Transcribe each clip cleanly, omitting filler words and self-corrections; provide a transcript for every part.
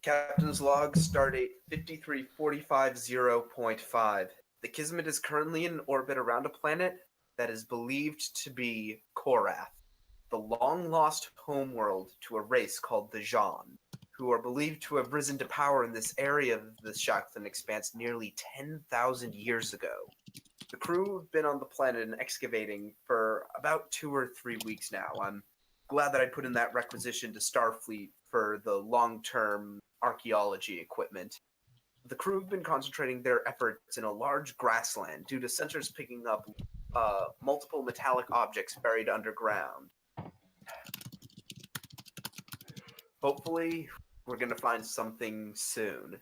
Captain's log, stardate 53450.5. The Kismet is currently in orbit around a planet that is believed to be Korath, the long-lost homeworld to a race called the Zhan, who are believed to have risen to power in this area of the Shakthan Expanse nearly 10,000 years ago. The crew have been on the planet and excavating for about 2 or 3 weeks now. I'm glad that I put in that requisition to Starfleet for the long-term archaeology equipment. The crew have been concentrating their efforts in a large grassland due to sensors picking up multiple metallic objects buried underground. Hopefully, we're going to find something soon.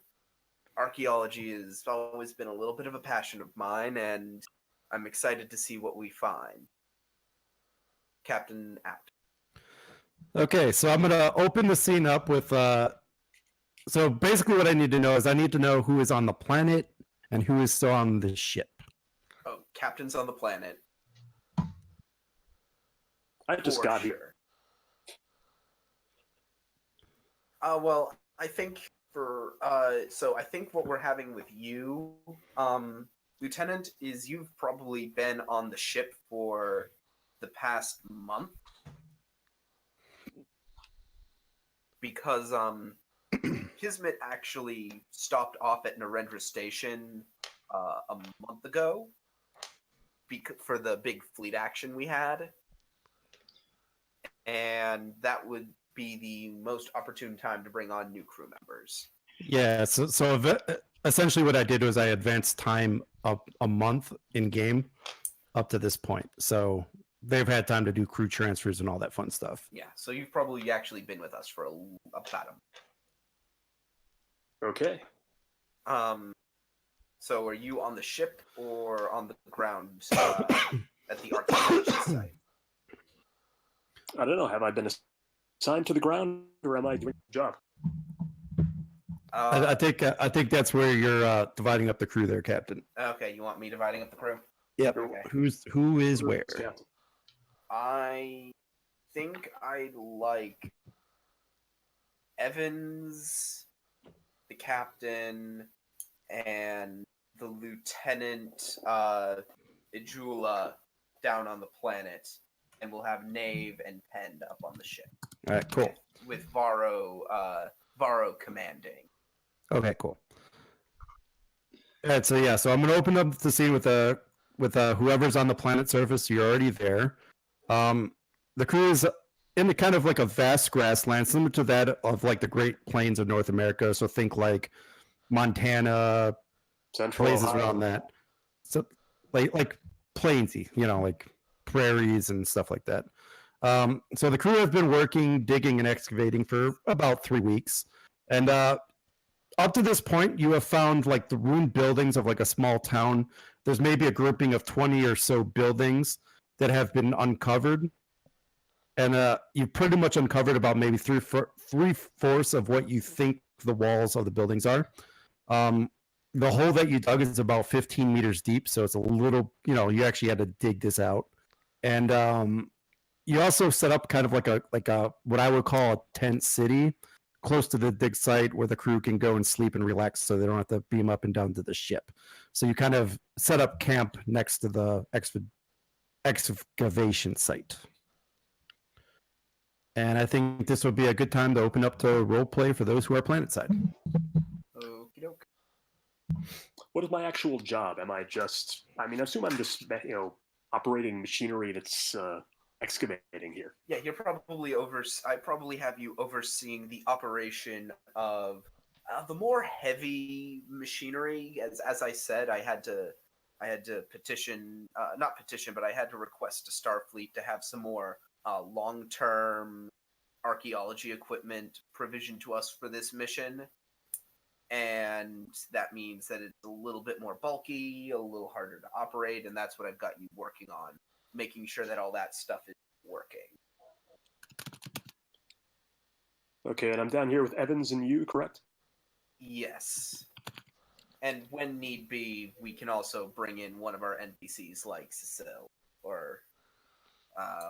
Archaeology has always been a little bit of a passion of mine, and I'm excited to see what we find. Captain Apt. Okay, so I'm going to open the scene up with... so basically what I need to know is I need to know who is on the planet and who is still on the ship. Oh, Captain's on the planet. I just got here. Well, I think so I think what we're having with you, Lieutenant, is you've probably been on the ship for the past month. Because, Kismet actually stopped off at Narendra Station, a month ago for the big fleet action we had. And that would be the most opportune time to bring on new crew members. Yeah, so essentially what I did was I advanced time up a month in game up to this point. So they've had time to do crew transfers and all that fun stuff. Yeah, so you've probably actually been with us for about a month. Okay. So are you on the ship or on the ground at the archaeology site? I don't know. Have I been assigned to the ground, or am I doing the job? I think that's where you're dividing up the crew there, Captain. Okay, you want me dividing up the crew? Yep. Okay. Who is where? Captain. I think I'd like Evans, the captain, and the lieutenant, Ijula, down on the planet, and we'll have Nave and Pend up on the ship. All right, cool. With Varro commanding. Okay, cool. All right, so I'm gonna open up the scene with whoever's on the planet surface. You're already there. The crew is in the kind of like a vast grassland, similar to that of like the Great Plains of North America. So think like Montana, Central places Ohio. around that. So like plainsy, like prairies and stuff like that. So the crew have been working, digging and excavating for about 3 weeks. And up to this point, you have found like the ruined buildings of like a small town. There's maybe a grouping of 20 or so buildings that have been uncovered. And you've pretty much uncovered about maybe three-fourths of what you think the walls of the buildings are. The hole that you dug is about 15 meters deep, so it's a little, you actually had to dig this out. And you also set up kind of like a what I would call a tent city close to the dig site where the crew can go and sleep and relax so they don't have to beam up and down to the ship. So you kind of set up camp next to the excavation site. And I think this would be a good time to open up to role play for those who are planet side. Okie doke. What is my actual job? I assume I'm just, operating machinery that's excavating here. Yeah, you're probably I probably have you overseeing the operation of the more heavy machinery. As I said, I had to petition, not petition, but I had to request to Starfleet to have some more long-term archaeology equipment provisioned to us for this mission. And that means that it's a little bit more bulky, a little harder to operate, and that's what I've got you working on, making sure that all that stuff is working. Okay, and I'm down here with Evans and you, correct? Yes. And when need be, we can also bring in one of our NPCs like Cecile, or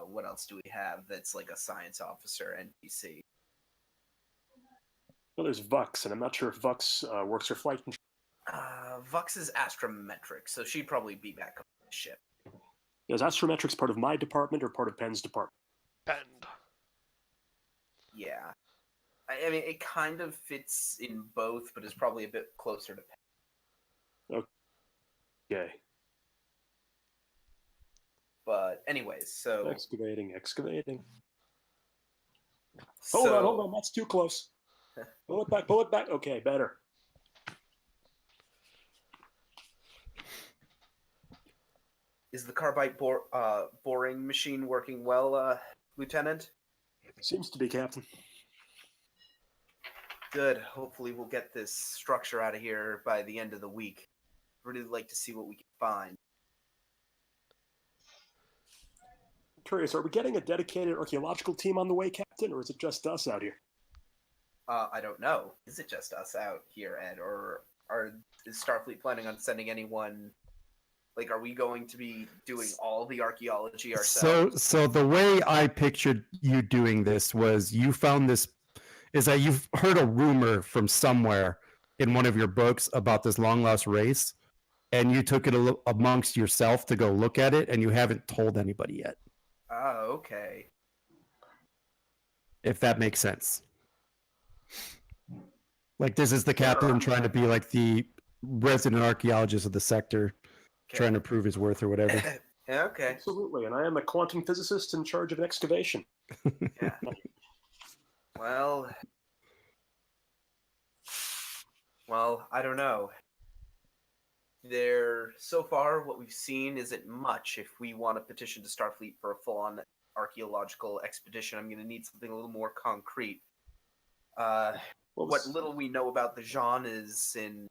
what else do we have that's like a science officer NPC? Well, there's Vux, and I'm not sure if Vux works her flight control. Vux is astrometric, so she'd probably be back on the ship. Is astrometrics part of my department or part of Penn's department? Bend. Yeah. I mean, it kind of fits in both, but is probably a bit closer to Penn. Okay. But anyways, so... Excavating. so, Hold on, that's too close. Pull it back. Okay, better. Is the carbide boring machine working well, Lieutenant? Seems to be, Captain. Good. Hopefully we'll get this structure out of here by the end of the week. Really like to see what we can find. I'm curious, are we getting a dedicated archaeological team on the way, Captain, or is it just us out here? I don't know. Is it just us out here, Ed, or is Starfleet planning on sending anyone? Like, are we going to be doing all the archaeology ourselves? So the way I pictured you doing this was you found this is that you've heard a rumor from somewhere in one of your books about this long lost race, and you took it amongst yourself to go look at it, and you haven't told anybody yet. Oh, okay. If that makes sense. Like, this is the captain trying to be like the resident archaeologist of the sector, trying to prove his worth or whatever. Yeah, okay. Absolutely, and I am a quantum physicist in charge of an excavation. Yeah. Well, I don't know. So far, what we've seen isn't much. If we want to petition to Starfleet for a full-on archaeological expedition, I'm going to need something a little more concrete. What little we know about the Jean is in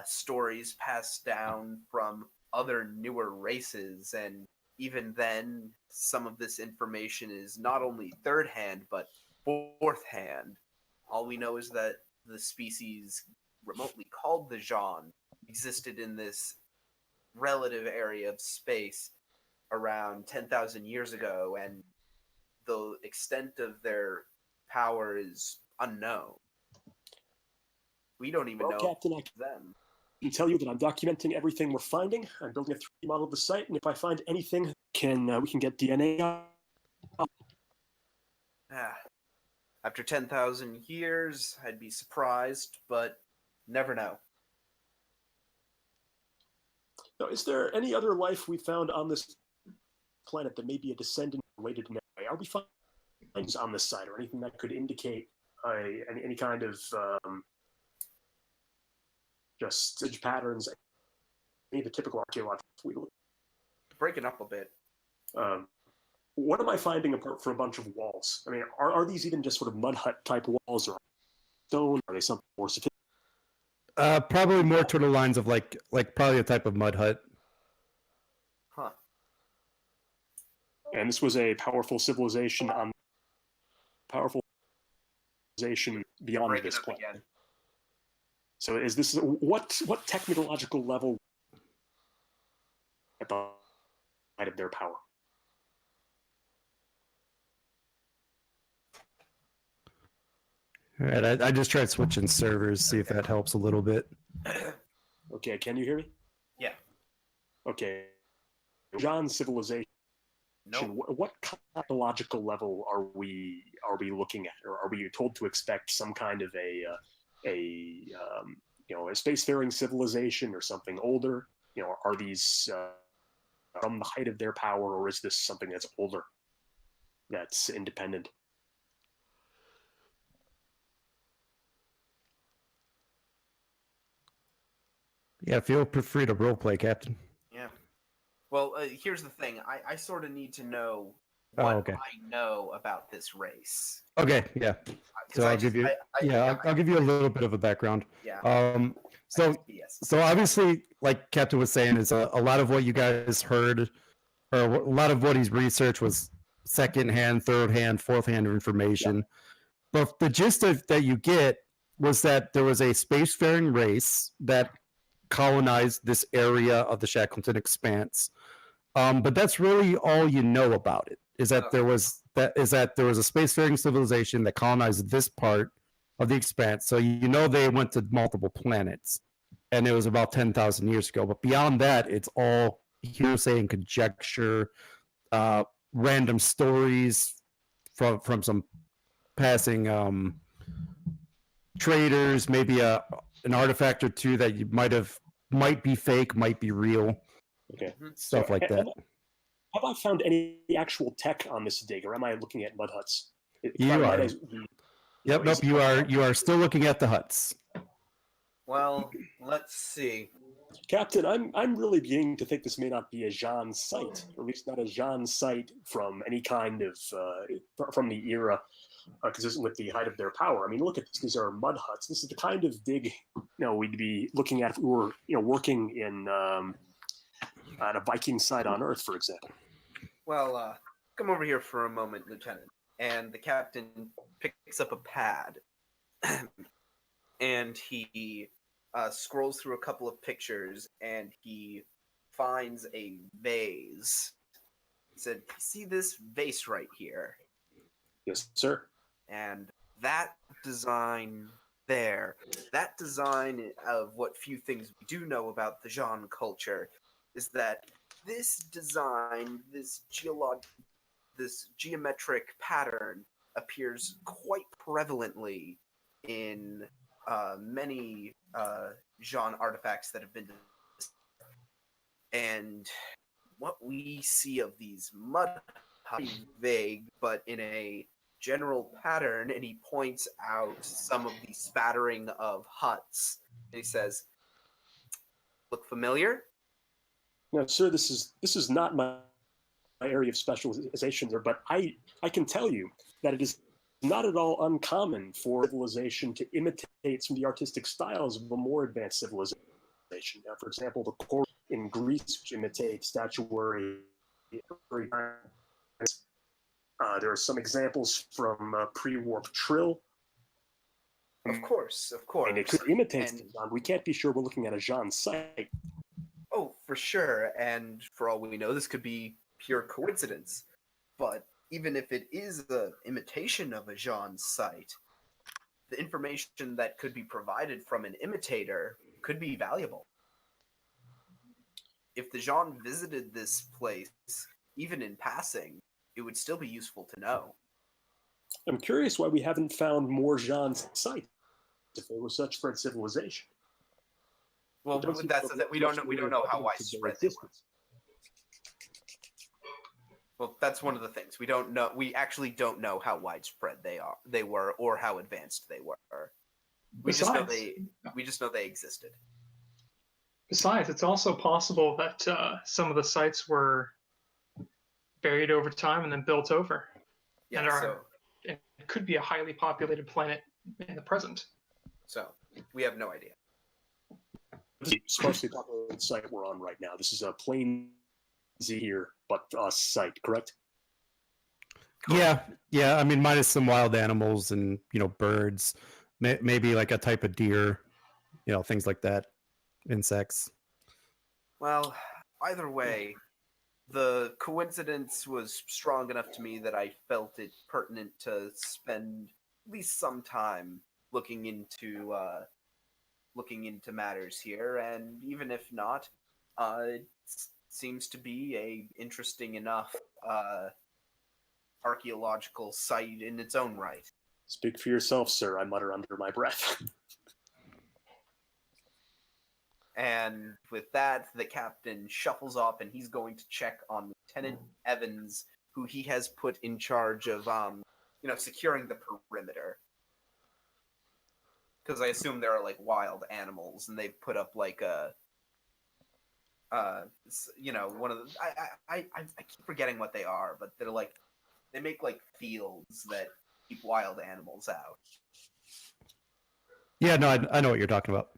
stories passed down from other newer races, and even then, some of this information is not only third hand, but fourth hand. All we know is that the species remotely called the Jean existed in this relative area of space around 10,000 years ago, and the extent of their power is unknown. We don't even know Captain, I them. can tell you that I'm documenting everything we're finding. I'm building a 3D model of the site, and if I find anything, we can get DNA out. After 10,000 years, I'd be surprised, but never know. Now, is there any other life we found on this planet that may be a descendant related in any way? Are we finding things on this site or anything that could indicate any kind of just patterns, any of the typical archaeological? Breaking up a bit. What am I finding apart from a bunch of walls? I mean, are these even just sort of mud hut type walls, or stone? Are they something more sophisticated? Probably more to the lines of like probably a type of mud hut. Huh. And this was a powerful civilization beyond Breaking this up planet. again. So is this what technological level at the height of their power? All right, I just tried switching servers, see if that helps a little bit. Okay, can you hear me? Yeah. Okay. John's civilization. Nope. What technological level are we looking at, or are we told to expect some kind of a spacefaring civilization or something older? Are these from the height of their power, or is this something that's older, that's independent? Yeah, feel free to roleplay, Captain. Yeah. Well, here's the thing. I sort of need to know Oh, what okay. I know about this race. Okay, yeah. 'Cause So I'll give you I'll give you a little bit of a background. Yeah. So Yes. So obviously, like Captain was saying, is a lot of what you guys heard, or a lot of what he's researched was second-hand, third-hand, fourth-hand information. But the gist of that you get was that there was a spacefaring race that colonized this area of the Shackleton Expanse. But that's really all you know about it. Is that there was a spacefaring civilization that colonized this part of the Expanse. So you know they went to multiple planets, and it was about 10,000 years ago. But beyond that, it's all hearsay and conjecture, random stories from some passing traders, maybe an artifact or two that you might be fake, might be real, Okay. stuff like that. Have I found any actual tech on this dig, or am I looking at mud huts? You are. Yep, nope. You are still looking at the huts. Well, let's see. Captain, I'm really beginning to think this may not be a Jean site, or at least not a Jean site from any kind of from the era consistent with the height of their power. I mean, look at this; these are mud huts. This is the kind of dig we'd be looking at if we were working in at a Viking site on Earth, for example. Well, come over here for a moment, Lieutenant. And the captain picks up a pad, and he scrolls through a couple of pictures, and he finds a vase. He said, "See this vase right here?" Yes, sir. And that design there, that design of what few things we do know about the Jean culture, is that this design, this geometric pattern appears quite prevalently in many Jean artifacts that have been discovered. And what we see of these mud huts, vague, but in a general pattern, and he points out some of the spattering of huts. And he says, "Look familiar?" No, sir. This is not my area of specialization there, but I can tell you that it is not at all uncommon for civilization to imitate some of the artistic styles of a more advanced civilization. Now, for example, the core in Greece, which imitates statuary. There are some examples from pre-warp Trill. Of course, of course. And it could imitate them. We can't be sure we're looking at a Jean site. Oh, for sure. And for all we know, this could be pure coincidence. But even if it is the imitation of a Jean site, the information that could be provided from an imitator could be valuable. If the Jean visited this place, even in passing, it would still be useful to know. I'm curious why we haven't found more Jean sites if they were such spread civilization. Well, that's that we don't know how widespread they were. Well, that's one of the things we don't know. We actually don't know how widespread they were, or how advanced they were. We just know they existed. Besides, it's also possible that some of the sites were buried over time and then built over. Yeah, it could be a highly populated planet in the present. So we have no idea. The sparsely populated site we're on right now. This is a plain here, but a site, correct? Yeah. I mean, minus some wild animals and birds, maybe like a type of deer, things like that, insects. Well, either way, the coincidence was strong enough to me that I felt it pertinent to spend at least some time looking into matters here, and even if not, it seems to be a interesting enough archaeological site in its own right. Speak for yourself, sir, I mutter under my breath. And with that, the captain shuffles off, and he's going to check on Lieutenant Evans, who he has put in charge of, securing the perimeter. Because I assume there are like wild animals, and they've put up like one of the. I keep forgetting what they are, but they're like they make like fields that keep wild animals out. Yeah, no, I know what you're talking about.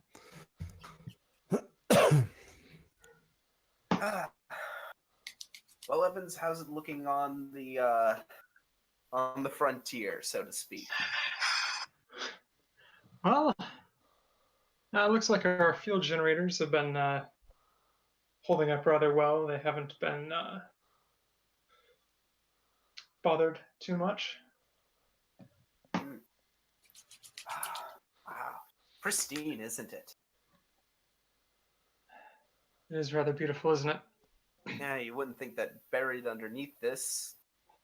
Well, Evans, how's it looking on the frontier, so to speak? Well, it looks like our fuel generators have been holding up rather well. They haven't been bothered too much. Pristine, isn't it? It is rather beautiful, isn't it? Yeah, you wouldn't think that buried underneath this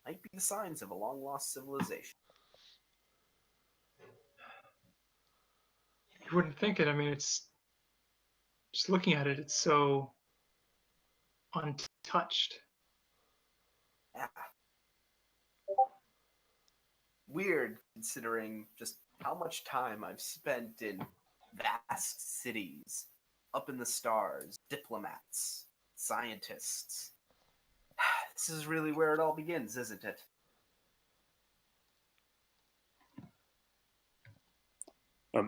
might be the signs of a long-lost civilization. You wouldn't think it. I mean, it's just looking at it, it's so untouched. Yeah. Weird, considering just how much time I've spent in vast cities, up in the stars, diplomats, scientists. This is really where it all begins, isn't it?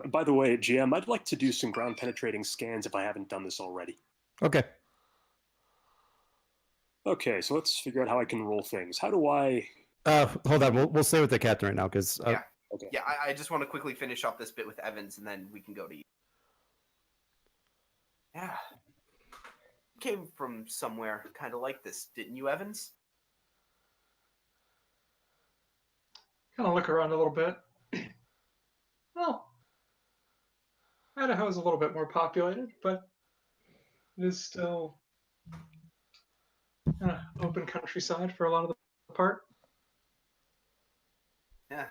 By the way, GM, I'd like to do some ground penetrating scans if I haven't done this already. Okay. Okay, so let's figure out how I can roll things. How do I? Hold on. We'll stay with the captain right now because Yeah. Okay. Yeah, I just want to quickly finish off this bit with Evans, and then we can go to you. Yeah. Came from somewhere kind of like this, didn't you, Evans? Kind of look around a little bit. Well, Idaho is a little bit more populated, but it is still open countryside for a lot of the part. Yeah.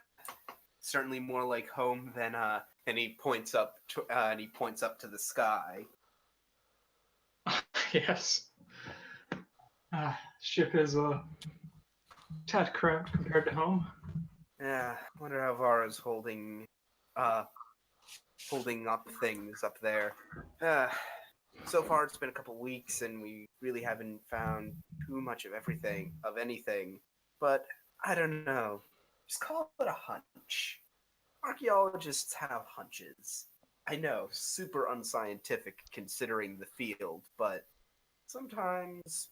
Certainly more like home than and he points up to the sky. Yes. Ship is a tad cramped compared to home. Yeah, wonder how Vara's holding up things up there. So far it's been a couple weeks and we really haven't found too much of anything. But I don't know. Just call it a hunch. Archaeologists have hunches. I know, super unscientific considering the field, but sometimes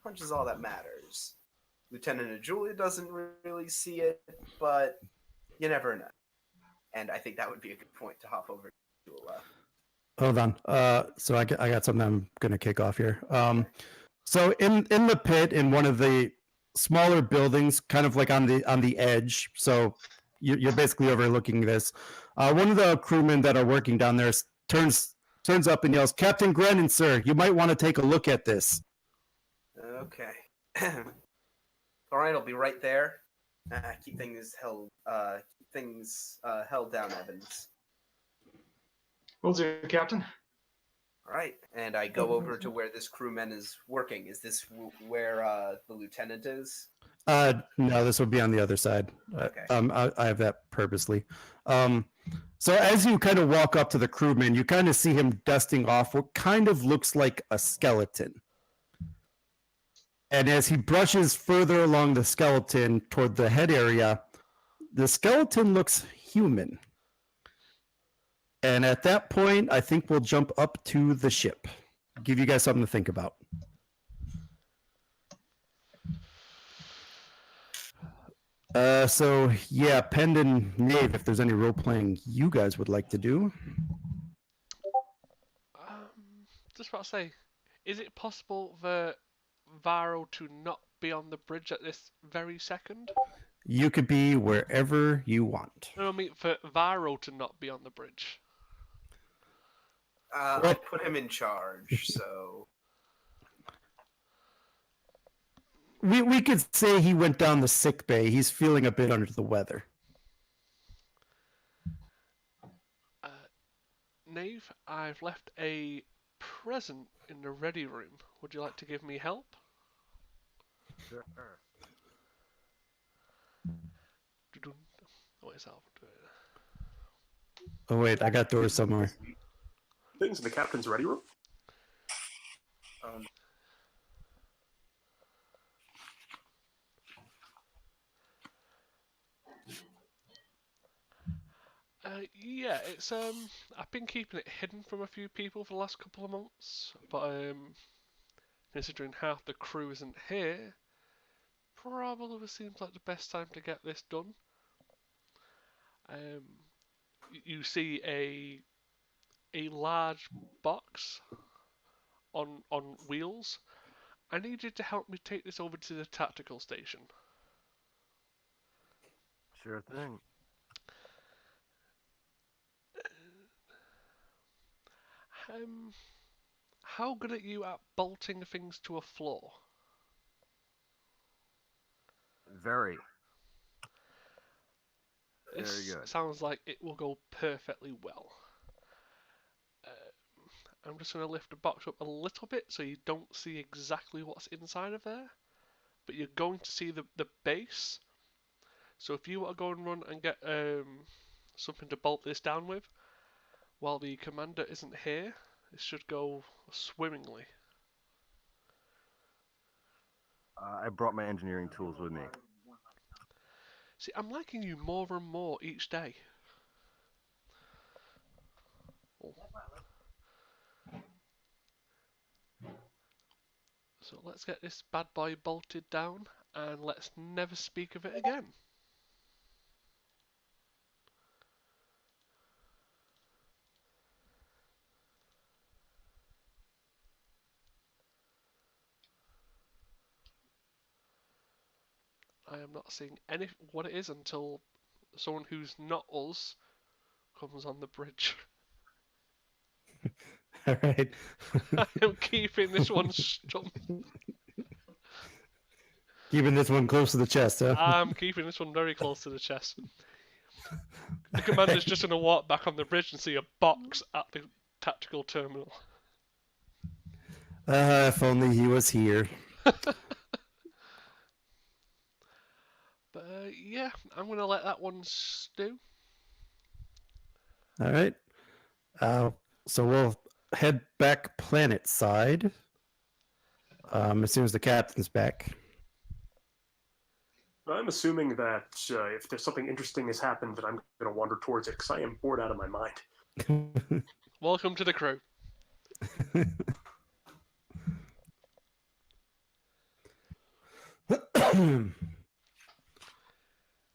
hunch is all that matters. Lieutenant Julia doesn't really see it, but you never know. And I think that would be a good point to hop over to Julia. hold on. So I got something I'm gonna kick off here. So in the pit in one of the smaller buildings, kind of like on the edge. So you're basically overlooking this. One of the crewmen that are working down there turns up and yells, "Captain Grennan, sir, you might want to take a look at this." Okay. All right, I'll be right there. Keep things held down, Evans. Will do, Captain. All right, and I go over to where this crewman is working. Is this where the lieutenant is? No, this would be on the other side. Okay. I have that purposely. So as you kind of walk up to the crewman, you kind of see him dusting off what kind of looks like a skeleton. And as he brushes further along the skeleton toward the head area, the skeleton looks human. And at that point, I think we'll jump up to the ship. Give you guys something to think about. So yeah, Pend and Nave, if there's any role playing you guys would like to do. Just about to say, is it possible for Varo to not be on the bridge at this very second? You could be wherever you want. No, I mean for Varo to not be on the bridge. I put him in charge, so We could say he went down the sick bay. He's feeling a bit under the weather. Nave, I've left a present in the ready room. Would you like to give me help? Sure. What is that? Oh wait, I got doors somewhere. Things in the captain's ready room. Yeah, it's I've been keeping it hidden from a few people for the last couple of months, but considering half the crew isn't here, probably seems like the best time to get this done. You see a large box on wheels. I need you to help me take this over to the tactical station. Sure thing. How good are you at bolting things to a floor? Very. This Very good. sounds like it will go perfectly well. I'm just going to lift the box up a little bit so you don't see exactly what's inside of there, but you're going to see the base. So if you want to go and run and get something to bolt this down with, while the commander isn't here, this should go swimmingly. I brought my engineering tools with me. See, I'm liking you more and more each day. Oh. So let's get this bad boy bolted down and let's never speak of it again. I am not seeing any what it is until someone who's not us comes on the bridge. All right. I am keeping this one stum. Keeping this one close to the chest, huh? I'm keeping this one very close to the chest. The commander's just going to walk back on the bridge and see a box at the tactical terminal. If only he was here. But yeah, I'm going to let that one stew. All right. So we'll head back planet side as soon as the captain's back. I'm assuming that if there's something interesting has happened, that I'm going to wander towards it because I am bored out of my mind. Welcome to the crew.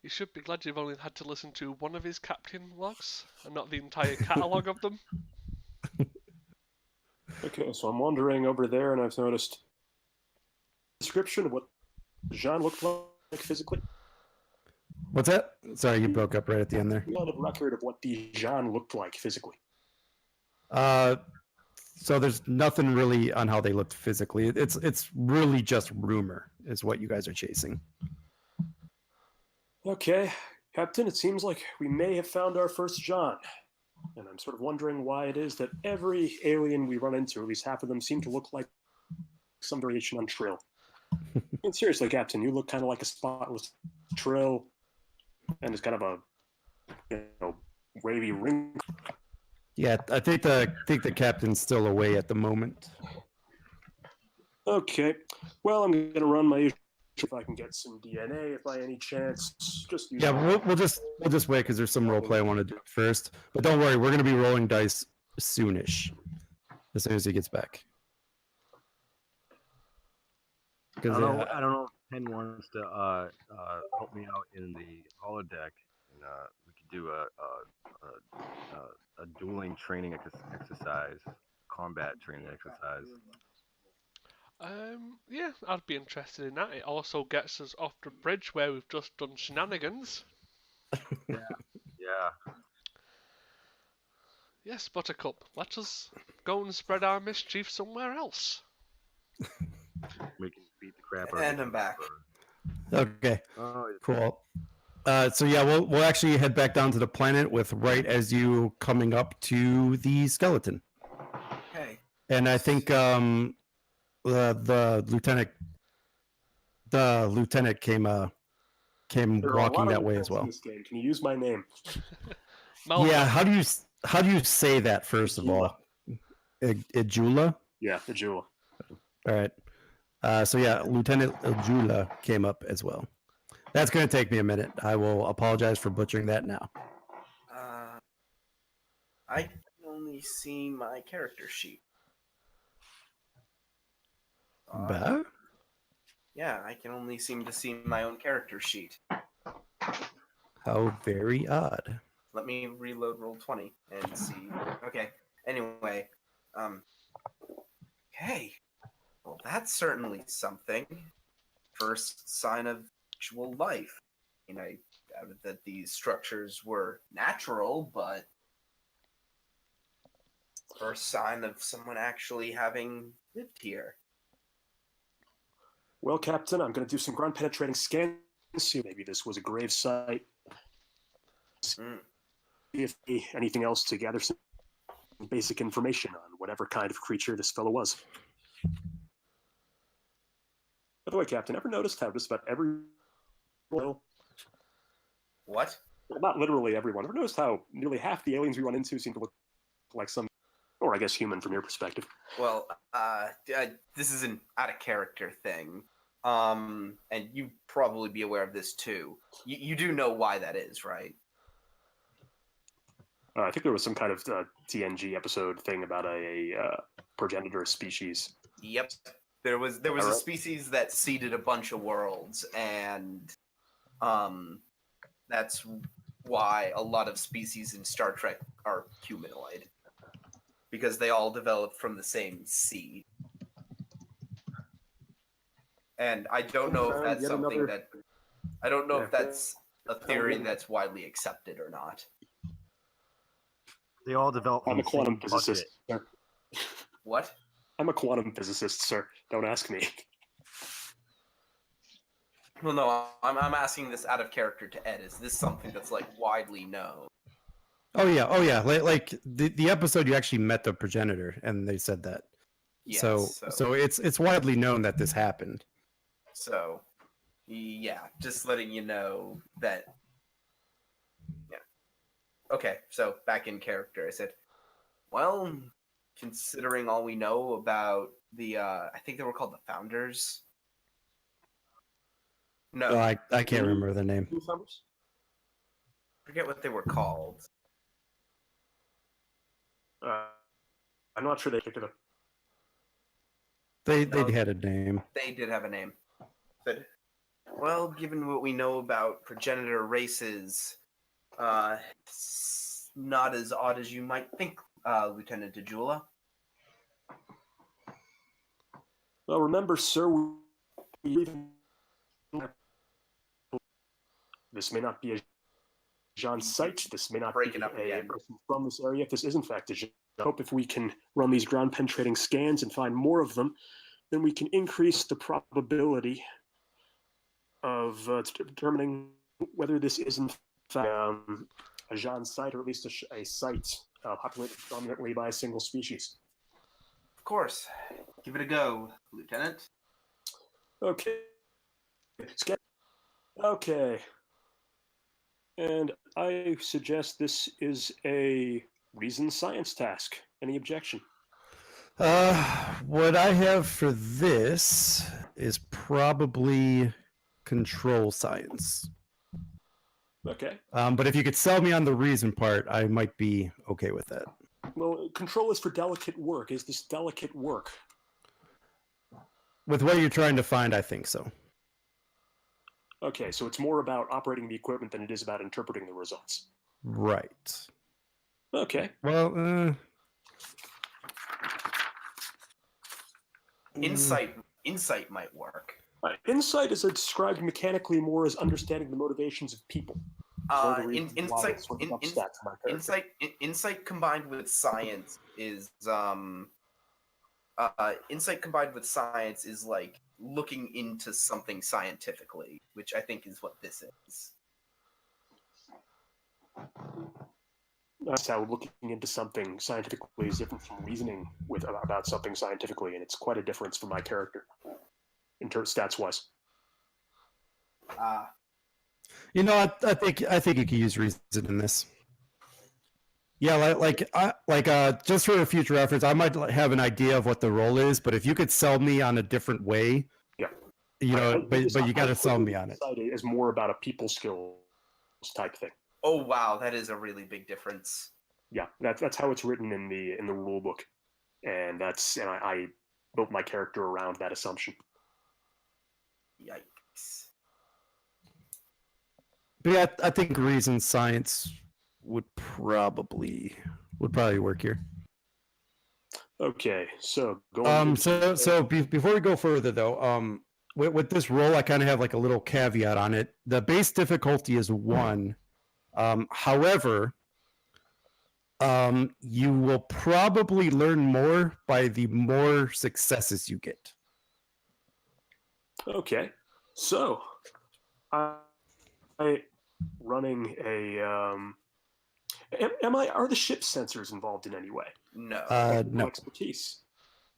You should be glad you've only had to listen to one of his captain logs and not the entire catalogue of them. Okay, so I'm wandering over there, and I've noticed a description of what Jean looked like physically. What's that? Sorry, you broke up right at the end there. A lot of record of what the Jean looked like physically. So there's nothing really on how they looked physically. It's really just rumor is what you guys are chasing. Okay, Captain, it seems like we may have found our first Jean. And I'm sort of wondering why it is that every alien we run into, at least half of them, seem to look like some variation on Trill. And seriously, Captain, you look kind of like a spotless Trill, and it's kind of a wavy ring. Yeah, I think the captain's still away at the moment. Okay, well, I'm going to run my issue if I can get some DNA, if by any chance. Just use Yeah, we'll just wait because there's some role play I want to do first. But don't worry, we're gonna be rolling dice soonish, as soon as he gets back. I Because don't know if Penn wants to help me out in the holodeck, and we could do a dueling training exercise, combat training exercise. Yeah, I'd be interested in that. It also gets us off the bridge where we've just done shenanigans. Yeah. Yes, Buttercup, let us go and spread our mischief somewhere else. We can beat the crap out of And each I'm back. other. okay, Oh, cool. So yeah, we'll actually head back down to the planet with right as you coming up to the skeleton. Okay. And I think the lieutenant came There are a walking lot of that way as lieutenants in well. this game. Can you use my name? Malcolm, Yeah, how do you say that first of all? Ijula? Yeah, the jewel. All right. So yeah, Lieutenant Ijula came up as well. That's going to take me a minute. I will apologize for butchering that now. I can only see my character sheet. Bah? Yeah, I can only seem to see my own character sheet. How very odd. Let me reload Roll20 and see. Okay. Anyway, okay. Well, that's certainly something. First sign of actual life. I doubted that these structures were natural, but First sign of someone actually having lived here. Well, Captain, I'm going to do some ground penetrating scans. See, maybe this was a grave site. Mm. See if anything else to gather some basic information on whatever kind of creature this fellow was. By the way, Captain, ever noticed how just about every, well, What? not literally everyone, ever noticed how nearly half the aliens we run into seem to look like some, or I guess human from your perspective? Well, this is an out of character thing. And you probably be aware of this too. You do know why that is, right? I think there was some kind of TNG episode thing about a progenitor species. Yep. There was a Alright. species that seeded a bunch of worlds, and that's why a lot of species in Star Trek are humanoid, because they all developed from the same seed. And I don't know if that's Yet something another- that I don't know Yeah. if that's a theory that's widely accepted or not. They all develop. I'm from a the quantum same physicist, bucket. sir. What? I'm a quantum physicist, sir. Don't ask me. Well, no, I'm asking this out of character to Ed. Is this something that's like widely known? Oh yeah. Like the episode you actually met the progenitor, and they said that. Yes, So it's widely known that this happened. So, yeah, just letting you know that. Yeah. Okay, so back in character, I said, well, considering all we know about the, I think they were called the Founders. No, Oh, I I can't remember the name. forget what they were called. I'm not sure they picked it up. They No. had a name. They did have a name. But, well, given what we know about progenitor races, it's not as odd as you might think, Lieutenant DeJula. Well, remember, sir, this may not be a Jean site. This may not Breaking be up a again. person from this area. If this is in fact a Jean, I hope if we can run these ground penetrating scans and find more of them, then we can increase the probability of determining whether this is in fact a Jean site, or at least a site populated dominantly by a single species. Of course. Give it a go, Lieutenant. Okay. Okay. And I suggest this is a reason science task. Any objection? What I have for this is probably control science. Okay. But if you could sell me on the reason part, I might be okay with that. Well, control is for delicate work. Is this delicate work? With what you're trying to find, I think so. Okay, so it's more about operating the equipment than it is about interpreting the results. Right. Okay. Well, Insight might work. Insight is described mechanically more as understanding the motivations of people. One of the reasons why it's sort of upset my character. Insight combined with science is insight combined with science is like looking into something scientifically, which I think is what this is. That's how looking into something scientifically is different from reasoning about something scientifically, and it's quite a difference for my character in terms stats wise. you know, I think you could use reason in this. Yeah, just for a future reference, I might have an idea of what the role is, but if you could sell me on a different way, Yeah. but you got to sell me on it. Insight is more about a people skills type thing. Oh wow, that is a really big difference. Yeah, that's how it's written in the rule book, and I built my character around that assumption. Yikes. But yeah, I think reason science would probably work here. Okay, so going. Before we go further though, with this roll, I kind of have like a little caveat on it. The base difficulty is 1. However, You will probably learn more by the more successes you get. Okay, so I running a are the ship sensors involved in any way? No. Technical No. expertise.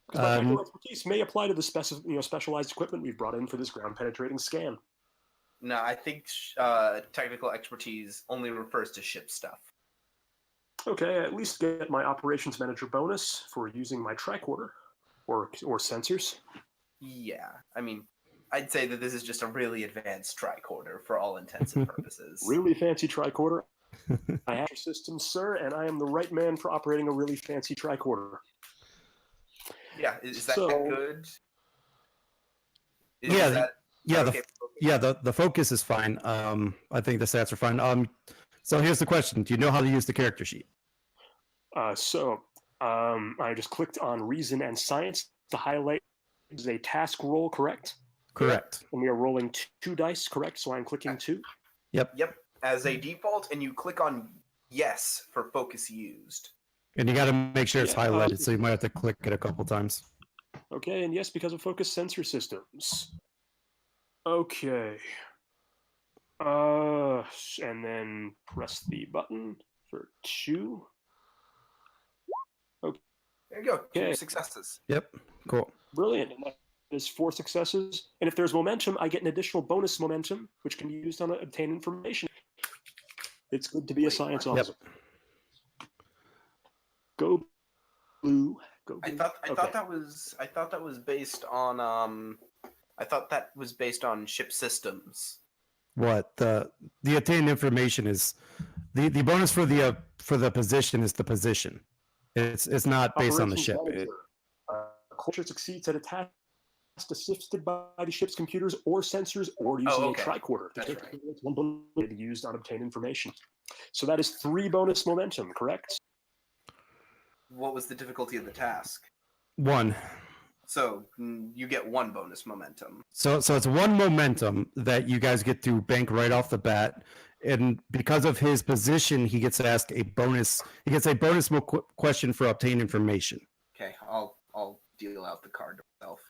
Because my Um, technical expertise may apply to the specialized equipment we've brought in for this ground penetrating scan. No, I think technical expertise only refers to ship stuff. Okay, I at least get my operations manager bonus for using my tricorder or sensors. Yeah, I mean, I'd say that this is just a really advanced tricorder for all intents and purposes. Really fancy tricorder. I have your system, sir, and I am the right man for operating a really fancy tricorder. Yeah, is that So- good? Yeah, that yeah, okay? the focus is fine. I think the stats are fine. So here's the question: do you know how to use the character sheet? I just clicked on reason and science to highlight is a task roll, correct? Correct. And we are rolling 2 dice, correct? So I'm clicking 2. Yep. Yep, as a default, and you click on yes for focus used. And you got to make sure it's Yeah, highlighted, so you might have to click it a couple times. Okay, and yes, because of focus sensor systems. Okay. And then press the button for 2. There you go. Okay. 2 successes. Yep. Cool. Brilliant. And that is 4 successes. And if there's momentum, I get an additional bonus momentum, which can be used on obtain information. It's good to be a Wait, science what? officer. Go blue. Go I blue. thought that was based on I thought that was based on ship systems. What the obtained information is the bonus for the position is the position. It's not based on the Operations ship. manager. Culture succeeds at a task assisted by the ship's computers or sensors or using okay. a tricorder. That's right. It's one bonus to be used on obtained information. So that is 3 bonus momentum, correct? What was the difficulty of the task? 1. So you get 1 bonus momentum. So it's 1 momentum that you guys get to bank right off the bat, and because of his position, he gets asked a bonus. He gets a bonus question for obtained information. Okay, I'll deal out the card myself.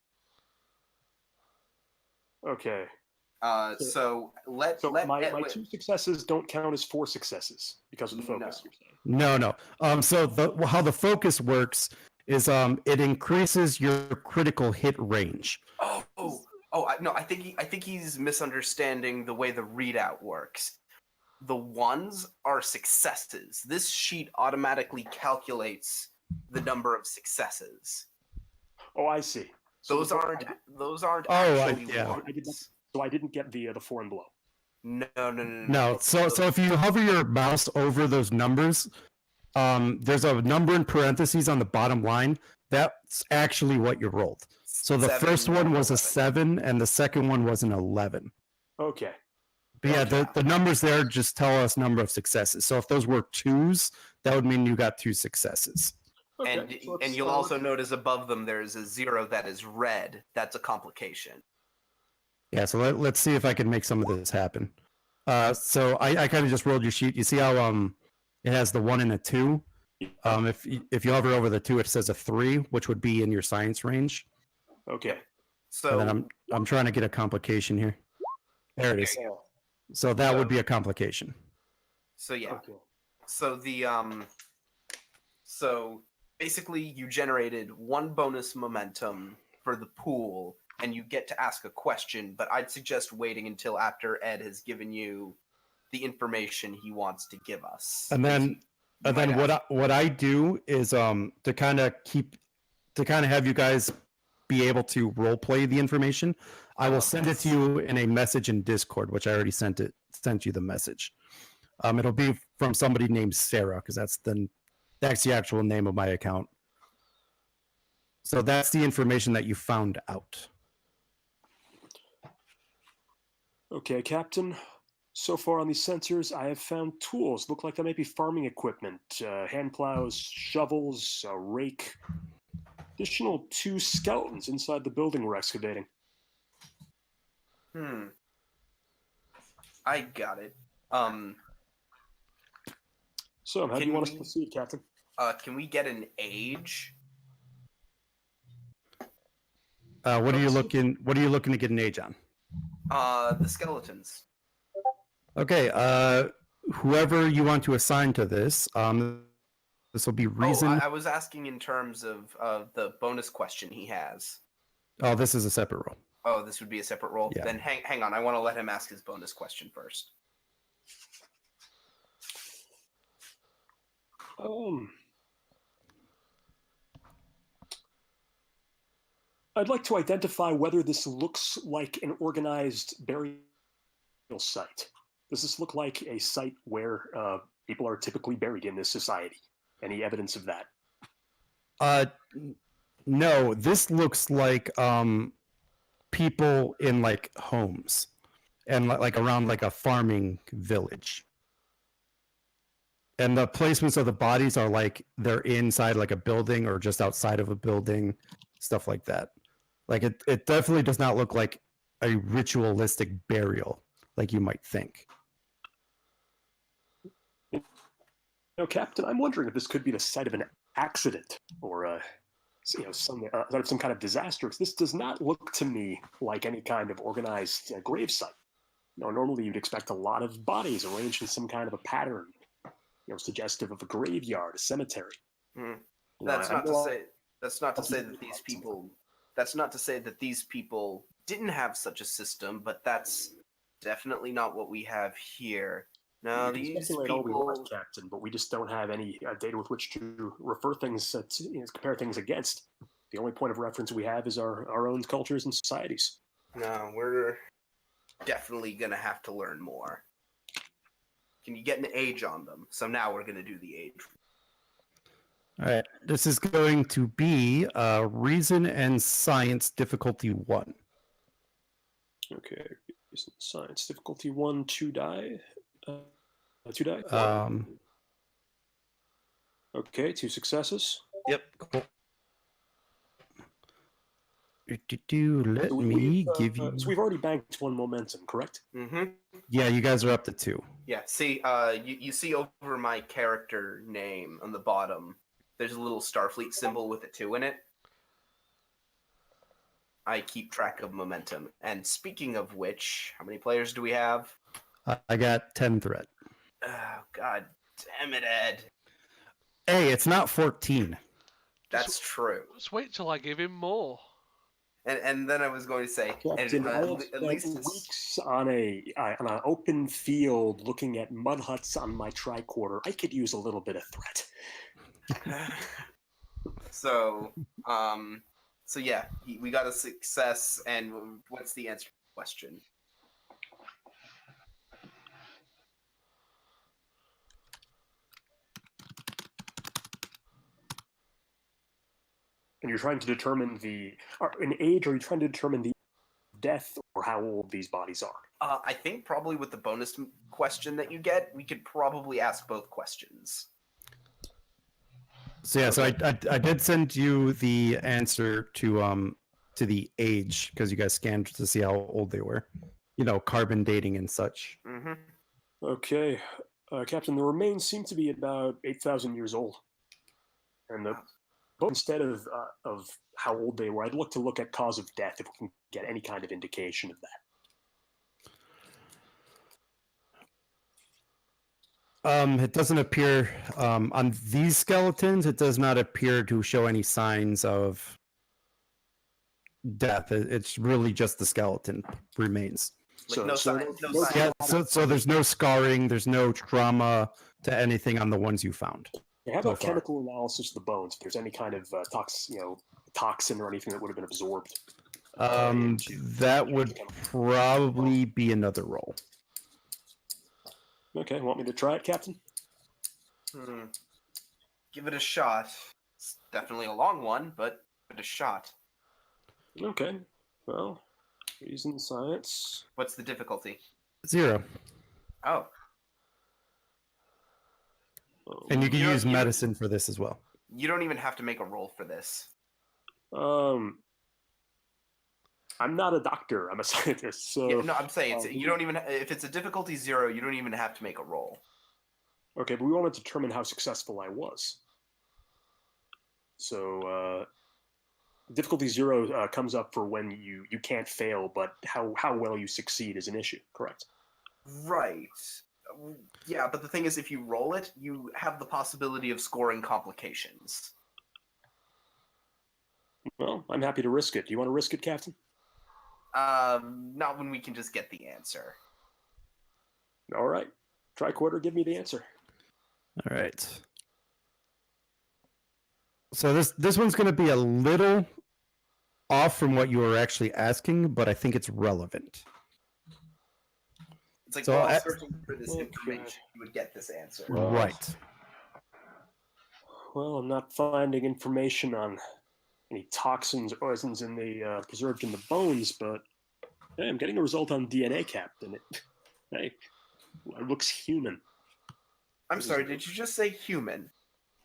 Okay. So let my Ed- 2 successes don't count as 4 successes because of the focus. No. You're saying. No. So how the focus works is it increases your critical hit range. I think he's misunderstanding the way the readout works. The 1s are successes. This sheet automatically calculates the number of successes. Oh, I see. So Those aren't Oh, actually yeah. ones. So I didn't get the 4 and below. No. So if you hover your mouse over those numbers, there's a number in parentheses on the bottom line. That's actually what you rolled. So the 7, first one was a 11. 7, and the second one was an 11. Okay. But yeah, Okay. the numbers there just tell us number of successes. So if those were 2s, that would mean you got 2 successes. Okay. And so it's, you'll also notice above them there's a 0 that is red. That's a complication. Yeah, so let's see if I can make some of this happen. So I kind of just rolled your sheet. You see how it has the 1 and a 2. If you hover over the 2, it says a 3, which would be in your science range. Okay. So And then I'm trying to get a complication here. There it is. So that would be a complication. So yeah. Okay. So the so basically you generated 1 bonus momentum for the pool and you get to ask a question, but I'd suggest waiting until after Ed has given you the information he wants to give us. And then what I do is to kind of have you guys be able to role play the information, I will send it to you in a message in Discord, which I already sent you the message. It'll be from somebody named Sarah, because that's the actual name of my account. So that's the information that you found out. Okay, Captain. So far on these sensors, I have found tools. Look like they might be farming equipment. Hand plows, shovels, a rake. Additional 2 skeletons inside the building we're excavating. I got it. So, how do you Can want us to we- proceed, Captain? Can we get an age? What are you looking to get an age on? The skeletons. Okay, whoever you want to assign to this, this will be reason. Oh, I was asking in terms of the bonus question he has. Oh, this is a separate role. Oh, this would be a separate role. Yeah. Then hang on. I want to let him ask his bonus question first. I'd like to identify whether this looks like an organized burial site. Does this look like a site where people are typically buried in this society? Any evidence of that? No, this looks like people in like homes and like around like a farming village. And the placements of the bodies are like they're inside like a building or just outside of a building, stuff like that. Like it definitely does not look like a ritualistic burial like you might think. Captain, I'm wondering if this could be the site of an accident or some kind of disaster. This does not look to me like any kind of organized grave site. Normally you'd expect a lot of bodies arranged in some kind of a pattern, suggestive of a graveyard, a cemetery. That's not to say that these people. That's not to say that these people didn't have such a system, but that's definitely not what we have here. Now, We can these speculate all we people. want, Captain, but we just don't have any data with which to refer things, compare things against. The only point of reference we have is our own cultures and societies. No, we're definitely gonna have to learn more. Can you get an age on them? So now we're gonna do the age. All right, this is going to be reason and science difficulty 1. Okay, science difficulty 1, 2 die. 2 die. Okay, 2 successes. Yep. Cool. Let me give you. So we've already banked 1 momentum, correct? Mm-hmm. Yeah, you guys are up to 2. Yeah. See, you see over my character name on the bottom. There's a little Starfleet symbol with a 2 in it. I keep track of momentum. And speaking of which, how many players do we have? I got 10 threat. Oh, God damn it, Ed. Hey, it's not 14. That's true. Let's wait till I give him more. And then I was going to say, Captain, I have at least spent it's, weeks on an open field looking at mud huts on my tricorder. I could use a little bit of threat. so yeah, we got a success. And what's the answer to the question? And you're trying to determine an age, or are you trying to determine the death or how old these bodies are? I think probably with the bonus question that you get, we could probably ask both questions. So yeah, so I did send you the answer to the age because you guys scanned to see how old they were, carbon dating and such. Mm-hmm. Okay, Captain, the remains seem to be about 8,000 years old, and but instead of how old they were, I'd look at cause of death if we can get any kind of indication of that. It doesn't appear on these skeletons. It does not appear to show any signs of death. It's really just the skeleton remains. Like no sign. Yeah, so there's no scarring. There's no trauma to anything on the ones you found. How So about far. chemical analysis of the bones? If there's any kind of toxin or anything that would have been absorbed. That would probably be another roll. Okay, want me to try it, Captain? Give it a shot. It's definitely a long one, but give it a shot. Okay, well, reason, science. What's the difficulty? 0. Oh, And you can You don't- use you don't- medicine for this as well. you don't even have to make a roll for this. I'm not a doctor. I'm a scientist. So Yeah, no, I'm saying you don't even. If it's a difficulty 0, you don't even have to make a roll. Okay, but we want to determine how successful I was. So difficulty 0 comes up for when you can't fail, but how well you succeed is an issue. Correct. Right. Yeah, but the thing is, if you roll it, you have the possibility of scoring complications. Well, I'm happy to risk it. Do you want to risk it, Captain? Not when we can just get the answer. All right. Tricorder, give me the answer. All right. So this one's going to be a little off from what you were actually asking, but I think it's relevant. It's like So while I- searching for this Okay. information, you would get this answer. Right. Well, I'm not finding information on any toxins or poisons in the preserved in the bones, but hey, I'm getting a result on DNA, Captain. It looks human. I'm sorry, did you just say human?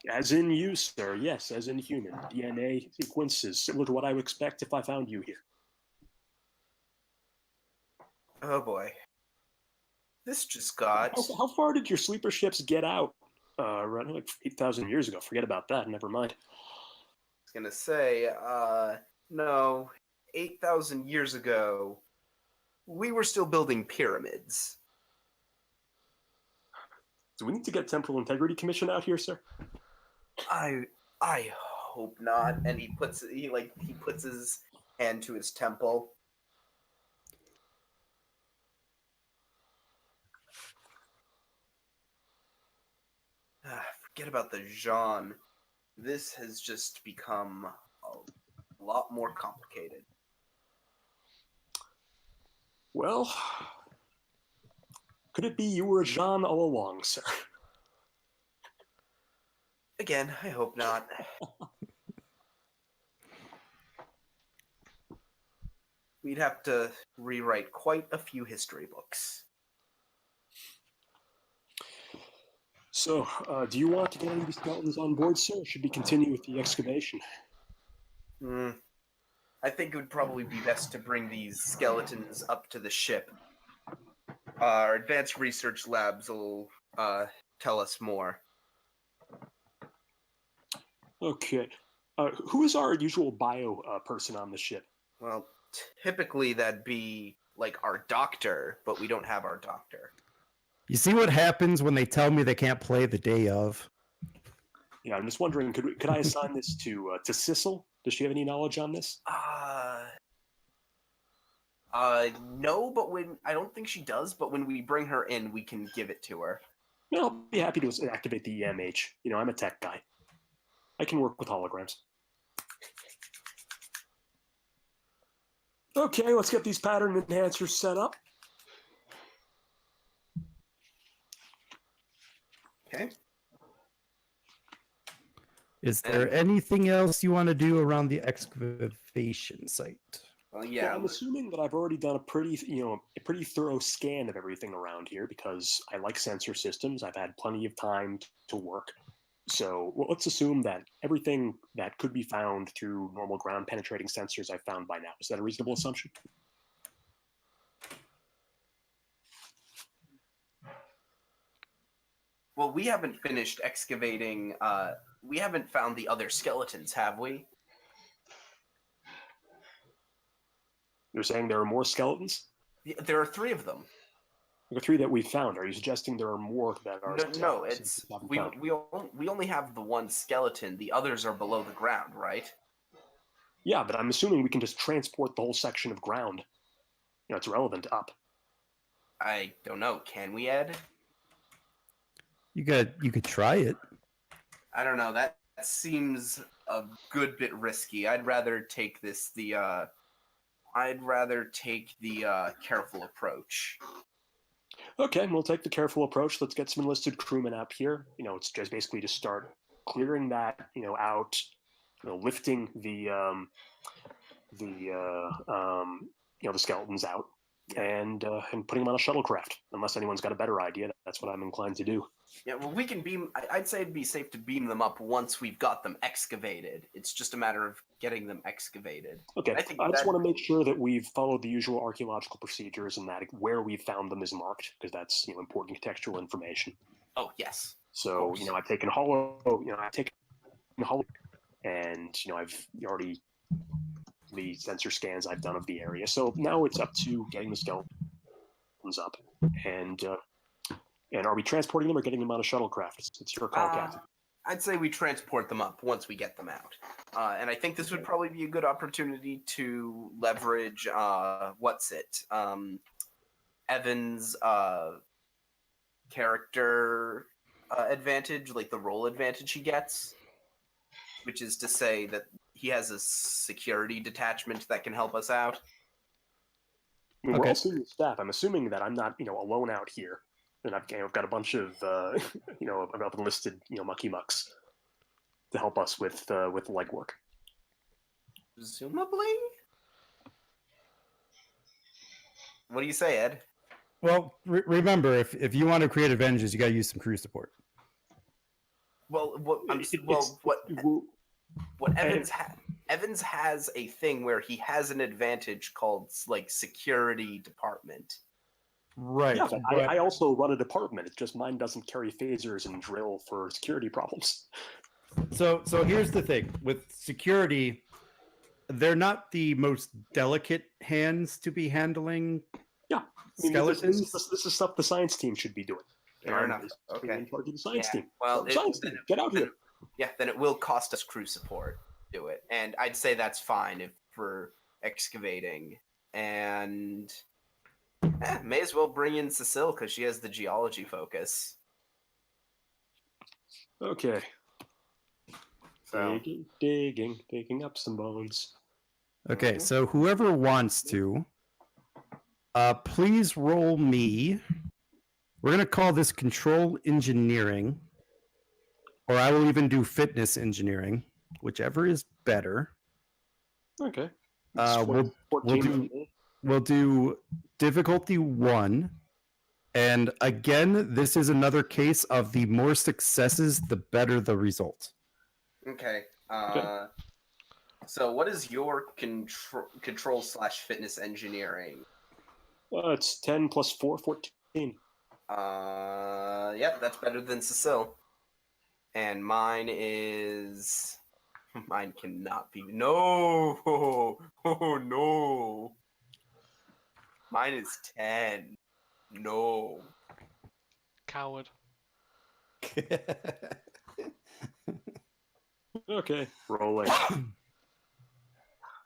As in you, sir. Yes, as in human. DNA sequences similar to what I would expect if I found you here. Oh boy. This just got... How far did your sleeper ships get out? Around like 8,000 years ago. Forget about that. Never mind. I was gonna say, no, 8,000 years ago, we were still building pyramids. Do we need to get Temporal Integrity Commission out here, sir? I hope not. And he puts his hand to his temple. Forget about the Jean. This has just become a lot more complicated. Well, could it be you were Jean all along, sir? Again, I hope not. We'd have to rewrite quite a few history books. So, do you want to get any of the skeletons on board, sir, or should we continue with the excavation? I think it would probably be best to bring these skeletons up to the ship. Our advanced research labs will tell us more. Okay. Who is our usual bio person on the ship? Well, typically that'd be like our doctor, but we don't have our doctor. You see what happens when they tell me they can't play the day of? Yeah, I'm just wondering, could I assign this to Sissel? Does she have any knowledge on this? No, but I don't think she does, but when we bring her in, we can give it to her. No, I'll be happy to activate the EMH. You know, I'm a tech guy. I can work with holograms. Okay, let's get these pattern enhancers set up. Okay. Is there anything else you want to do around the excavation site? Well, yeah. Well, I'm assuming that I've already done a pretty thorough scan of everything around here because I like sensor systems. I've had plenty of time to work. So let's assume that everything that could be found through normal ground penetrating sensors I've found by now. Is that a reasonable assumption? Well, we haven't finished excavating. We haven't found the other skeletons, have we? You're saying there are more skeletons? There are 3 of them. The 3 that we've found. Are you suggesting there are more that are? No, it's we only have the one skeleton. The others are below the ground, right? Yeah, but I'm assuming we can just transport the whole section of ground. You know, it's relevant up. I don't know. Can we, Ed? You could try it. I don't know. That seems a good bit risky. I'd rather take the careful approach. Okay, we'll take the careful approach. Let's get some enlisted crewmen up here. You know, it's just basically to start clearing that, out, lifting the skeletons out and putting them on a shuttlecraft. Unless anyone's got a better idea, that's what I'm inclined to do. Yeah, well, we can beam. I'd say it'd be safe to beam them up once we've got them excavated. It's just a matter of getting them excavated. Okay, I just want to make sure that we've followed the usual archaeological procedures and that where we found them is marked, because that's important contextual information. Oh, yes. So, you know, I've taken Hollow, and, you know, I've already the sensor scans I've done of the area. So now it's up to getting the skeletons up. And are we transporting them or getting them on a shuttlecraft? It's your call, Captain. I'd say we transport them up once we get them out. And I think this would probably be a good opportunity to leverage Evan's character advantage, like the role advantage he gets, which is to say that he has a security detachment that can help us out. I mean, we're Okay. all senior staff. I'm assuming that I'm not, you know, alone out here, and I've got a bunch of, you know, of enlisted, you know, mucky mucks to help us with the legwork. Presumably. What do you say, Ed? Well, remember, if you want to create advantages, you got to use some crew support. Well, what Evans has a thing where he has an advantage called like security department. Right. Yeah, but I also run a department. It's just mine doesn't carry phasers and drill for security problems. So here's the thing with security, they're not the most delicate hands to be handling. Yeah, I mean, skeletons. This is stuff the science team should be doing. Fair enough. Okay. Okay. In charge of the science team. Well, Science team, get out here. Yeah, then it will cost us crew support to do it, and I'd say that's fine if for excavating. And may as well bring in Cecile because she has the geology focus. Okay. So Digging up some bones. Okay, so whoever wants to, please roll me. We're going to call this control engineering, or I will even do fitness engineering, whichever is better. Okay. We'll do difficulty 1. And again, this is another case of the more successes, the better the result. Okay. So what is your control/fitness engineering? It's 10 plus 4, 14. Yep, that's better than Cecile. And mine cannot be. No! Oh, no! Mine is 10. No. Coward. Okay. Rolling.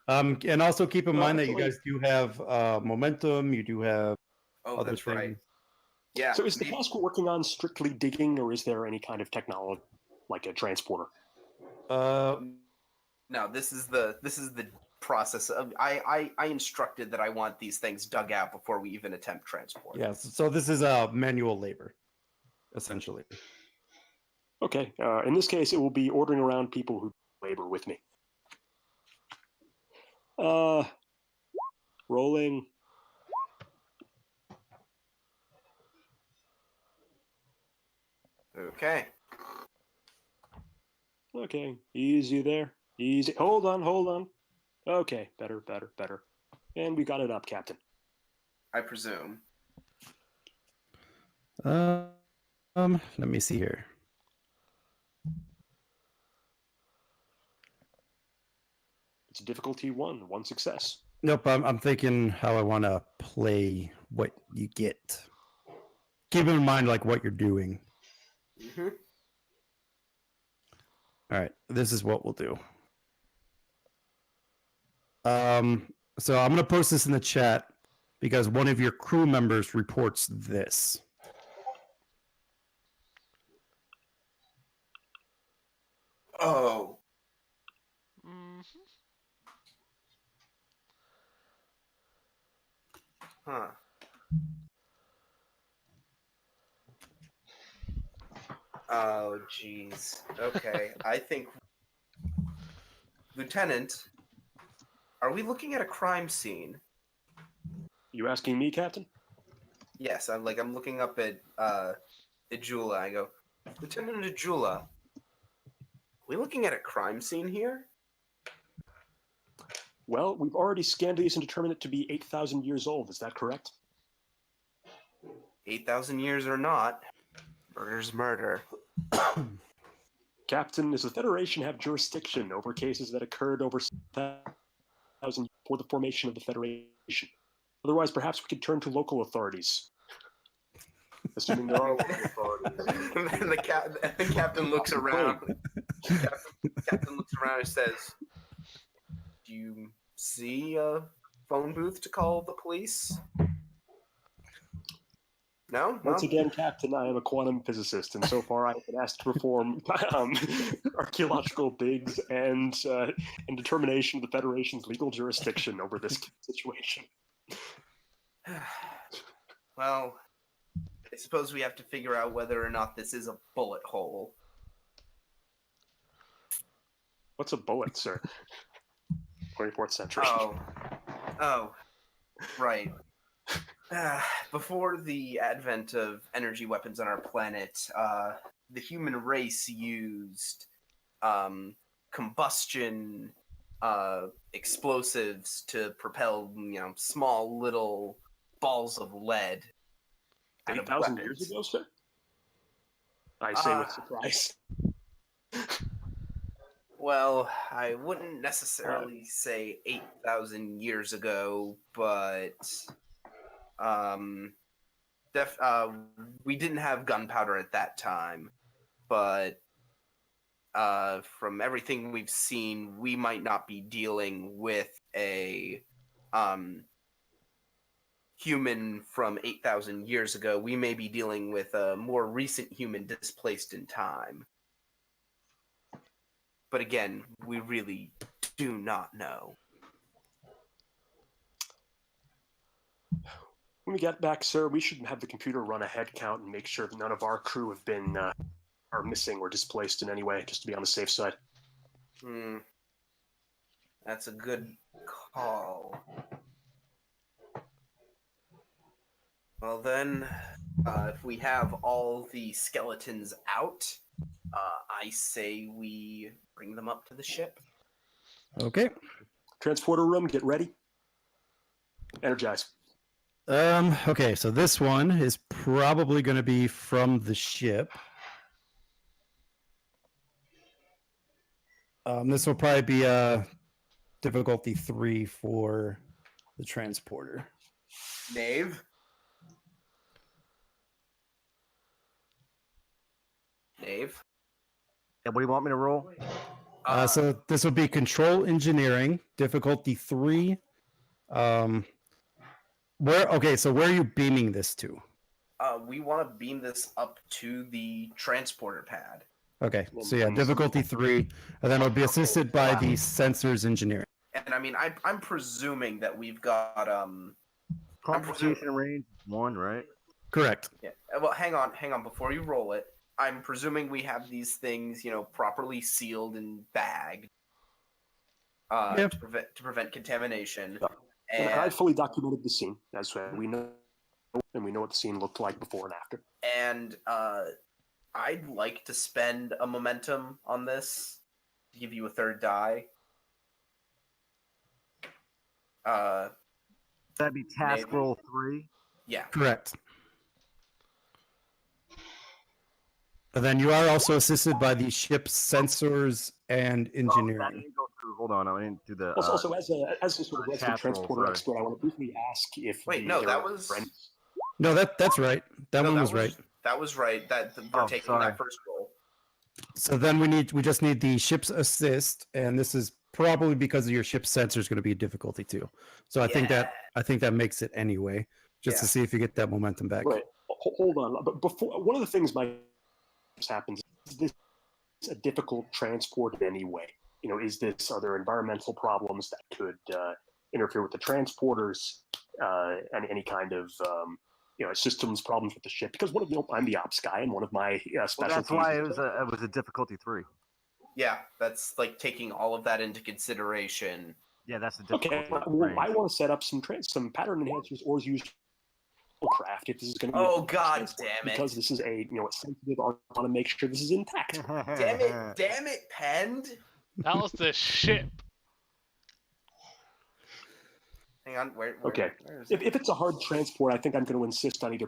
And also keep in mind that you guys do have momentum. You do have other That's things. right. Yeah. So is the task we're working on strictly digging, or is there any kind of technology, like a transporter? No, this is the process of I instructed that I want these things dug out before we even attempt transport. Yeah, so this is manual labor, essentially. Okay. In this case, it will be ordering around people who labor with me. Rolling. Okay. Okay. Easy there. Easy. Hold on. Okay. Better. And we got it up, Captain. I presume. Let me see here. It's difficulty 1. 1 success. Nope, I'm thinking how I want to play what you get. Keep in mind like what you're doing. Mm-hmm. All right, this is what we'll do. So I'm going to post this in the chat because one of your crew members reports this. Oh. Mm-hmm. Huh. Oh, jeez. Okay, I think... Lieutenant, are we looking at a crime scene? You asking me, Captain? Yes, I'm looking up at Ajula. I go, Lieutenant Ajula, are we looking at a crime scene here? Well, we've already scanned these and determined it to be 8,000 years old. Is that correct? 8,000 years or not, murder's murder. Captain, does the Federation have jurisdiction over cases that occurred over 1,000 before the formation of the Federation? Otherwise, perhaps we could turn to local authorities. Assuming there are local authorities. And the captain looks around. Captain looks around and says, "Do you see a phone booth to call the police?" No? Once again, Captain, I am a quantum physicist, and so far I've been asked to perform archaeological digs and determination of the Federation's legal jurisdiction over this situation. Well, I suppose we have to figure out whether or not this is a bullet hole. What's a bullet, sir? 24th century. Oh, right. Before the advent of energy weapons on our planet, the human race used combustion explosives to propel, small little balls of lead. out of 8,000 years weapons. ago, sir? I say with surprise. Well, I wouldn't necessarily say 8,000 years ago, but we didn't have gunpowder at that time. But from everything we've seen, we might not be dealing with a human from 8,000 years ago. We may be dealing with a more recent human displaced in time. But again, we really do not know. When we get back, sir, we should have the computer run a head count and make sure that none of our crew have been are missing or displaced in any way, just to be on the safe side. That's a good call. Well then, if we have all the skeletons out, I say we bring them up to the ship. Okay. Transporter room, get ready. Energize. Okay, so this one is probably going to be from the ship. This will probably be a difficulty 3 for the transporter. Knave? Knave? Yeah, what do you want me to roll? So this will be control engineering, difficulty 3. Where are you beaming this to? We want to beam this up to the transporter pad. Okay, so yeah, difficulty 3, and then it'll be assisted by the sensors engineering. And I mean, I'm presuming that we've got Complication range 1, right? Correct. Yeah. Well, hang on. Before you roll it, I'm presuming we have these things, properly sealed and bagged, Yep. to prevent contamination. And And I fully documented the scene, as we know, and we know what the scene looked like before and after. and I'd like to spend a momentum on this to give you a third die. That'd be task Maybe. roll 3. Yeah. Correct. And then you are also assisted by the ship's sensors and Oh, that engineering. didn't go through. Hold on, I didn't do the. Also, as a sort of resident task roll, transporter sorry. expert, I want to briefly ask if Wait, no, there that are was friends. No, that's right. That no, one was right. That was right. We're Oh, taking sorry. that first roll. So then we just need the ship's assist, and this is probably because of your ship's sensor is going to be a difficulty 2. So I think that makes it anyway, just to Yeah. see if you get that momentum back. Right. Hold on. But before, one of the things happens is this a difficult transport in any way? Are there environmental problems that could interfere with the transporters, and any kind of systems problems with the ship? Because I'm the ops guy, and one of my Well, specialties. that's why it was a difficulty 3. Yeah, that's like taking all of that into consideration. Yeah, that's the difficulty. Okay, well, I want to set up some pattern enhancers or use craft if this is going to be. Oh, God damn it. Because this is a sensitive. I want to make sure this is intact. Damn it, Pend. That was the ship. Hang on, where Okay. where is If it? it's a hard transport, I think I'm going to insist on either.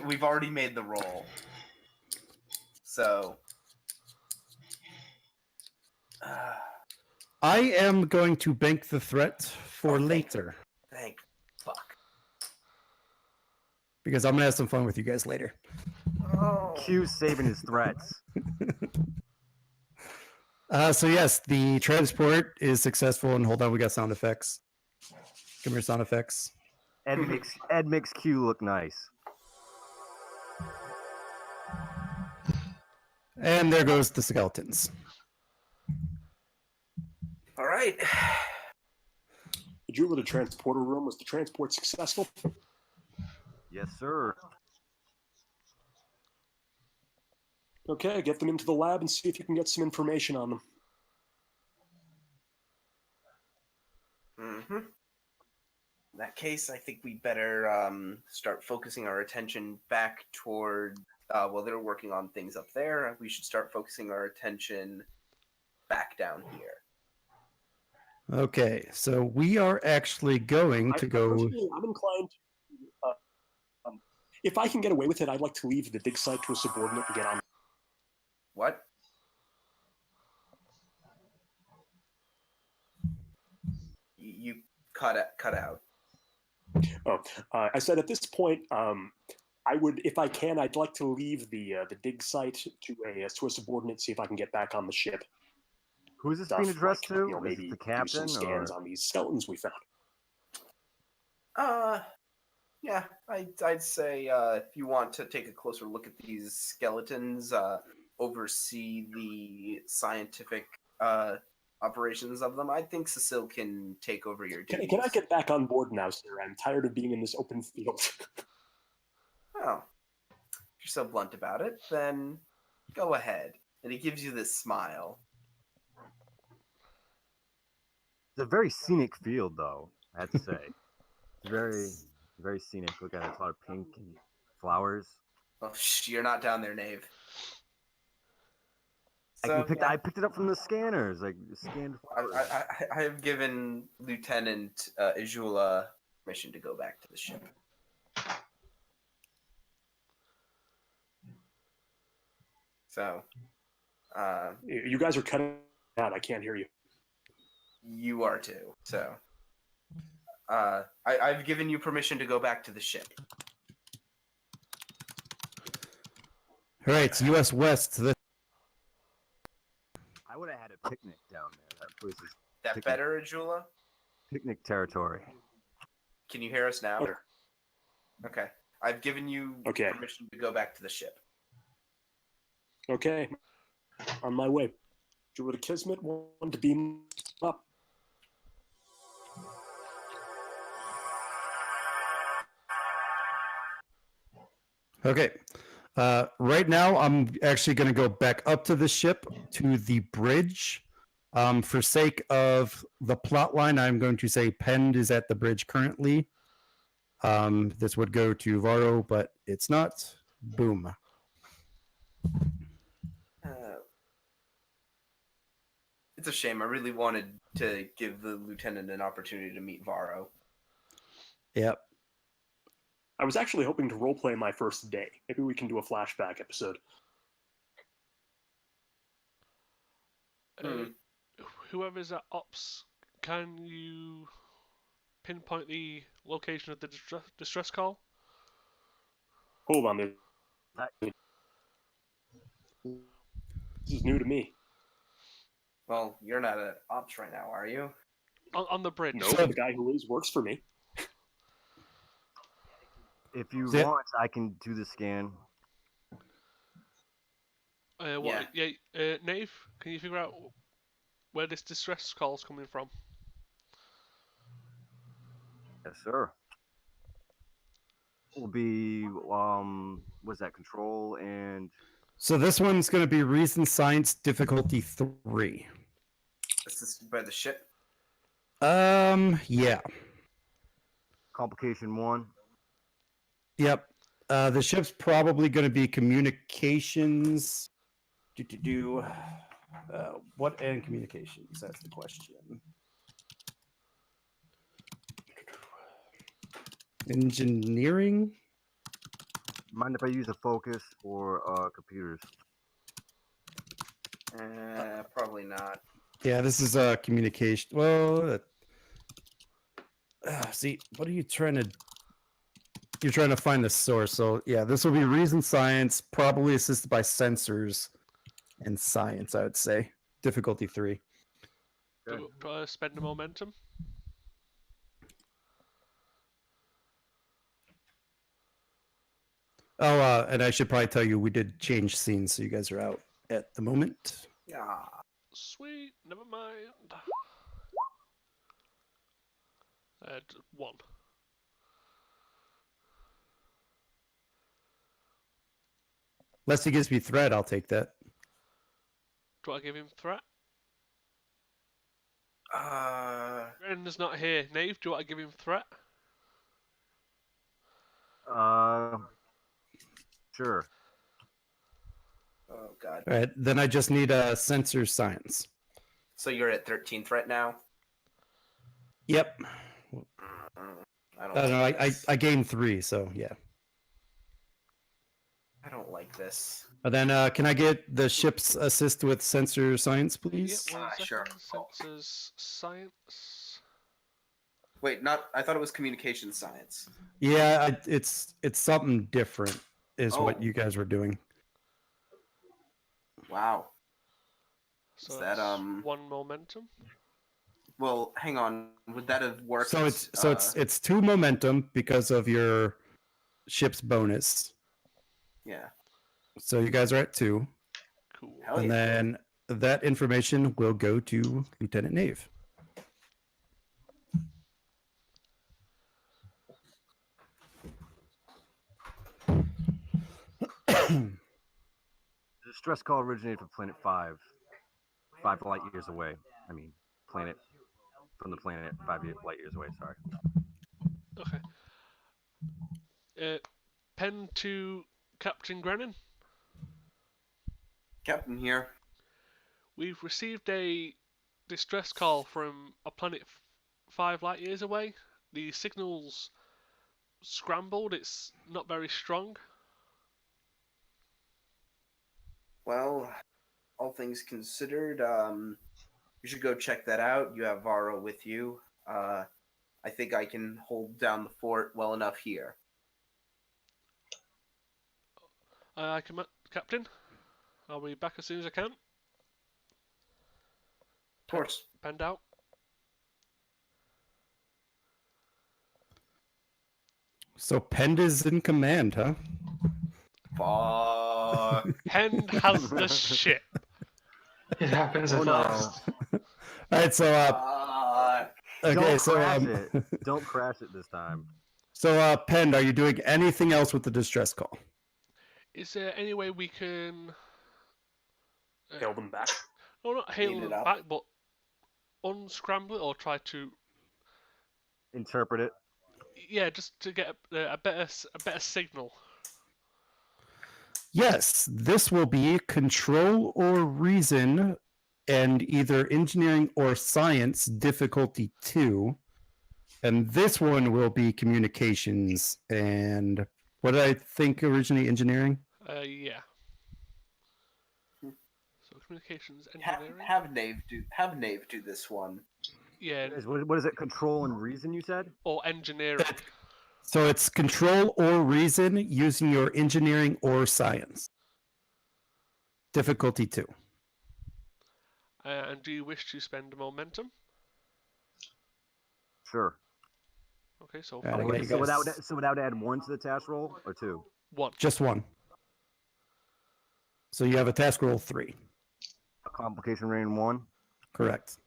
We've already made the roll. So, I am going to bank the threat for Okay. later thank fuck. because I'm gonna have some fun with you guys later. Oh. Q's saving his threats. So yes, the transport is successful, and hold on, we got sound effects. Come here, sound effects. Ed makes Q look nice. And there goes the skeletons. All right. Did you go to the transporter room? Was the transport successful? Yes, sir. Okay, get them into the lab and see if you can get some information on them. Mm-hmm. In that case, I think we better start focusing our attention back toward. Well, they're working on things up there. We should start focusing our attention back down here. Okay, so we are actually going to go. Personally, I'm inclined to, if I can get away with it, I'd like to leave the dig site to a subordinate and get on. What? You cut out. I said at this point, I would, if I can, I'd like to leave the dig site to a subordinate, see if I can get back on the ship. Who's this Stuff being addressed like, to? you know, Is maybe it the do some captain or? scans on these skeletons we found. Yeah, I'd say if you want to take a closer look at these skeletons, oversee the scientific operations of them, I think Cecile can take over your duties. Can I get back on board now, sir? I'm tired of being in this open field. Oh, if you're so blunt about it, then go ahead. And he gives you this smile. It's a very scenic field, though. I have to say, it's very, very scenic. Look at it; it's a lot of pink and flowers. Oh, you're not down there, Knave. I picked it up from the scanners. Like scanned flowers. I have given Lieutenant Ijula permission to go back to the ship. So, You guys are cutting out. I can't hear you. you are too. So, I've given you permission to go back to the ship. All right, it's U.S. West. To the I would have had a picnic down there. That place is That Picnic. better, Ijula? picnic territory. Can you hear us now? Better. Okay. I've given you Okay. permission to go back to the ship. Okay, on my way. Julia Kismet wanted to beam up. Okay. Right now, I'm actually going to go back up to the ship to the bridge. For sake of the plot line, I'm going to say Pend is at the bridge currently. This would go to Varro, but it's not. Boom. It's a shame. I really wanted to give the lieutenant an opportunity to meet Varro. Yep. I was actually hoping to roleplay my first day. Maybe we can do a flashback episode. Whoever's at ops, can you pinpoint the location of the distress call? Hold on, this is new to me. Well, you're not at ops right now, are you? On the bridge. No, the guy who is works for me. If you Yeah. want, I can do the scan. Nave, can you figure out where this distress call's coming from? Yes, sir. Will be what's that? Control and So this one's going to be Reason Science difficulty 3. Assisted by the ship? Yeah. complication 1. Yep. The ship's probably going to be communications. What and communications? That's the question. Engineering? Mind if I use a focus or computers? Probably not. Yeah, this is a communication. Well, see, what are you trying to? You're trying to find the source. So yeah, this will be reason science, probably assisted by sensors and science. I would say difficulty 3. Good. Spend the momentum. Oh, and I should probably tell you we did change scenes, so you guys are out at the moment. Yeah. Sweet, never mind. 1. Unless he gives me threat, I'll take that. Do I give him threat? Brendan's not here. Nave, do I give him threat? Sure. Oh god. All right, then I just need a sensor science. So you're at 13 threat now. Yep. I don't. I don't know. like this. I gained 3, so yeah. I don't like this. And then can I get the ship's assist with sensor science, please? Yep, one Sure. second. Sensors, science. Wait, not. I thought it was communication science. Yeah, it's something different, is what Oh. you guys were doing. Wow. So Is that, that's 1 momentum. Well, hang on. Would that have worked? So it's 2 momentum because of your ship's bonus. Yeah. So you guys are at 2, Cool. Hell and yeah. then that information will go to Lieutenant Nave. The distress call originated from Planet 5, 5 light years away. I mean, planet from the planet 5 light years away. Sorry. Okay. Pen to Captain Grennan. Captain here. We've received a distress call from a planet 5 light years away. The signal's scrambled. It's not very strong. Well, all things considered, you should go check that out. You have Varro with you. I think I can hold down the fort well enough here. Captain. I'll be back as soon as I can. Of course. Penned out. So Pend is in command, huh? Fuck. Penned has the ship. It happens at Oh, no. last. All right, so okay, Don't so crash it. Don't crash it this time. so Pend, are you doing anything else with the distress call? Is there any way we can... Hail them back. No, not hail Clean it them up. back, but unscramble it or try to... Interpret it. Yeah, just to get a better signal. Yes, this will be control or reason, and either engineering or science difficulty 2, and this one will be communications. And what did I think originally? Engineering. Yeah. So communications, have, engineering. have Nave do this one. Yeah, What is it? Control and reason, you said? or engineering. So it's control or reason using your engineering or science. Difficulty 2. And do you wish to spend momentum? Sure. Okay, so Alright, I got you So guys. without add 1 to the task roll or 2? 1. Just 1. So you have a task roll 3. A complication rating 1. Correct.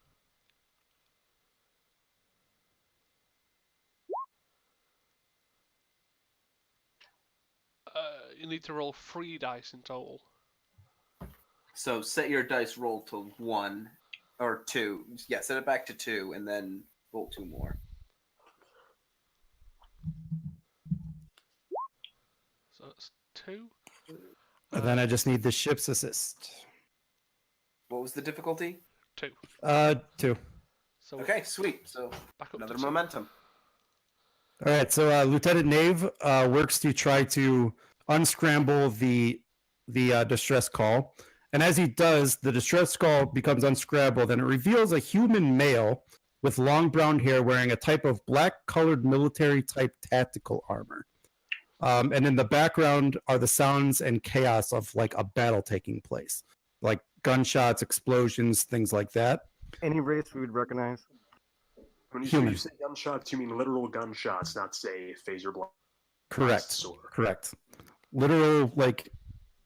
You need to roll 3 dice in total. So set your dice roll to 1 or 2. Yeah, set it back to 2 and then roll 2 more. So that's 2. And then I just need the ship's assist. What was the difficulty? 2. 2. So Okay, sweet. So back up another to 2. momentum. All right, so Lieutenant Nave works to try to unscramble the distress call, And as he does, the distress skull becomes unscrambled and it reveals a human male with long brown hair wearing a type of black colored military type tactical armor. And in the background are the sounds and chaos of like a battle taking place, like gunshots, explosions, things like that. Any race we would recognize? When Human. you say gunshots, you mean literal gunshots, not say phaser blasts. Correct. Or... Correct. Literal like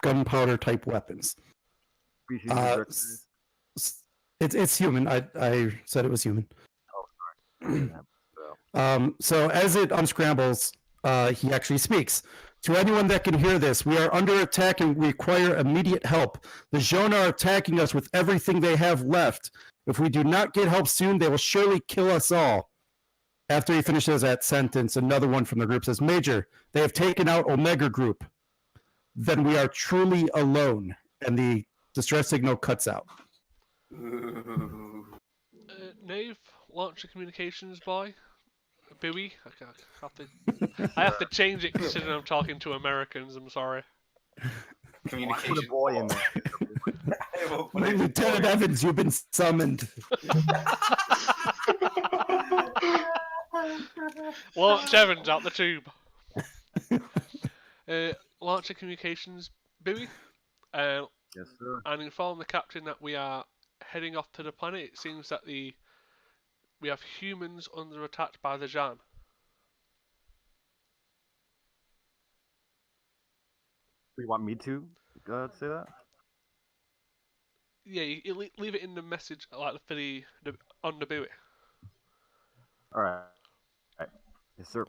gunpowder type weapons. Species we would recognize? It's human. I said it was human. So, So as it unscrambles, he actually speaks. To anyone that can hear this, we are under attack and require immediate help. The Zhon are attacking us with everything they have left. If we do not get help soon, they will surely kill us all. After he finishes that sentence, another one from the group says, Major, they have taken out Omega Group. Then we are truly alone. And the distress signal cuts out. Nave, launch a communications boy. Bowie. I have to change it considering I'm talking to Americans. I'm sorry. put a Communication. boy in there. I will put a Lieutenant boy. Evans, you've been summoned. Launch Evans out the tube. Launch a communications buoy. Yes, sir. And inform the captain that we are heading off to the planet. It seems that we have humans under attack by the Zhon. You want me to say that? Yeah, you leave it in the message like for the on the buoy. All right. Yes, sir.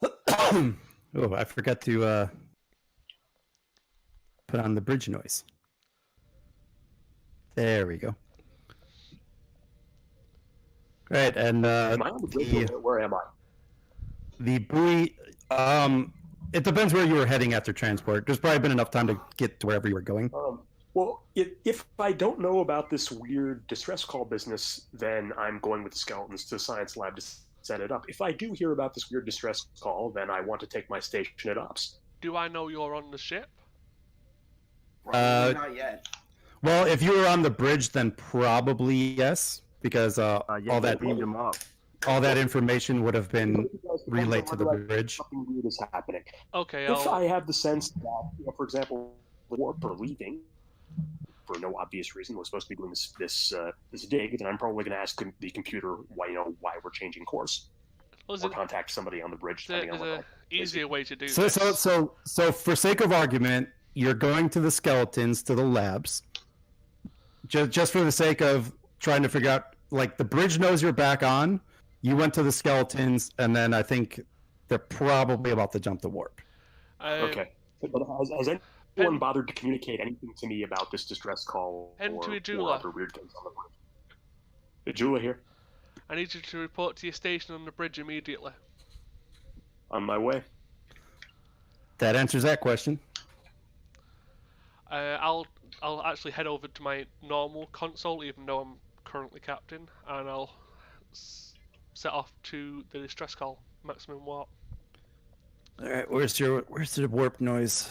Oh, I forgot to put on the bridge noise. There we go. Right, and Am I on the bridge or where am I? the buoy, it depends where you were heading after transport. There's probably been enough time to get to wherever you were going. Well, if I don't know about this weird distress call business, then I'm going with the skeletons to the science lab to set it up. If I do hear about this weird distress call, then I want to take my station at ops. Do I know you're on the ship? Probably not yet. Well, if you were on the bridge, then probably yes, because Yeah, all that beamed him up. information would have been relayed to the bridge. Something weird is happening. Okay, If I'll... I have the sense that, for example, the warp are leaving for no obvious reason, we're supposed to be doing this dig, then I'm probably going to ask the computer why we're changing course, Well, or contact somebody on the bridge. Depending on there's what a easier way to do So, this. so for sake of argument, you're going to the skeletons, to the labs, just for the sake of trying to figure out, like, the bridge knows you're back on. You went to the skeletons, and then I think they're probably about to jump the warp. Okay. But has anyone bothered to communicate anything to me about this distress call Enter or Jula. other weird things on the bridge? Jula here. I need you to report to your station on the bridge immediately. On my way. That answers that question. I'll actually head over to my normal console, even though I'm currently captain, and I'll set off to the distress call, maximum warp. All right, where's the warp noise?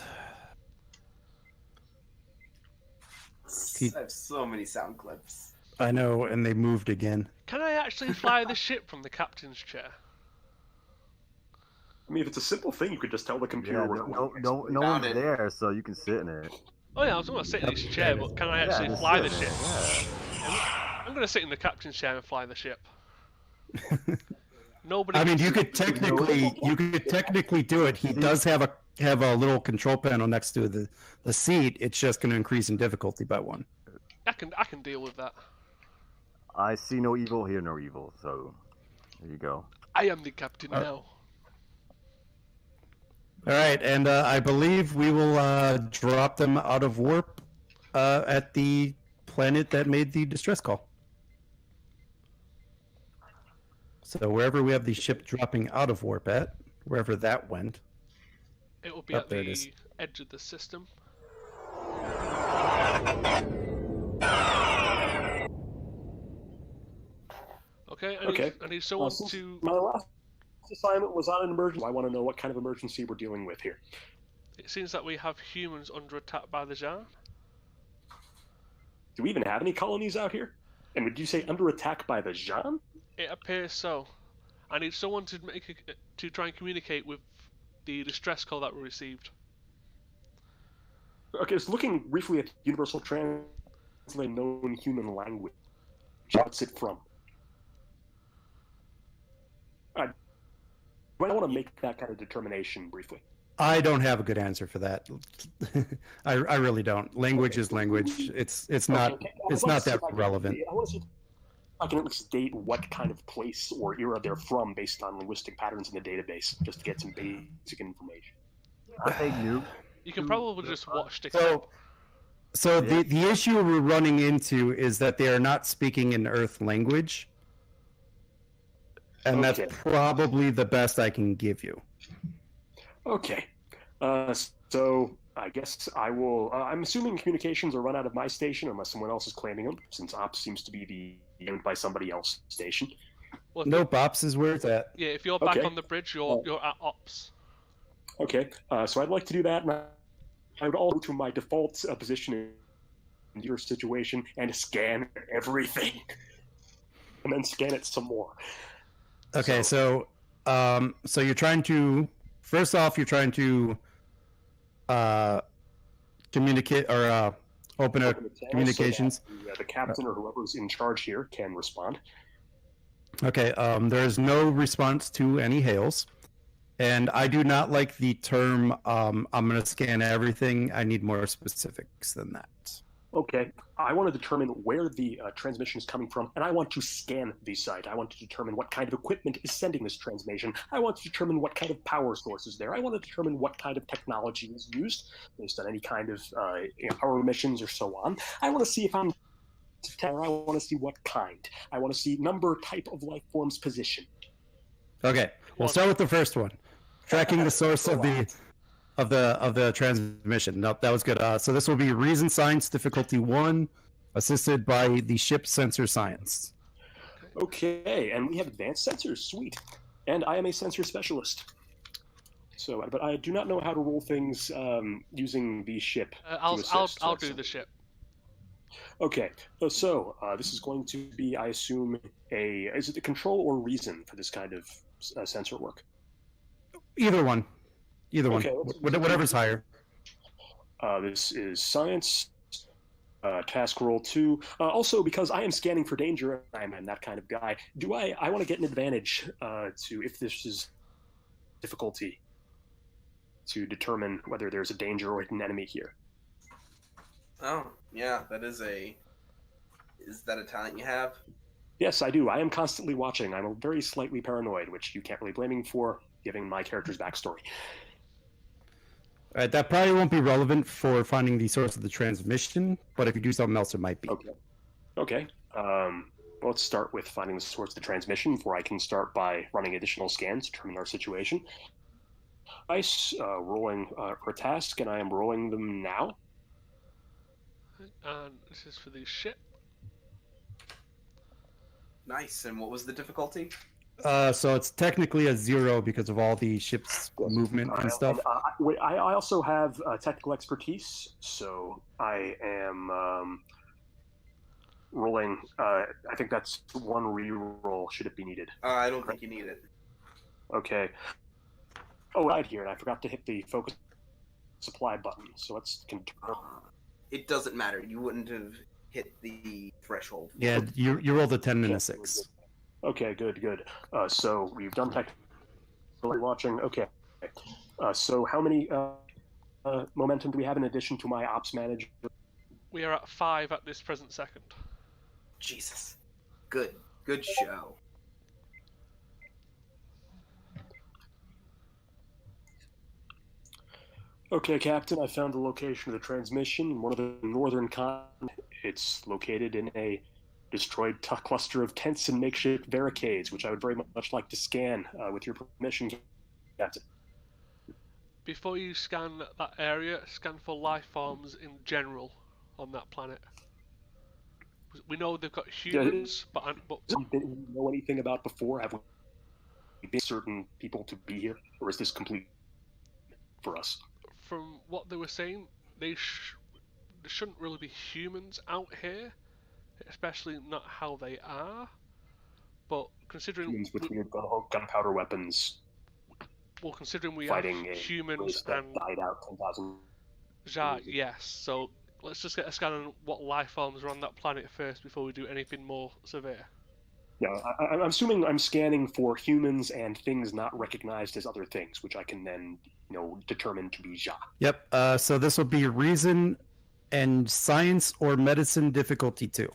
I have so many sound clips. I know, and they moved again. Can I actually fly the ship from the captain's chair? I mean, if it's a simple thing, you could just tell the computer Yeah, where no Found one's it. there, so you can sit in it. Oh yeah, I was going to sit in this chair, but can I actually just fly sit the in ship? it, I'm going to sit in the captain's chair and fly the ship. Nobody. I mean, can you see- could technically do it. He does have a little control panel next to the seat. It's just going to increase in difficulty by one. I can deal with that. I see no evil, hear no evil, so there you go. I am the captain now. All right, and I believe we will drop them out of warp at the planet that made the distress call. So wherever we have the ship dropping out of warp at, wherever that went. It will be Oh, at there it is. the edge of the system. Okay, Okay. I need someone Since to... my last assignment was on an emergency, I want to know what kind of emergency we're dealing with here. It seems that we have humans under attack by the Zhon. Do we even have any colonies out here? And would you say under attack by the Jean? It appears so. I need someone to to try and communicate with the distress call that we received. Okay, so looking briefly at Universal Translate known human language. What's it from? I want to make that kind of determination briefly. I don't have a good answer for that. I really don't. Language is language. It's not Okay, it's not that relevant. I want to see if I can at least date what kind of place or era they're from based on linguistic patterns in the database, just to get some basic information. Are they new? You can probably just watch the So the issue we're running into is that they are not speaking in Earth language, and that's Okay. probably the best I can give you. Okay. So I guess I will. I'm assuming communications are run out of my station unless someone else is claiming them, since Ops seems to be the owned by somebody else's station. Well, Nope, Ops is where it's at. Yeah, if you're back Okay. on the bridge, you're at ops. Okay. So I'd like to do that, and I would all go to my default position in your situation and scan everything, and then scan it some more. Okay, so you're trying to first off you're trying to communicate or open a Open the channel communications. so that the captain or whoever's in charge here can respond. Okay, there is no response to any hails, and I do not like the term. I'm going to scan everything. I need more specifics than that. Okay, I want to determine where the transmission is coming from, and I want to scan the site. I want to determine what kind of equipment is sending this transmission. I want to determine what kind of power source is there. I want to determine what kind of technology is used based on any kind of power emissions or so on. I want to see if I'm I want to see what kind. I want to see number, type of life form's position. Okay, we'll start with the first one. Tracking the source of the transmission. Nope, that was good. So this will be Reason Science difficulty 1, assisted by the ship sensor science. Okay, and we have advanced sensors. Sweet. And I am a sensor specialist. So, but I do not know how to roll things using the ship. I'll assist. do the ship. Okay, so this is going to be, I assume, is it a control or reason for this kind of sensor work? Either one. Either one. Okay, Whatever's higher. This is science. Task roll 2. Also, because I am scanning for danger, I'm that kind of guy. I want to get an advantage to, if this is difficulty, to determine whether there's a danger or an enemy here. Oh, yeah, is that a talent you have? Yes, I do. I am constantly watching. I'm very slightly paranoid, which you can't really blame me for, given my character's backstory. All right, that probably won't be relevant for finding the source of the transmission, but if you do something else, it might be. Okay. Let's start with finding the source of the transmission before I can start by running additional scans to determine our situation. Nice. Rolling for a task, and I am rolling them now. And this is for the ship. Nice. And what was the difficulty? So it's technically a 0 because of all the ship's movement and stuff. I also have technical expertise, so I am rolling. I think that's one reroll. Should it be needed? I don't think you need it. Okay. Oh, right here, and I forgot to hit the focus supply button. So let's confirm. It doesn't matter. You wouldn't have hit the threshold. Yeah, you rolled a 10 and a 6. Okay, good. So we've done technical watching. Okay. So how many momentum do we have in addition to my ops manager? We are at 5 at this present second. Jesus. Good show. Okay, Captain, I found the location of the transmission in one of the northern continents. It's located in a destroyed cluster of tents and makeshift barricades, which I would very much like to scan with your permission, Captain. Before you scan that area, scan for life forms in general on that planet. We know they've got humans, but Something we know anything about before? Have we been certain people to be here, or is this complete for us? from what they were saying, the shouldn't really be humans out here, especially not how they are. But considering Humans with weird gunpowder weapons well, considering we fighting have a humans race that and died out 10,000. Ja, yes. So let's just get a scan on what life forms are on that planet first before we do anything more severe. Yeah, I'm assuming I'm scanning for humans and things not recognized as other things, which I can then, determine to be Ja. Yep. So this will be reason and science or medicine difficulty 2.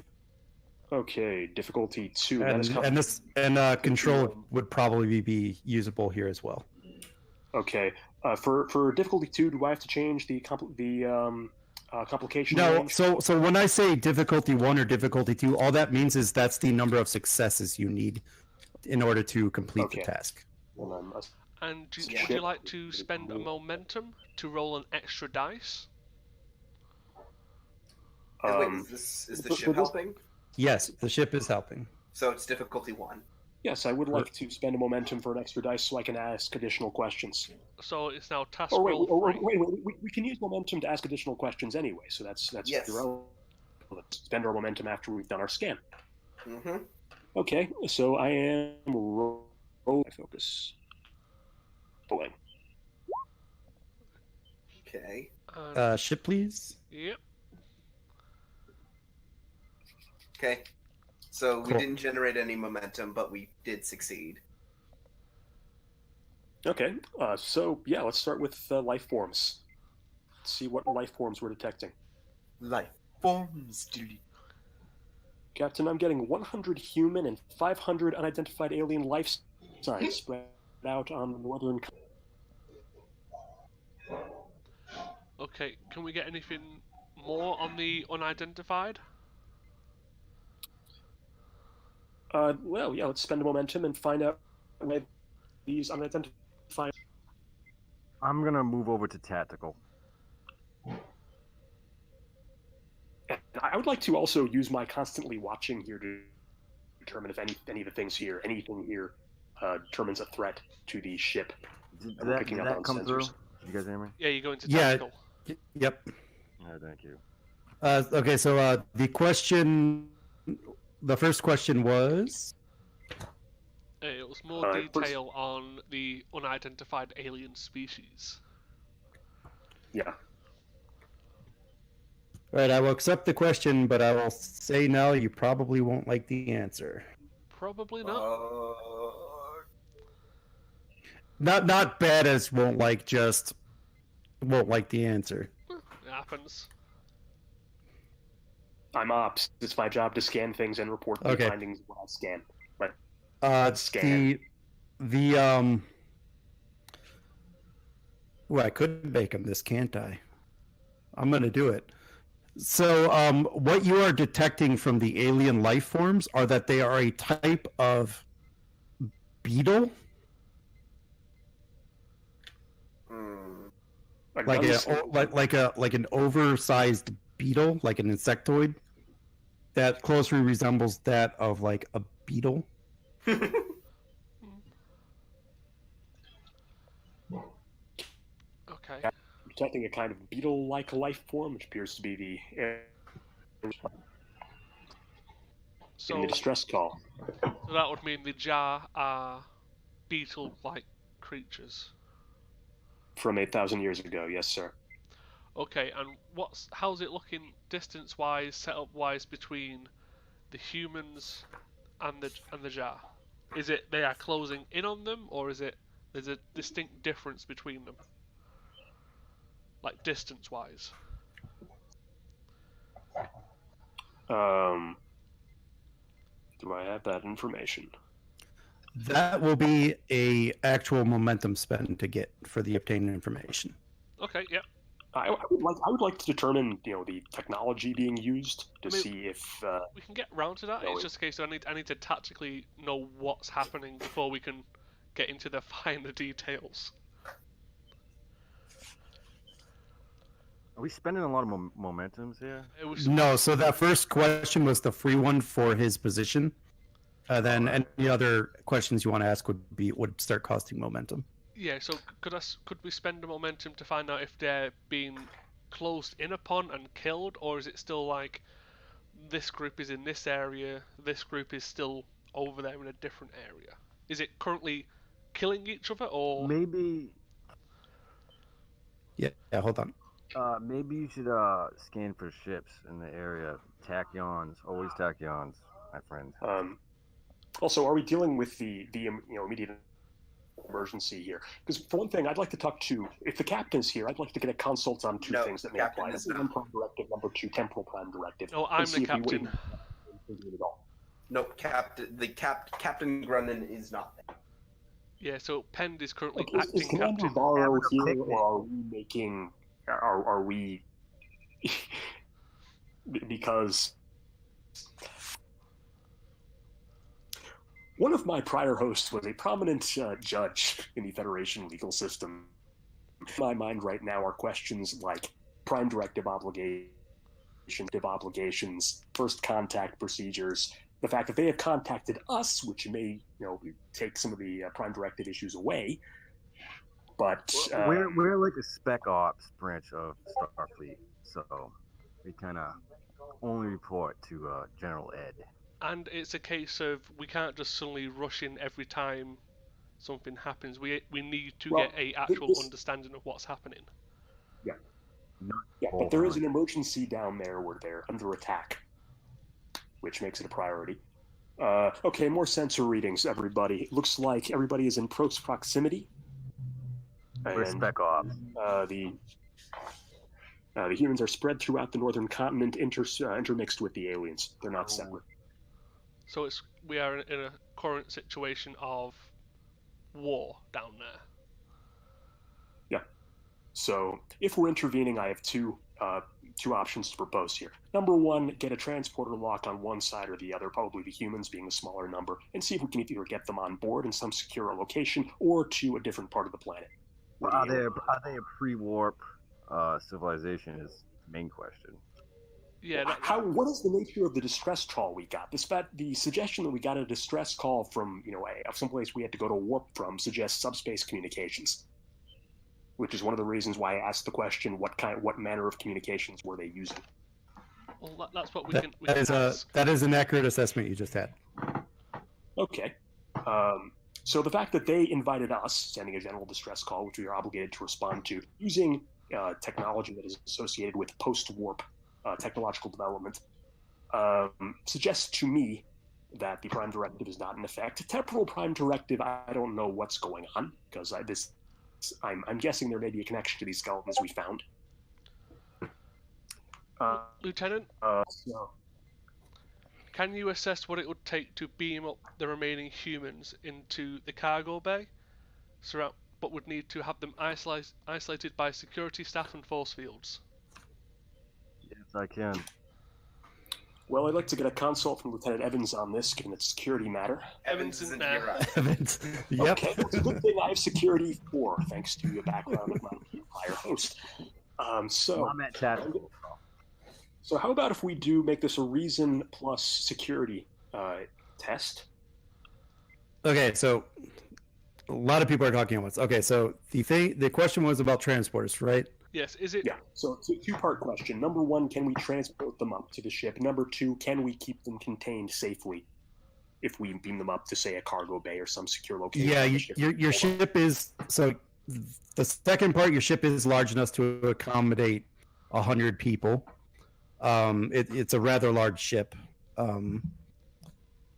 Okay, difficulty 2. That is Control would probably be usable here as well. Okay. For difficulty 2, do I have to change the complication No, range? so when I say difficulty 1 or difficulty 2, all that means is that's the number of successes you need in order to complete the Okay. task. And would Yeah. you like to spend a momentum to roll an extra dice? And wait, Um, is the for ship this- helping? Yes, the ship is helping. So it's difficulty 1. Yes, I would like to spend a momentum for an extra dice so I can ask additional questions. So it's now task Or roll wait, 3. we can use momentum to ask additional questions anyway, so that's Yes. irrelevant. Let's spend our momentum after we've done our scan. Mm-hmm. Okay, so I am rolling focus. Pulling. Okay. And, Ship, please. yep. Okay. So we Cool. didn't generate any momentum, but we did succeed. Okay, so yeah, let's start with life forms. Let's see what life forms we're detecting. Life forms. Captain, I'm getting 100 human and 500 unidentified alien life signs spread out on the northern. Okay, can we get anything more on the unidentified? Well, yeah, let's spend a momentum and find out where these unidentified. I'm gonna move over to tactical. And I would like to also use my constantly watching here to determine if anything here determines a threat to the ship. Did I'm that, picking did up that on come through? sensors. Did you guys hear me? Yeah, you go into Yeah. tactical. Yep. All right, thank you. Okay, so the first question was. It was more Alright, first- detail on the unidentified alien species. Yeah. All right, I will accept the question, but I will say now you probably won't like the answer. Probably not. Not bad as won't like, just won't like the answer. It happens. I'm ops. It's my job to scan things and report the Okay. findings when I scan. But The Ooh, I could make him this, can't I? I'm gonna do it. So, what you are detecting from the alien life forms are that they are a type of beetle, like an oversized beetle, like an insectoid, that closely resembles that of like a beetle. Okay. detecting a kind of beetle-like life form, which appears to be the in So, the distress call. so that would mean the jar are beetle-like creatures. From 8,000 years ago, yes, sir. Okay, and how's it looking distance-wise, setup-wise between the humans and the jar? Is it they are closing in on them, or is it there's a distinct difference between them, like distance-wise? Do I have that information? That will be a actual momentum spend to get for the obtained information. Okay, yeah. I would like to determine, the technology being used to see if. We can get round to that. No, It's just a case of I need to tactically know what's happening before we can get into the finer details. Are we spending a lot of momentums here? It was No, so that first question was the free one for his position. Then any other questions you want to ask would start costing momentum. yeah. So could we spend a momentum to find out if they're being closed in upon and killed, or is it still like this group is in this area, this group is still over there in a different area? Is it currently killing each other, or Maybe Yeah, hold on. maybe you should scan for ships in the area. Tachyons, always tachyons, my friend. Also, are we dealing with the immediate emergency here? Because for one thing, I'd like to talk to, if the captain's here, I'd like to get a consult on two No, things that may captain apply. is Number one, not. Prime Directive. Number two, Temporal Prime Directive. no? I'm and the see if we captain. wouldn't at all. Nope, Captain Grunden is not there. Yeah, so Pend is currently Like, is acting Commander captain. Varro here, picnic. or are we making? Are we? Because one of my prior hosts was a prominent judge in the Federation legal system. In my mind right now are questions like Prime Directive obligations, first contact procedures, the fact that they have contacted us, which may take some of the Prime Directive issues away. But We're like a spec ops branch of Starfleet, so we kind of only report to General Ed. And it's a case of we can't just suddenly rush in every time something happens. We need to Well, get a actual this- understanding of what's happening. Yeah, but there is an emergency down there where they're under attack, which makes it a priority. Okay, more sensor readings, everybody. It looks like everybody is in close proximity. We're And, spec ops. the humans are spread throughout the northern continent, intermixed with the aliens. They're not separate. So we are in a current situation of war down there. So if we're intervening, I have two options to propose here. Number one, get a transporter lock on one side or the other, probably the humans being the smaller number, and see if we can either get them on board in some secure location or to a different part of the planet. Are they a pre-warp civilization? Is the main question. Yeah, What is the nature of the distress call we got? The suggestion that we got a distress call from someplace we had to go to warp from suggests subspace communications, which is one of the reasons why I asked the question: what manner of communications were they using? well, that's what we That, can. We that can is ask. that is an accurate assessment you just had. Okay. So the fact that they invited us, sending a general distress call, which we are obligated to respond to, using technology that is associated with post-warp technological development, suggests to me that the Prime Directive is not in effect. Temporal Prime Directive, I don't know what's going on, because I'm guessing there may be a connection to these skeletons we found. Lieutenant, So, can you assess what it would take to beam up the remaining humans into the cargo bay, but would need to have them isolated by security staff and force fields? Yes, I can. well, I'd like to get a consult from Lieutenant Evans on this, given it's a security matter. Evans isn't there. Evans. Yep. Okay, well, it's a good thing I have security for, thanks to the background of my prior host. So I'm at tactical. So how about if we do make this a reason plus security test? Okay, so a lot of people are talking at once. Okay, so the question was about transporters, right? Yes, is it? Yeah, so it's a two-part question. Number one, can we transport them up to the ship? Number two, can we keep them contained safely if we beam them up to, say, a cargo bay or some secure location? Yeah, on the ship? your ship is so. The second part, your ship is large enough to accommodate 100 people. It's a rather large ship.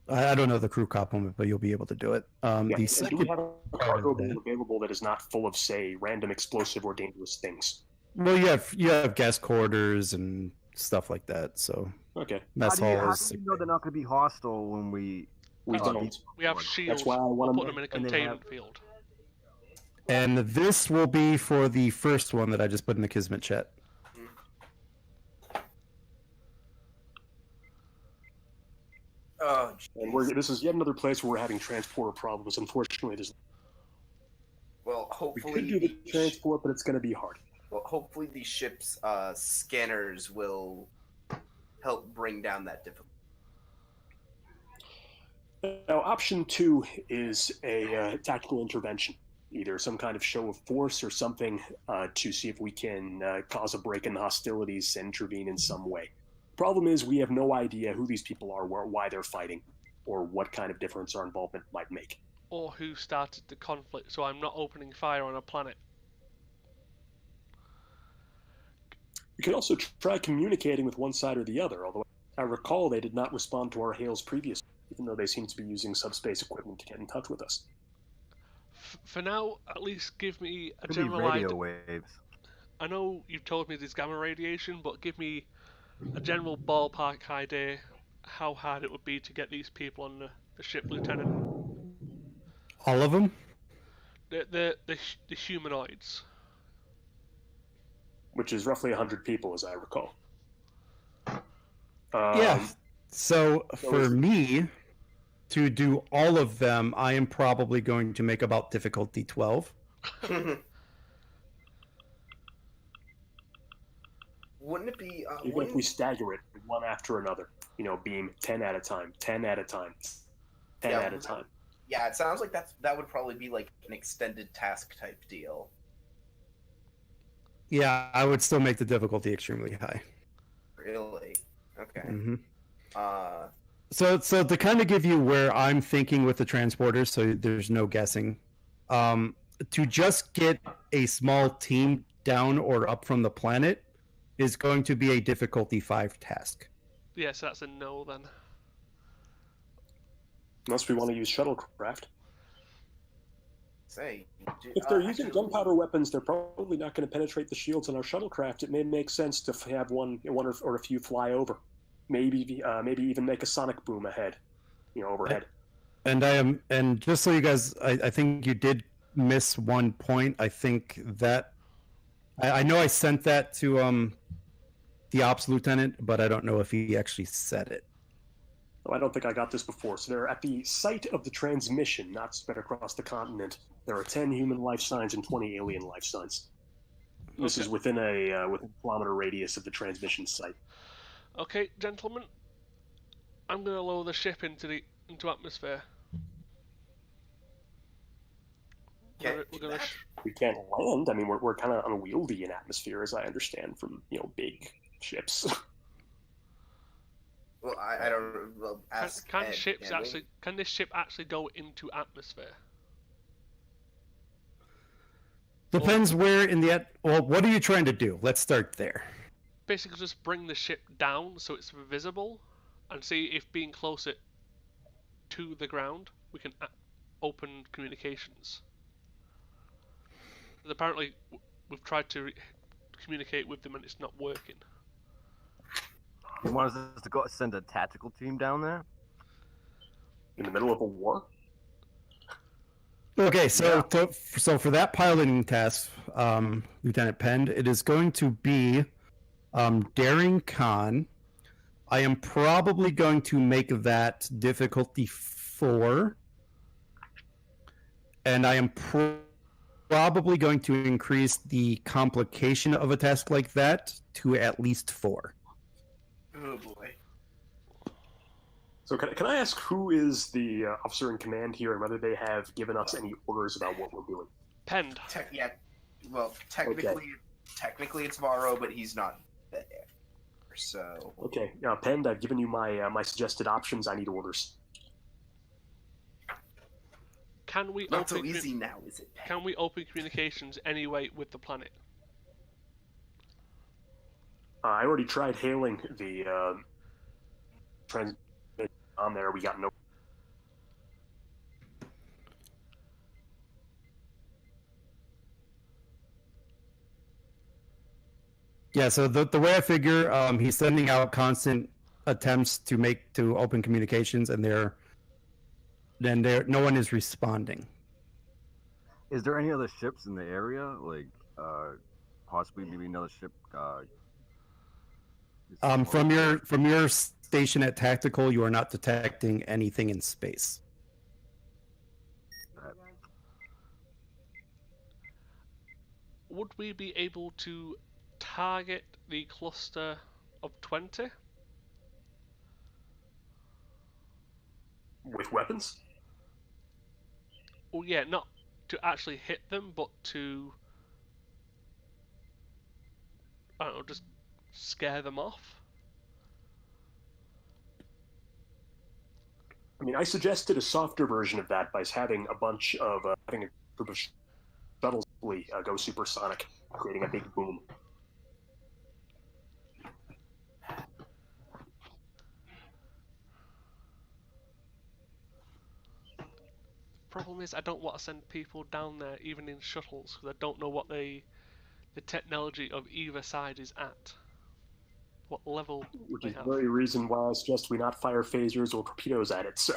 I don't know the crew complement, but you'll be able to do it. Yeah, The and do we second, have a cargo bay available that is not full of, say, random explosive or dangerous things? well, you have guest quarters and stuff like that. So Okay, mess How halls. do you know they're not going to be hostile when we? we Oh, don't. We have shields. why I wanna We'll put them in a and they containment have- field. And this will be for the first one that I just put in the Kismet chat. Oh, And this is yet another place where we're having transporter problems. Unfortunately, well, we hopefully could do the transport, but it's going to be hard. Well, hopefully the ship's scanners will help bring down that difficulty. Now, option two is a tactical intervention. either some kind of show of force or something to see if we can cause a break in the hostilities and intervene in some way. Problem is, we have no idea who these people are, why they're fighting, or what kind of difference our involvement might make. Or who started the conflict, so I'm not opening fire on a planet. We could also try communicating with one side or the other, although I recall they did not respond to our hails previously, even though they seem to be using subspace equipment to get in touch with us. For now, at least give me a Could be general radio idea. waves. I know you've told me there's gamma radiation, but give me a general ballpark idea how hard it would be to get these people on the ship, Lieutenant. All of them? The humanoids. Which is roughly 100 people, as I recall. Yeah. So so for is- me to do all of them, I am probably going to make about difficulty 12. Wouldn't it be? Even if we stagger it one after another, beam 10 at a time, 10 at a time, 10 Yeah, at a time. Yeah, it sounds like that would probably be like an extended task type deal. Yeah, I would still make the difficulty extremely high. Really? Okay. Hmm. Uh, So to kind of give you where I'm thinking with the transporters, so there's no guessing, to just get a small team down or up from the planet is going to be a difficulty 5 task. Yes, that's a no then. Unless we want to use shuttlecraft. If they're using gunpowder weapons, they're probably not going to penetrate the shields on our shuttlecraft. It may make sense to have one or a few fly over. Maybe even make a sonic boom ahead, overhead. And just so you guys, I think you did miss one point. I think that I know I sent that to the ops lieutenant, but I don't know if he actually said it. Oh, I don't think I got this before. So they're at the site of the transmission, not spread across the continent. There are 10 human life signs and 20 alien life signs. This is within a kilometer radius of the transmission site. Okay, gentlemen, I'm going to lower the ship into atmosphere. We can't land. I mean, we're kind of unwieldy in atmosphere, as I understand from big ships. Well, I don't. Well, ask Can Ed, ships can we? actually? Can this ship actually go into atmosphere? Depends where in the well, what are you trying to do? Let's start there. Basically, just bring the ship down so it's visible, and see if being closer to the ground we can open communications. Because apparently, we've tried to communicate with them and it's not working. You want us to go send a tactical team down there? In the middle of a war? Okay, so so for that piloting task, Lieutenant Pend, it is going to be Daring Khan. I am probably going to make that difficulty 4, and I am probably going to increase the complication of a task like that to at least 4. Oh boy. So can I ask who is the officer in command here, and whether they have given us any orders about what we're doing? Pend. Technically it's Varro, but he's not there. So. Okay, Pend, I've given you my suggested options. I need orders. Can we Not so open easy now, is it? Can we open communications anyway with the planet? I already tried hailing the transmission on there. We got no. Yeah, so the way I figure, he's sending out constant attempts to open communications, and no one is responding. Is there any other ships in the area? Like, possibly maybe another ship. From your station at Tactical, you are not detecting anything in space. Would we be able to target the cluster of 20? With weapons? Oh yeah, not to actually hit them, but to, I don't know, just scare them off. I mean, I suggested a softer version of that by having a bunch of having a group of shuttles go supersonic, creating a big boom. Problem is, I don't want to send people down there, even in shuttles, because I don't know what the technology of either side is at. What level Which they is the have. very reason why I suggest we not fire phasers or torpedoes at it, sir.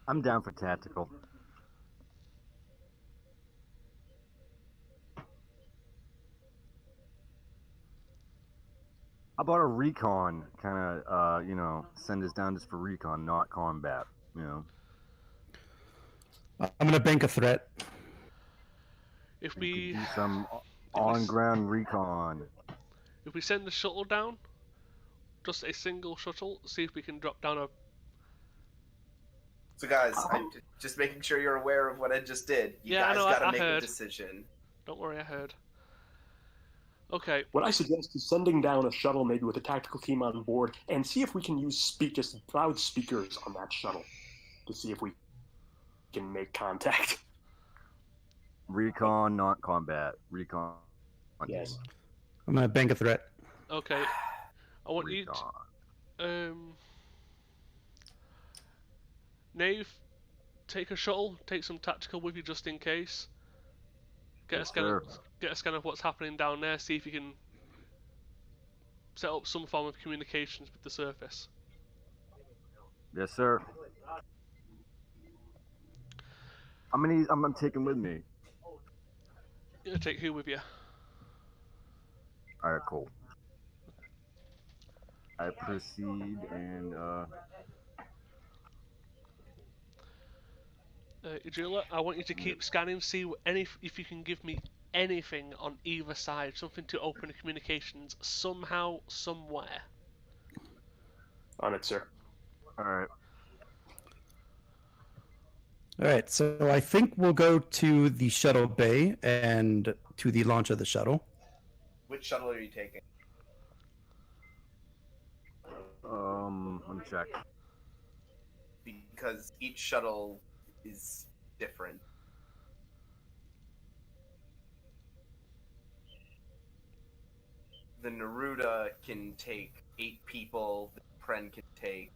I'm down for tactical. How about a recon? Kind of, send us down just for recon, not combat. I'm gonna bank a threat. If We we could do some we on-ground recon. if we send the shuttle down, just a single shuttle, see if we can drop down a. So guys, I'm just making sure you're aware of what I just did. You Yeah, I guys know, gotta I make heard. a decision. Don't worry, I heard. Okay, What I suggest is sending down a shuttle, maybe with a tactical team on board, and see if we can use just loudspeakers on that shuttle to see if we can make contact. Recon, not combat. Recon. Yes. I'm gonna bank a threat. okay. I want you Recon. to, Nave, take a shuttle, take some tactical with you just in case. Get Yes, a scan sir. of, get a scan of what's happening down there, see if you can set up some form of communications with the surface. Yes, sir. How many I'm taking with me? You're gonna take who with you? All right, cool. I proceed and Ijula, I want you to keep scanning, see if you can give me anything on either side, something to open the communications somehow, somewhere. On it, sir. all right. All right, so I think we'll go to the shuttle bay and to the launch of the shuttle. Which shuttle are you taking? Let me check. Because each shuttle is different. The Neruda can take 8 people. The Pren can take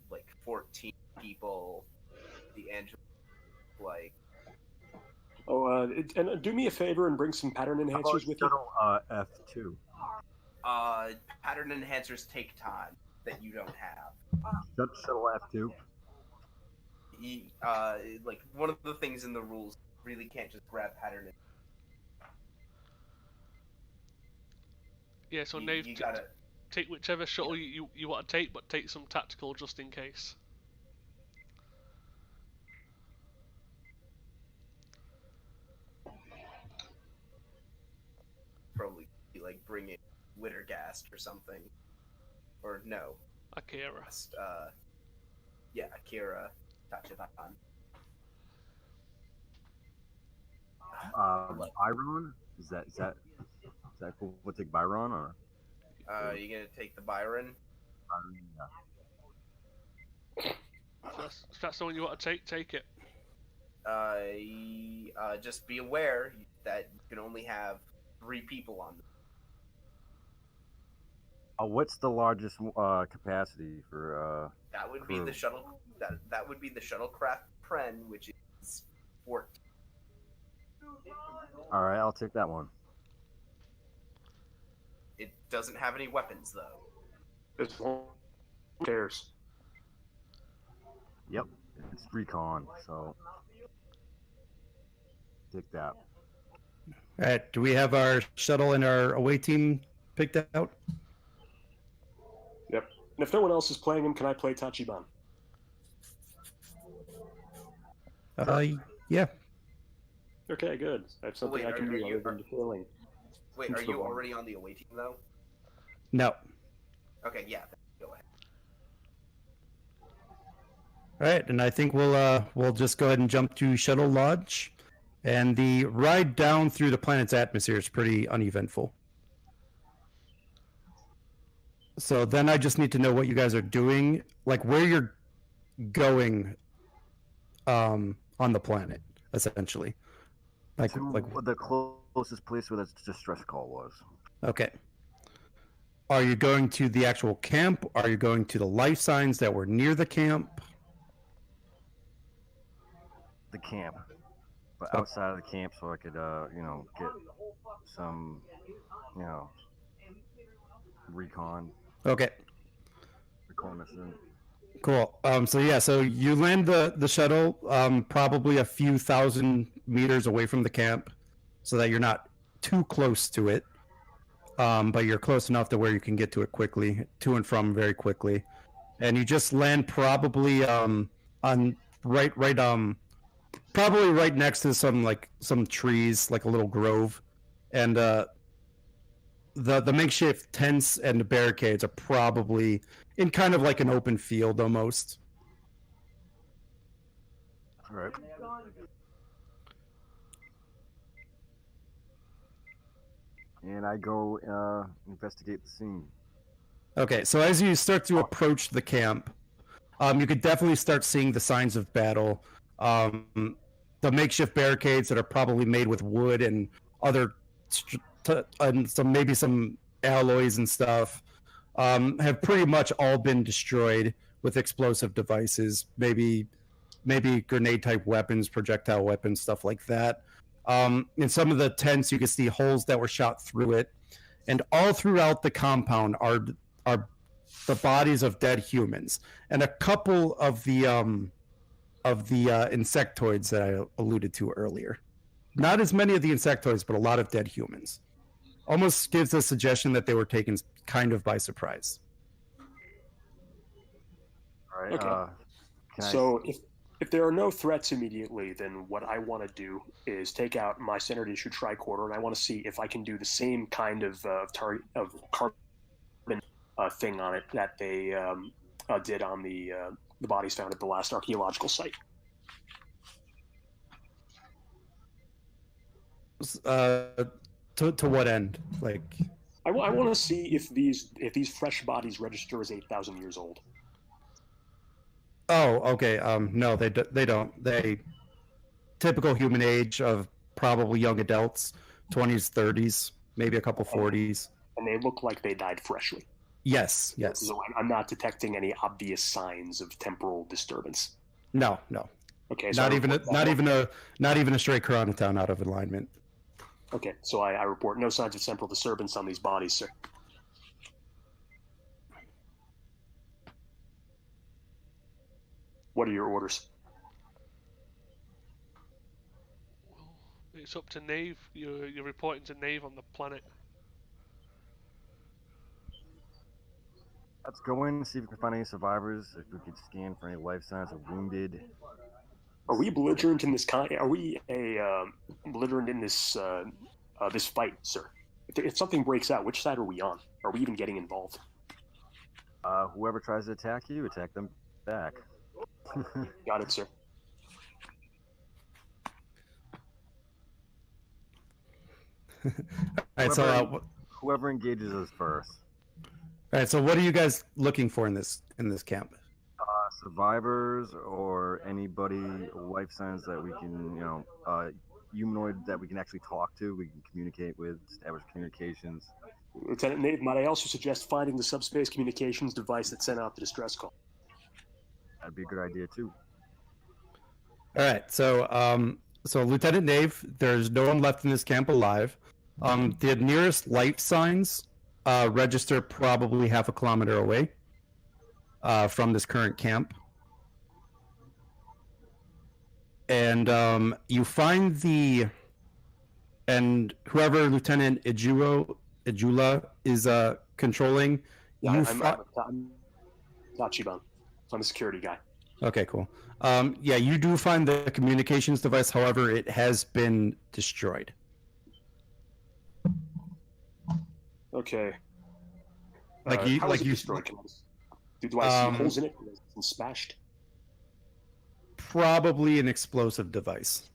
like 14 people. The Angela like Oh, and do me a favor and bring some pattern How about enhancers with you. shuttle F2? pattern enhancers take time that you don't have. Shuttle F2. Like one of the things in the rules really can't just grab pattern. Yeah, so You, Nave, you gotta. take whichever shuttle you want to take, but take some tactical just in case. Probably like bringing Wittergast or something, or no, Akira. yeah, Akira, Tachibana. Byron? Is that cool? We'll take Byron or You gonna take the Byron? yeah. If that's the one you want to take it. Just be aware that you can only have 3 people on them. What's the largest capacity for That would be crew? the shuttle. That would be the shuttlecraft Pren, which is 14. All right, I'll take that one. It doesn't have any weapons though. There's one cares. Yep, it's recon, so take that. All right, do we have our shuttle and our away team picked out? Yep. And if no one else is playing him, can I play Tachibana? Yeah. Okay, good. I have something Wait, I can are do you- other than defilling. Wait, Who's are the you one? already on the away team though? No. Okay, yeah, then go ahead. All right, and I think we'll just go ahead and jump to Shuttle Lodge, and the ride down through the planet's atmosphere is pretty uneventful. So then I just need to know what you guys are doing, like where you're going, on the planet, essentially. Like the closest place where the distress call was. okay. Are you going to the actual camp? Are you going to the life signs that were near the camp? The camp, but Oh. outside of the camp, so I could, get some, recon, Okay. reconnaissance. Cool. So you land the shuttle probably a few thousand meters away from the camp, so that you're not too close to it, but you're close enough to where you can get to it quickly, to and from very quickly, and you just land probably probably right next to some trees, like a little grove, and the makeshift tents and the barricades are probably in kind of like an open field almost. All right. And I go investigate the scene. Okay, so as you start to approach the camp, you could definitely start seeing the signs of battle. The makeshift barricades that are probably made with wood and other and some alloys and stuff have pretty much all been destroyed with explosive devices, maybe grenade type weapons, projectile weapons, stuff like that. In some of the tents, you can see holes that were shot through it, and all throughout the compound are the bodies of dead humans and a couple of the insectoids that I alluded to earlier. Not as many of the insectoids, but a lot of dead humans. Almost gives a suggestion that they were taken kind of by surprise. All right. Okay. Can So if there are no threats immediately, then what I want to do is take out my standard issue tricorder, and I want to see if I can do the same kind of target of carbon thing on it that they did on the bodies found at the last archaeological site. To what end? Like, I want to see if these fresh bodies register as 8,000 years old. oh, okay. No, they don't. They typical human age of probably young adults, 20s, 30s, maybe a couple 40s. And they look like they died freshly. Yes. So I'm not detecting any obvious signs of temporal disturbance. No. Okay. So Not even a stray chronoton out of alignment. Okay, so I report no signs of temporal disturbance on these bodies, sir. What are your orders? Well, it's up to Nave. You're reporting to Nave on the planet. Let's go in and see if we can find any survivors. If we could scan for any life signs of wounded. Are we belligerent in this Are we belligerent in this this fight, sir? If something breaks out, which side are we on? Are we even getting involved? Whoever tries to attack you, attack them back. Got it, sir. All right, so Whoever engages us first. all right, so what are you guys looking for in this camp? Survivors or anybody, life signs that we can, humanoid that we can actually talk to, we can communicate with, establish communications. Lieutenant Nave, might I also suggest finding the subspace communications device that sent out the distress call? That'd be a good idea too. All right, so Lieutenant Nave, there's no one left in this camp alive. The nearest life signs register probably half a kilometer away from this current camp. And you find whoever Lieutenant Ijula is controlling. Yeah, you I'm Tachiban. I'm a security guy. Okay, cool. Yeah, you do find the communications device. However, it has been destroyed. Okay. Like how is it destroyed? Do I see holes in it? It's been smashed? probably an explosive device.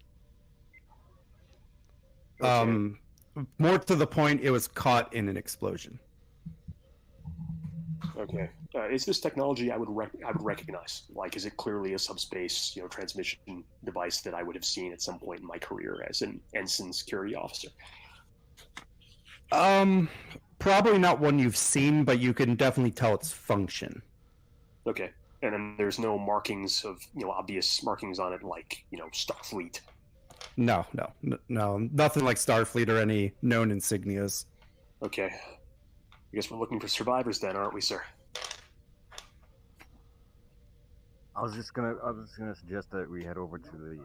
Okay. More to the point, it was caught in an explosion. Okay. Is this technology I would recognize? Like, is it clearly a subspace, transmission device that I would have seen at some point in my career as an ensign security officer? Probably not one you've seen, but you can definitely tell its function. Okay. And then there's no markings of, obvious markings on it, like, Starfleet. No, nothing like Starfleet or any known insignias. Okay. I guess we're looking for survivors then, aren't we, sir? I was just gonna suggest that we head over to the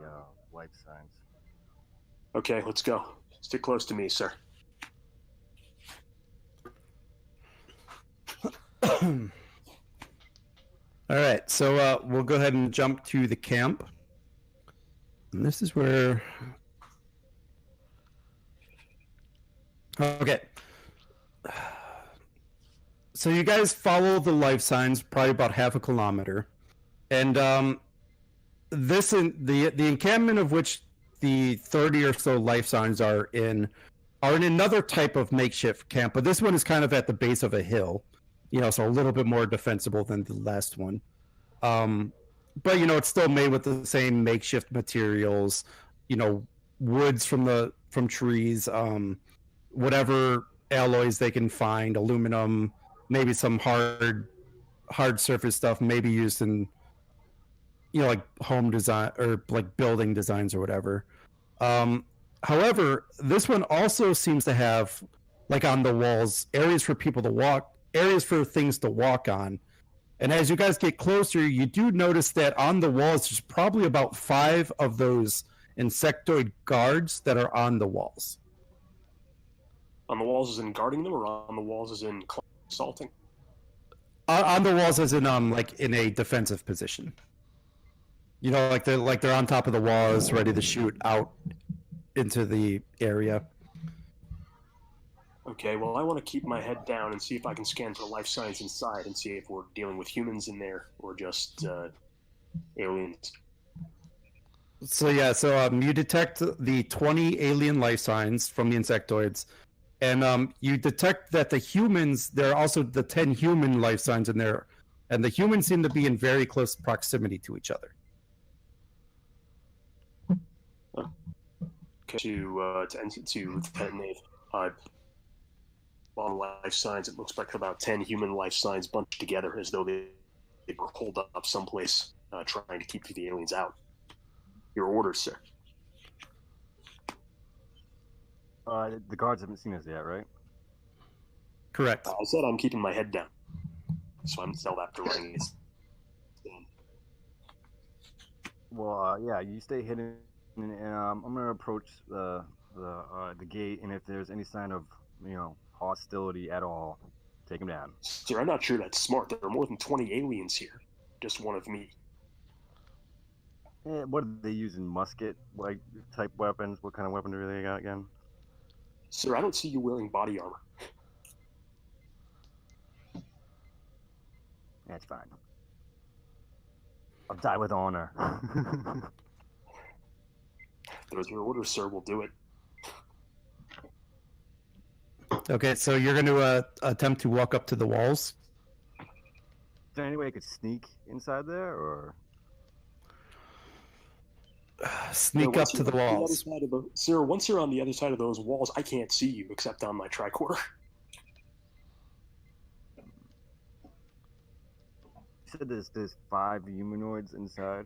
life signs. Okay, let's go. Stick close to me, sir. All right, so we'll go ahead and jump to the camp. And this is where... Okay. So you guys follow the life signs probably about half a kilometer. And this the encampment of which the 30 or so life signs are in another type of makeshift camp, but this one is kind of at the base of a hill, so a little bit more defensible than the last one. But it's still made with the same makeshift materials, woods from trees, whatever alloys they can find, aluminum, maybe some hard surface stuff, maybe used in like home design or like building designs or whatever. However, this one also seems to have, like on the walls, areas for people to walk, areas for things to walk on. And as you guys get closer, you do notice that on the walls, there's probably about 5 of those insectoid guards that are on the walls. On the walls as in guarding them, or on the walls as in assaulting? On the walls as in like in a defensive position. Like they're on top of the walls, ready to shoot out into the area. Okay, well, I want to keep my head down and see if I can scan for life signs inside and see if we're dealing with humans in there or just aliens. So you detect the 20 alien life signs from the insectoids, and you detect that the humans, there are also the 10 human life signs in there, and the humans seem to be in very close proximity to each other. Okay, to Lieutenant Nave. On life signs, it looks like about 10 human life signs bunched together as though they were holed up someplace, trying to keep the aliens out. Your orders, sir. The guards haven't seen us yet, right? Correct. I said I'm keeping my head down, so I'm still after running this. Well, yeah, you stay hidden, and I'm gonna approach the gate, and if there's any sign of hostility at all, take them down. Sir, I'm not sure that's smart. There are more than 20 aliens here. Just one of me. What are they using? Musket type weapons? What kind of weaponry they got again? Sir, I don't see you wearing body armor. That's fine. I'll die with honor. Those are your orders, sir. We'll do it. Okay, so you're going to attempt to walk up to the walls? Is there any way I could sneak inside there, or sneak up to the walls? Sir, once you're on the other side of those walls, I can't see you except on my tricorder. You said there's 5 humanoids inside?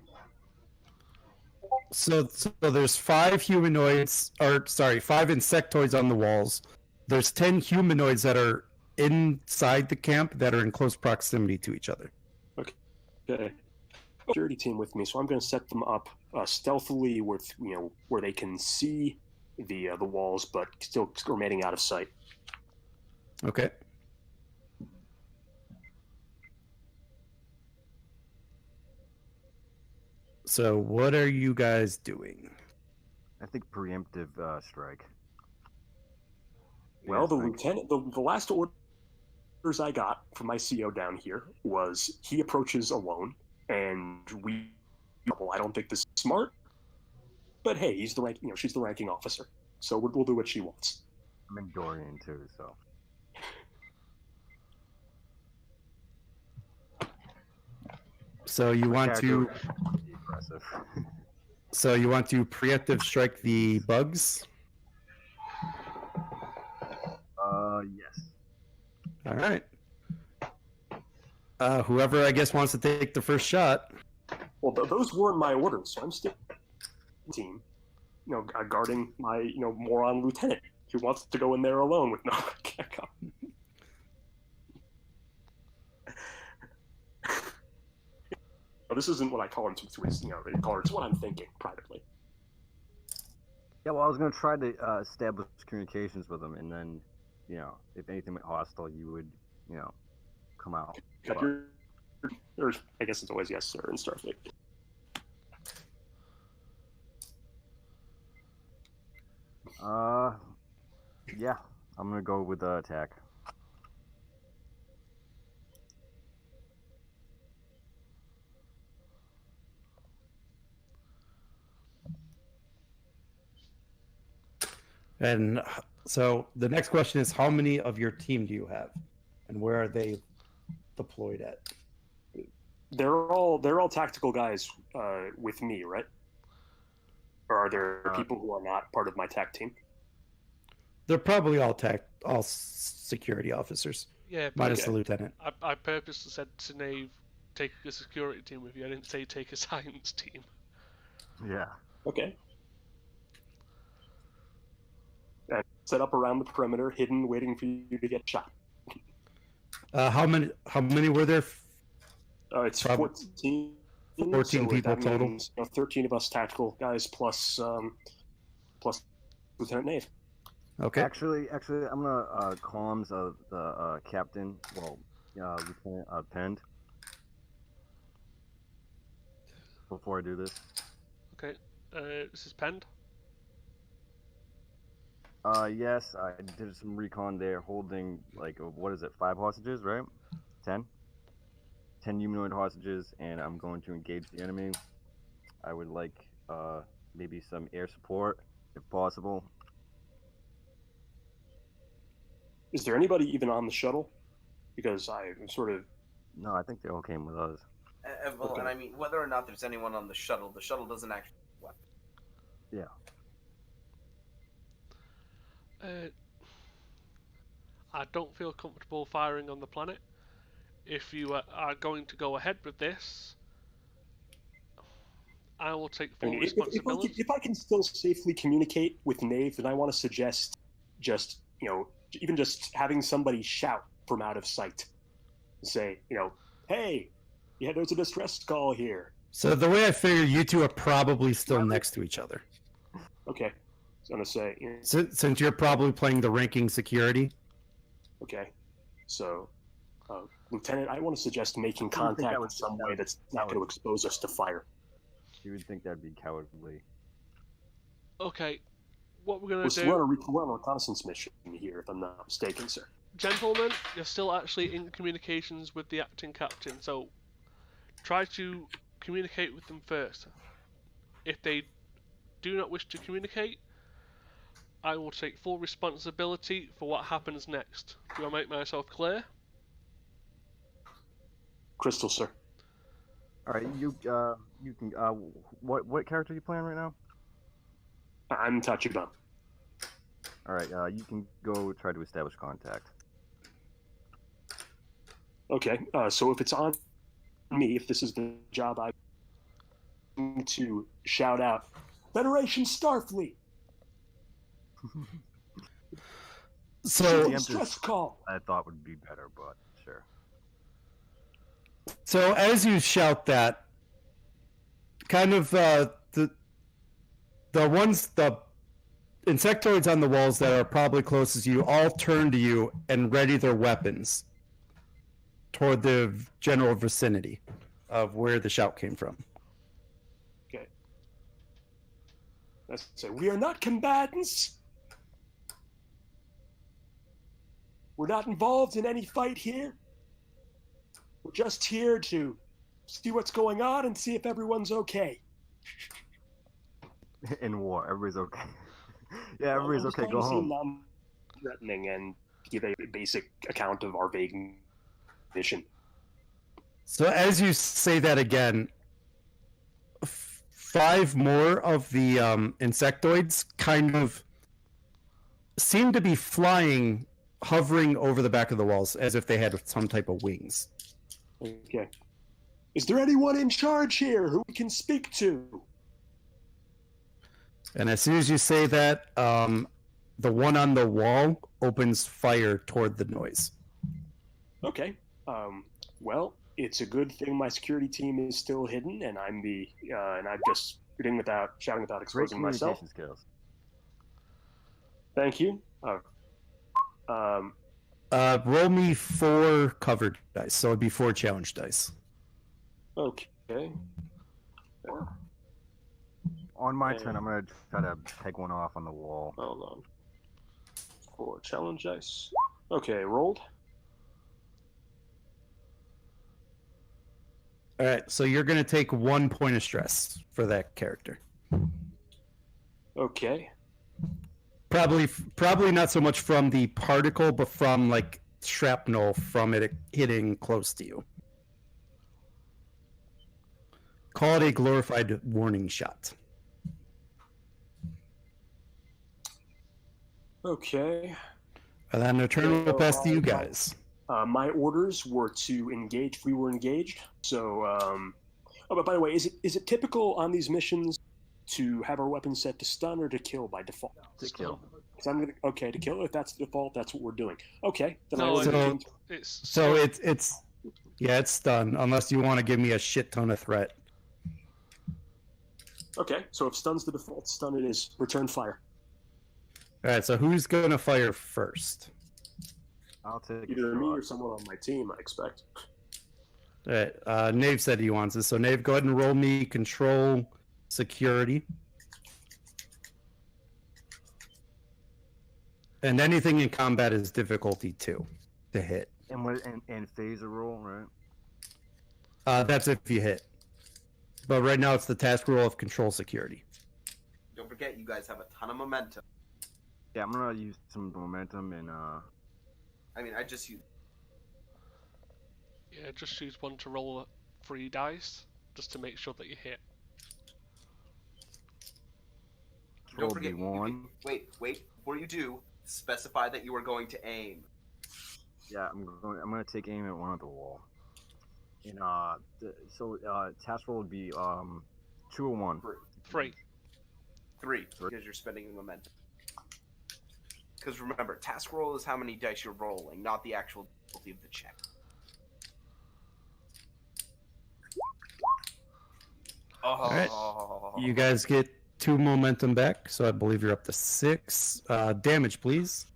So there's 5 humanoids, or sorry, 5 insectoids on the walls. There's 10 humanoids that are inside the camp that are in close proximity to each other. Okay. Security team with me, so I'm going to set them up stealthily with where they can see the walls, but still remaining out of sight. Okay. So what are you guys doing? I think preemptive strike. Well, the lieutenant, the last orders I got from my CO down here was he approaches alone, and we I don't think this is smart, but hey, he's the rank. She's the ranking officer, so we'll do what she wants. I'm in Dorian too, so. So you want Character to would be aggressive. preemptive strike the bugs? Yes. All right. Whoever I guess wants to take the first shot. Well, those weren't my orders, so I'm still team. Guarding my moron lieutenant who wants to go in there alone with no backup. Well, this isn't what I call him to his, it's what I'm thinking privately. Yeah, well, I was gonna try to establish communications with him, and then, if anything went hostile, you would, come out. Cut But- or I guess it's always yes, sir, in Starfleet. Yeah, I'm gonna go with the attack. And so the next question is, how many of your team do you have, and where are they deployed at? They're all tactical guys with me, right? Or are there people who are not part of my TAC team? They're probably all security officers, Yeah, but minus Okay. the lieutenant. I purposely said to Nave, take a security team with you. I didn't say take a science team. Yeah. Okay. And set up around the perimeter, hidden, waiting for you to get shot. How many were there? It's Prob- 14. 14 people that total. means, 13 of us tactical guys plus Lieutenant Nave. Okay. Actually, I'm gonna comms the captain. Well, Lieutenant Pend. Before I do this. Okay, this is penned. Yes, I did some recon there, holding what is it, 5 hostages, right? 10 humanoid hostages, and I'm going to engage the enemy. I would like maybe some air support, if possible. Is there anybody even on the shuttle? Because I'm sort of No, I think they all came with us. Well, Okay. and I mean, whether or not there's anyone on the shuttle doesn't actually have a weapon. Yeah. I don't feel comfortable firing on the planet. If you are going to go ahead with this, I will take I full mean, responsibility. if I can still safely communicate with Nave, then I want to suggest just, even just having somebody shout from out of sight. Say, hey, yeah, there's a distress call here. So the way I figure, you two are probably still next to each other. Okay. So I'm going to say, Since you're probably playing the ranking security. okay. So, Lieutenant, I want to suggest making I think contact that in would- some that way would- that's not going to expose us to fire. You would think that'd be cowardly. Okay, what we're going We're, to we're, do, we're on a reconnaissance mission here, if I'm not mistaken, sir. gentlemen, you're still actually in communications with the acting captain, so try to communicate with them first. If they do not wish to communicate, I will take full responsibility for what happens next. Do I make myself clear? Crystal, sir. All right, you can. What character are you playing right now? I'm Tachibana. All right, you can go try to establish contact. Okay, so if it's on me, if this is the job I'm to shout out, Federation Starfleet, So distress call. I thought would be better, but sure. So as you shout that, kind of the insectoids on the walls that are probably closest to you all turn to you and ready their weapons toward the general vicinity of where the shout came from. Okay. Let's say we are not combatants. We're not involved in any fight here. We're just here to see what's going on and see if everyone's okay. In war, everybody's okay. Yeah, I'm everybody's just okay. trying Go to seem home. non-threatening and give a basic account of our vague mission. So as you say that again, 5 more of the insectoids kind of seem to be flying, hovering over the back of the walls as if they had some type of wings. Okay. Is there anyone in charge here who we can speak to? And as soon as you say that, the one on the wall opens fire toward the noise. Okay. Well, it's a good thing my security team is still hidden, and I'm just shouting without Great exposing myself. communication skills. Thank you. Roll me 4 covered dice, so it'd be 4 challenge dice. Okay. On my Okay. turn, I'm gonna try to peg one off on the wall. Hold on. 4 challenge dice. Okay, rolled. All right, so you're going to take 1 point of stress for that character. Okay. Probably not so much from the particle, but from like shrapnel from it hitting close to you. Call it a glorified warning shot. Okay. And then the turn will pass to you Okay. guys. My orders were to engage if we were engaged. So, oh, but by the way, is it typical on these missions to have our weapons set to stun or to kill by default? To kill. So I'm gonna to kill. If that's the default, that's what we're doing. Okay. Then I No, order So- the team- It's So it's it's stun unless you want to give me a shit ton of threat. Okay. So if stun's the default, stun it is. Return fire. All right, so who's going to fire first? I'll take Either me a or someone on my team, I expect. All right, Nave said he wants this. So Nave, go ahead and roll me control security. And anything in combat is difficulty 2 to hit. And phaser roll, right? That's if you hit. But right now it's the task roll of control security. Don't forget, you guys have a ton of momentum. Yeah, I'm gonna use some momentum and I mean, I just use. Yeah, just use one to roll 3 dice, just to make sure that you hit. Don't roll forget. B1. Wait. Before you do, specify that you are going to aim. Yeah, I'm gonna take aim at one of the wall. And task roll would be 2 or 1. 3. 3, because you're spending the momentum. Because remember, task roll is how many dice you're rolling, not the actual difficulty of the check. Oh. right. You guys get 2 momentum back, so I believe you're up to 6. Damage, please.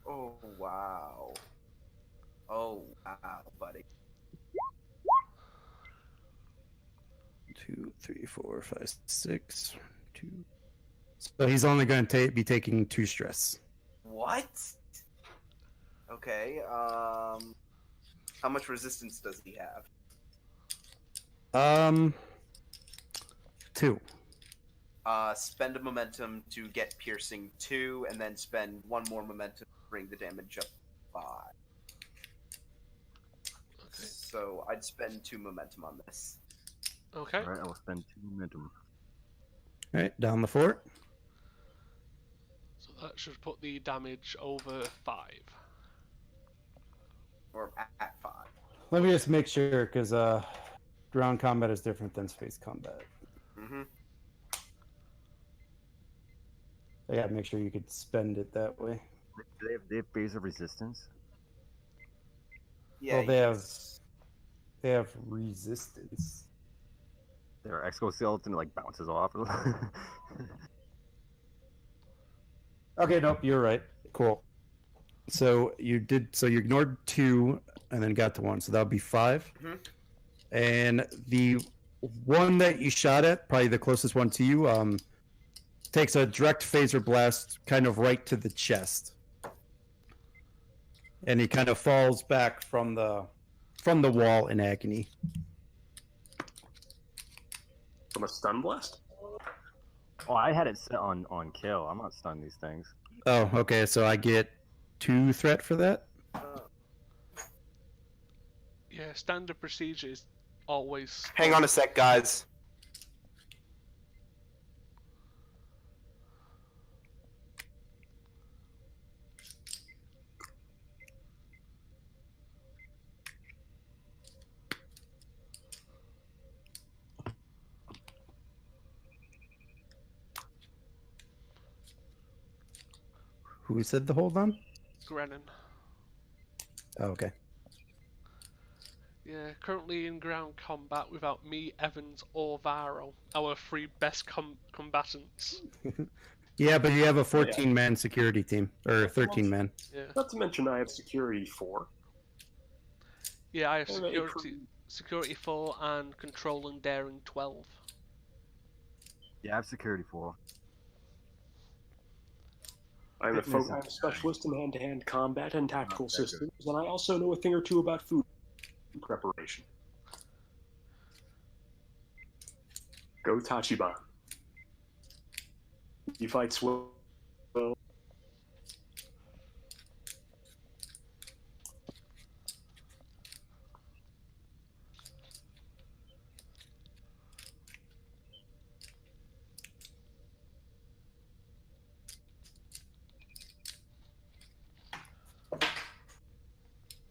Oh wow. Oh wow, buddy. 2, 3, 4, 5, 6. 2. So he's only going to be taking 2 stress. What? Okay. How much resistance does he have? 2. Spend a momentum to get piercing 2, and then spend 1 more momentum to bring the damage up 5. Okay. So I'd spend 2 momentum on this. Okay. Alright, I will spend 2 momentum. All right, down the fort. So that should put the damage over 5. Or at 5. Let me just make sure, because ground combat is different than space combat. Mm-hmm. I gotta make sure you could spend it that way. Do they have phase of resistance? Yeah. Well, they have resistance. Their exoskeleton like bounces off. Okay, nope, you're right. Cool. So you ignored 2 and then got to 1, so that would be 5. Mhm. And the one that you shot at, probably the closest one to you, takes a direct phaser blast kind of right to the chest. And he kind of falls back from the from the wall in agony. From a stun blast? Oh, I had it set on kill. I'm not stunning these things. Oh, okay. So I get 2 threat for that. Yeah, standard procedure is always. Hang on a sec, guys. Who said the hold on? Grennan. Oh, okay. Yeah, currently in ground combat without me, Evans, or Varro, our 3 best combatants. Yeah, but you have a 14-man security team or 13-man. Yeah. Not to mention I have security 4. Yeah, I have Yeah, but it security 4 and control and daring 12. Yeah, I have security 4. I'm a Fitness I'm a and- specialist in hand-to-hand combat and tactical Not that good. systems, and I also know a thing or two about food preparation. Go Tachiban. He fights well.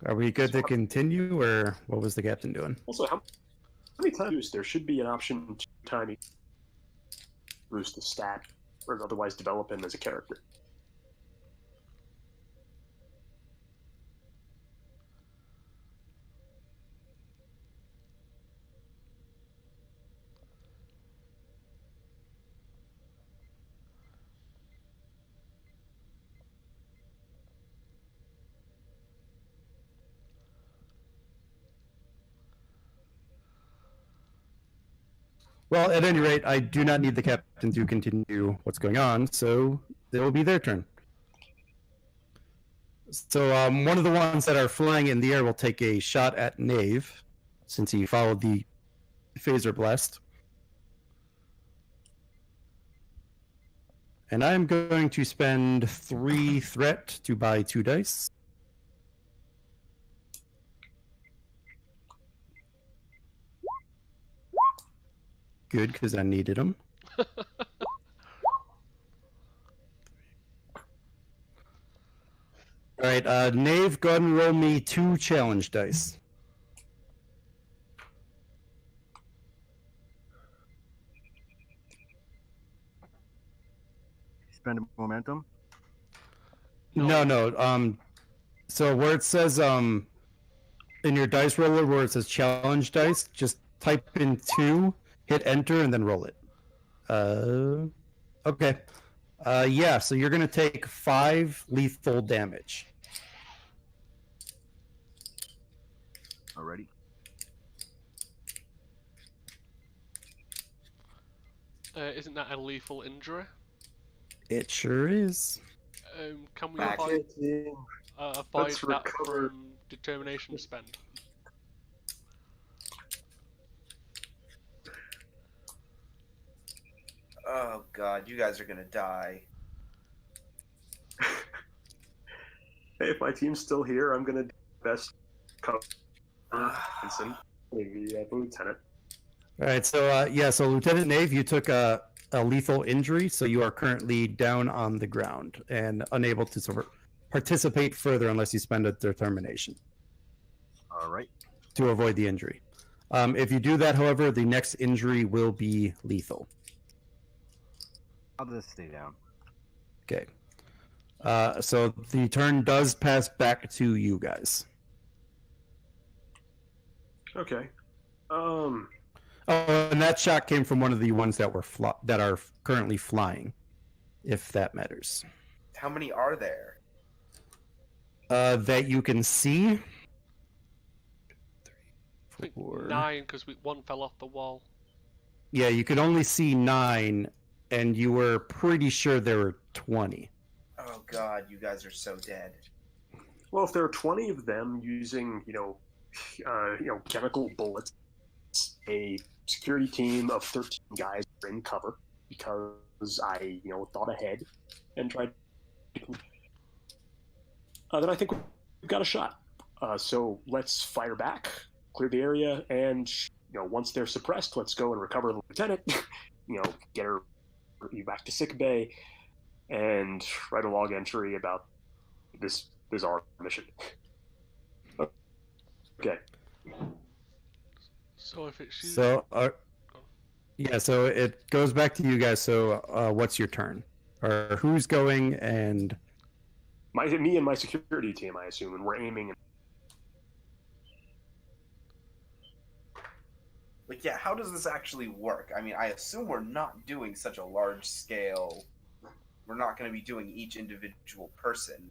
Are we good to continue, or what was the captain doing? Also, how many times there should be an option to timing boost the stat or otherwise develop him as a character? Well, at any rate, I do not need the captain to continue what's going on, so it will be their turn. So one of the ones that are flying in the air will take a shot at Knave, since he followed the phaser blast. And I'm going to spend 3 threat to buy 2 dice. Good, because I needed them. All right, Knave, go ahead and roll me 2 challenge dice. Spend a momentum. No. So where it says in your dice roller where it says challenge dice, just type in 2, hit enter, and then roll it. Okay. Yeah. So you're gonna take 5 lethal damage. Already. Isn't that a lethal injury? It sure is. Can we Back avoid, it. avoid Let's that recover. from determination spend? Oh god, you guys are gonna die. Hey, if my team's still here, I'm gonna do my best cover Vincent, maybe Lieutenant. All right. So yeah. So Lieutenant Knave, you took a lethal injury, so you are currently down on the ground and unable to participate further unless you spend a determination All right. to avoid the injury. If you do that, however, the next injury will be lethal. I'll just stay down. Okay. So the turn does pass back to you guys. Okay. Oh, and that shot came from one of the ones that were that are currently flying, if that matters. How many are there? That you can see. I think 4. 9 because one fell off the wall. Yeah, you could only see 9, and you were pretty sure there were 20. Oh god, you guys are so dead. Well, if there are 20 of them using, chemical bullets. A security team of 13 guys are in cover because I, thought ahead and tried. Then I think we've got a shot. So let's fire back, clear the area, and once they're suppressed, let's go and recover the lieutenant. Get her back to sick bay, and write a log entry about this bizarre mission. Okay. So if it's you, So, yeah, so it goes back to you guys. So, what's your turn? Or who's going? And Me and my security team, I assume, and we're aiming. Like, yeah, how does this actually work? I mean, I assume we're not doing such a large scale. We're not going to be doing each individual person.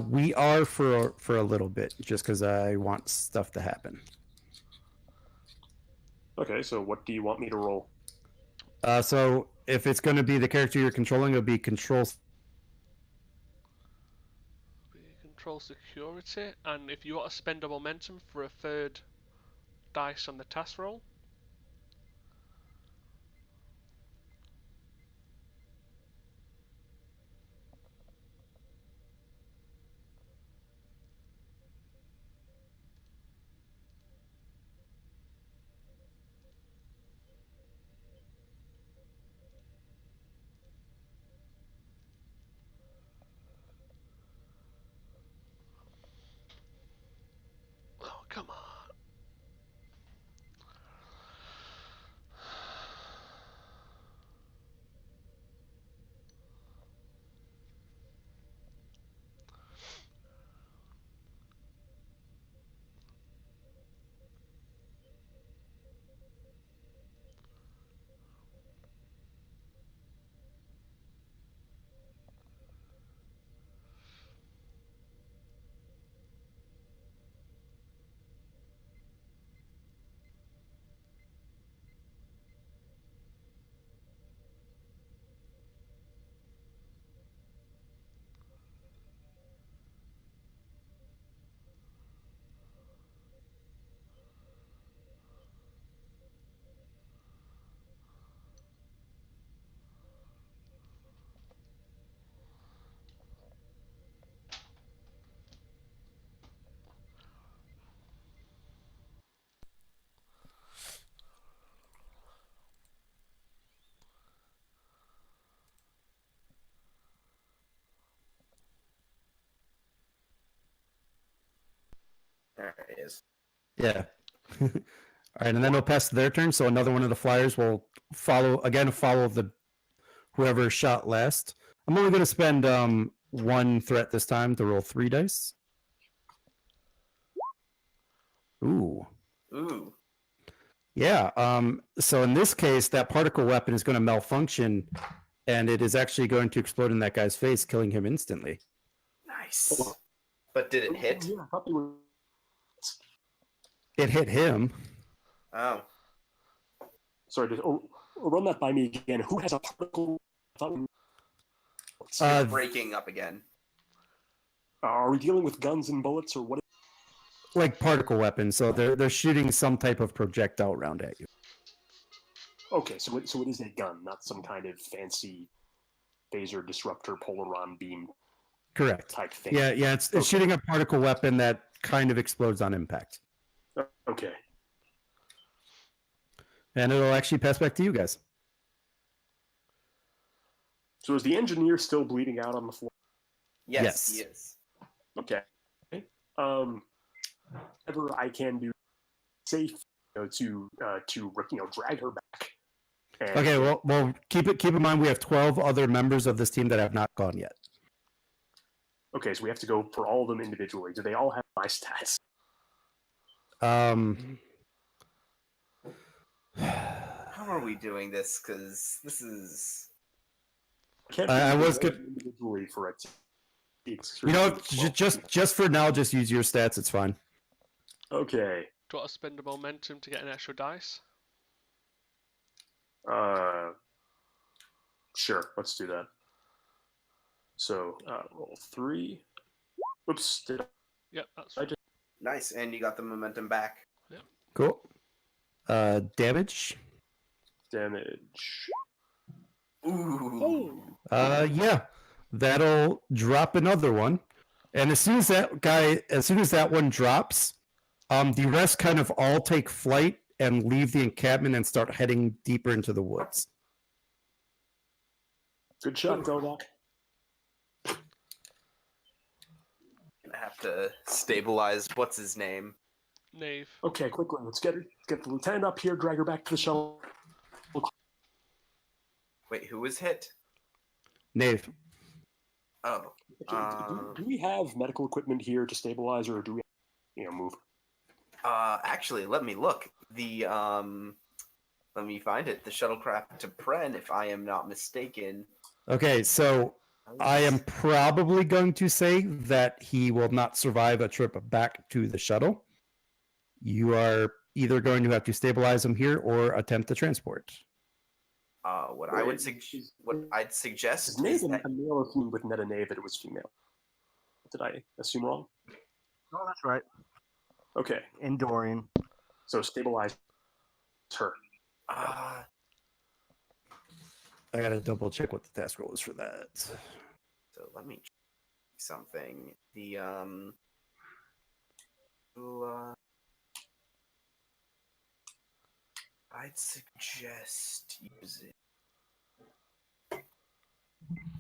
we are for a little bit, just because I want stuff to happen. Okay, so what do you want me to roll? So if it's going to be the character you're controlling, it'll be control. control security, and if you want to spend a momentum for a third dice on the task roll. Oh, come on. There it is. Yeah. All right, and then it'll pass to their turn. So another one of the flyers will follow the whoever shot last. I'm only going to spend one threat this time to roll 3 dice. Ooh. Ooh. Yeah. So in this case, that particle weapon is going to malfunction, and it is actually going to explode in that guy's face, killing him instantly. Nice. But did it hit? Yeah, I thought they were. It hit him. Oh. Sorry, run that by me again. Who has a particle? You're breaking up again. Are we dealing with guns and bullets, or what? Like particle weapons, so they're shooting some type of projectile round at you. Okay, so it is a gun, not some kind of fancy phaser disruptor polaron beam Correct. type thing. Yeah, it's Okay. shooting a particle weapon that kind of explodes on impact. Okay. And it'll actually pass back to you guys. So is the engineer still bleeding out on the floor? Yes, Yes. he is. Okay. Whatever I can do, safe, to drag her back. And, Okay, well, keep in mind we have 12 other members of this team that have not gone yet. Okay, so we have to go for all of them individually. Do they all have my stats? How are we doing this? Because this is. I was good. Individually for a team. You know, just for now, just use your stats. It's fine. Okay. Do you want to spend a momentum to get an extra dice? Sure. Let's do that. So roll 3. Oops. Yep, that's I just Nice, and you got the momentum back. Cool. Damage. Damage. Ooh. Yeah, that'll drop another one. And as soon as that one drops, the rest kind of all take flight and leave the encampment and start heading deeper into the woods. Good shot, Goldock. Gonna have to stabilize. What's his name? Knave. Okay, quickly, let's get the lieutenant up here, drag her back to the shuttle. Wait, who was hit? Knave. Oh, Do we have medical equipment here to stabilize her, or do we, move? actually, let me look. Let me find it. The shuttlecraft to Pren, if I am not mistaken. Okay, so I am probably going to say that he will not survive a trip back to the shuttle. You are either going to have to stabilize him here or attempt to transport. What I'd suggest Is is Nave that a male or female with Neta Nave that it was female? Did I assume wrong? No, that's right. Okay, In Dorian. so stabilize her. uh, I gotta double check what the task roll is for that. so let me check something. The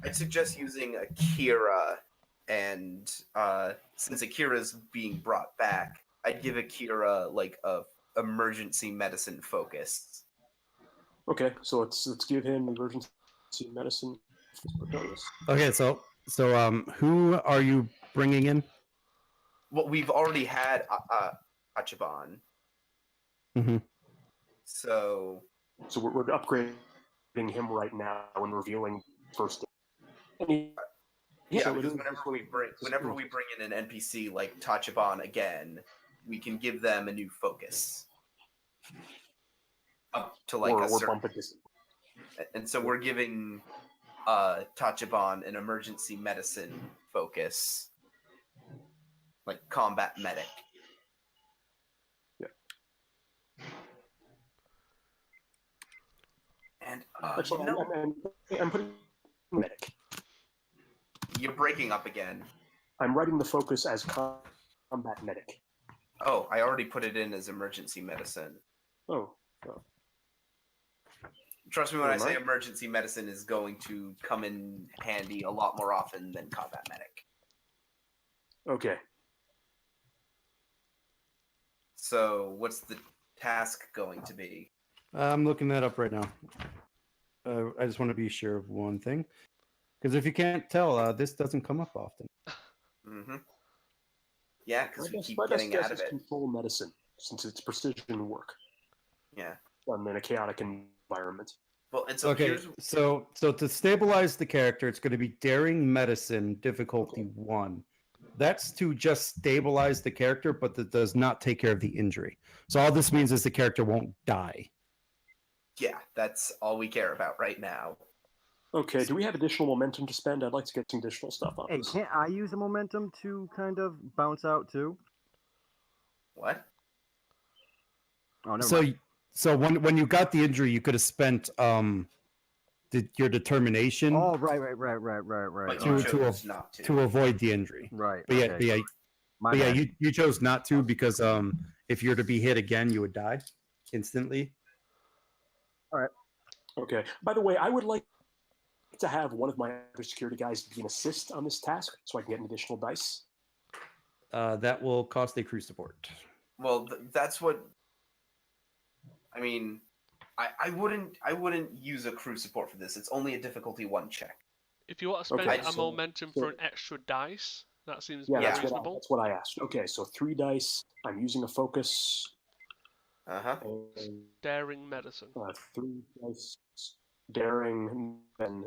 I'd suggest using Akira, and since Akira's being brought back, I'd give Akira like a emergency medicine focus. Okay, so let's give him emergency medicine. Okay, so who are you bringing in? Well, we've already had Achaban, Mm-hmm. so So we're upgrading him right now and revealing first. yeah, so because whenever we bring in an NPC like Tachibana again, we can give them a new focus up to like or a certain. bump it. And so we're giving Tachibana an emergency medicine focus, like combat medic. Yeah. And Actually, I'm putting medic. you're breaking up again. I'm writing the focus as combat medic. Oh, I already put it in as emergency medicine. Oh. Trust me when I Never say mind. emergency medicine is going to come in handy a lot more often than combat medic. Okay. So, what's the task going to be? I'm looking that up right now. I just want to be sure of one thing, because if you can't tell, this doesn't come up often. Mm-hmm. Yeah, because we keep My best getting guess out of is it. control medicine, since it's precision work Yeah. done in a chaotic environment. Well, and so Okay, here's so to stabilize the character, it's going to be Daring Medicine, difficulty 1. That's to just stabilize the character, but that does not take care of the injury. So all this means is the character won't die. yeah, that's all we care about right now. Okay, do we have additional momentum to spend? I'd like to get some additional stuff on Hey, this. can't I use a momentum to kind of bounce out too? What? Oh, never mind. So when you got the injury, you could have spent your determination Oh, right. But To- you to chose not to. to avoid the injury. Right. But yeah, okay. but yeah, My but yeah, bad. you chose not to because if you're to be hit again, you would die instantly. Okay. By the way, I would like to have one of my other security guys be an assist on this task, so I can get an additional dice. That will cost a crew support. Well, that's what. I mean, I wouldn't use a crew support for this. It's only a difficulty 1 check. If you want to spend Okay, a so- momentum for an extra dice, that seems Yeah, more that's, reasonable. that's what I asked. Okay, so 3 dice. I'm using a focus. Uh huh. And, Daring medicine. 3 dice. Daring, and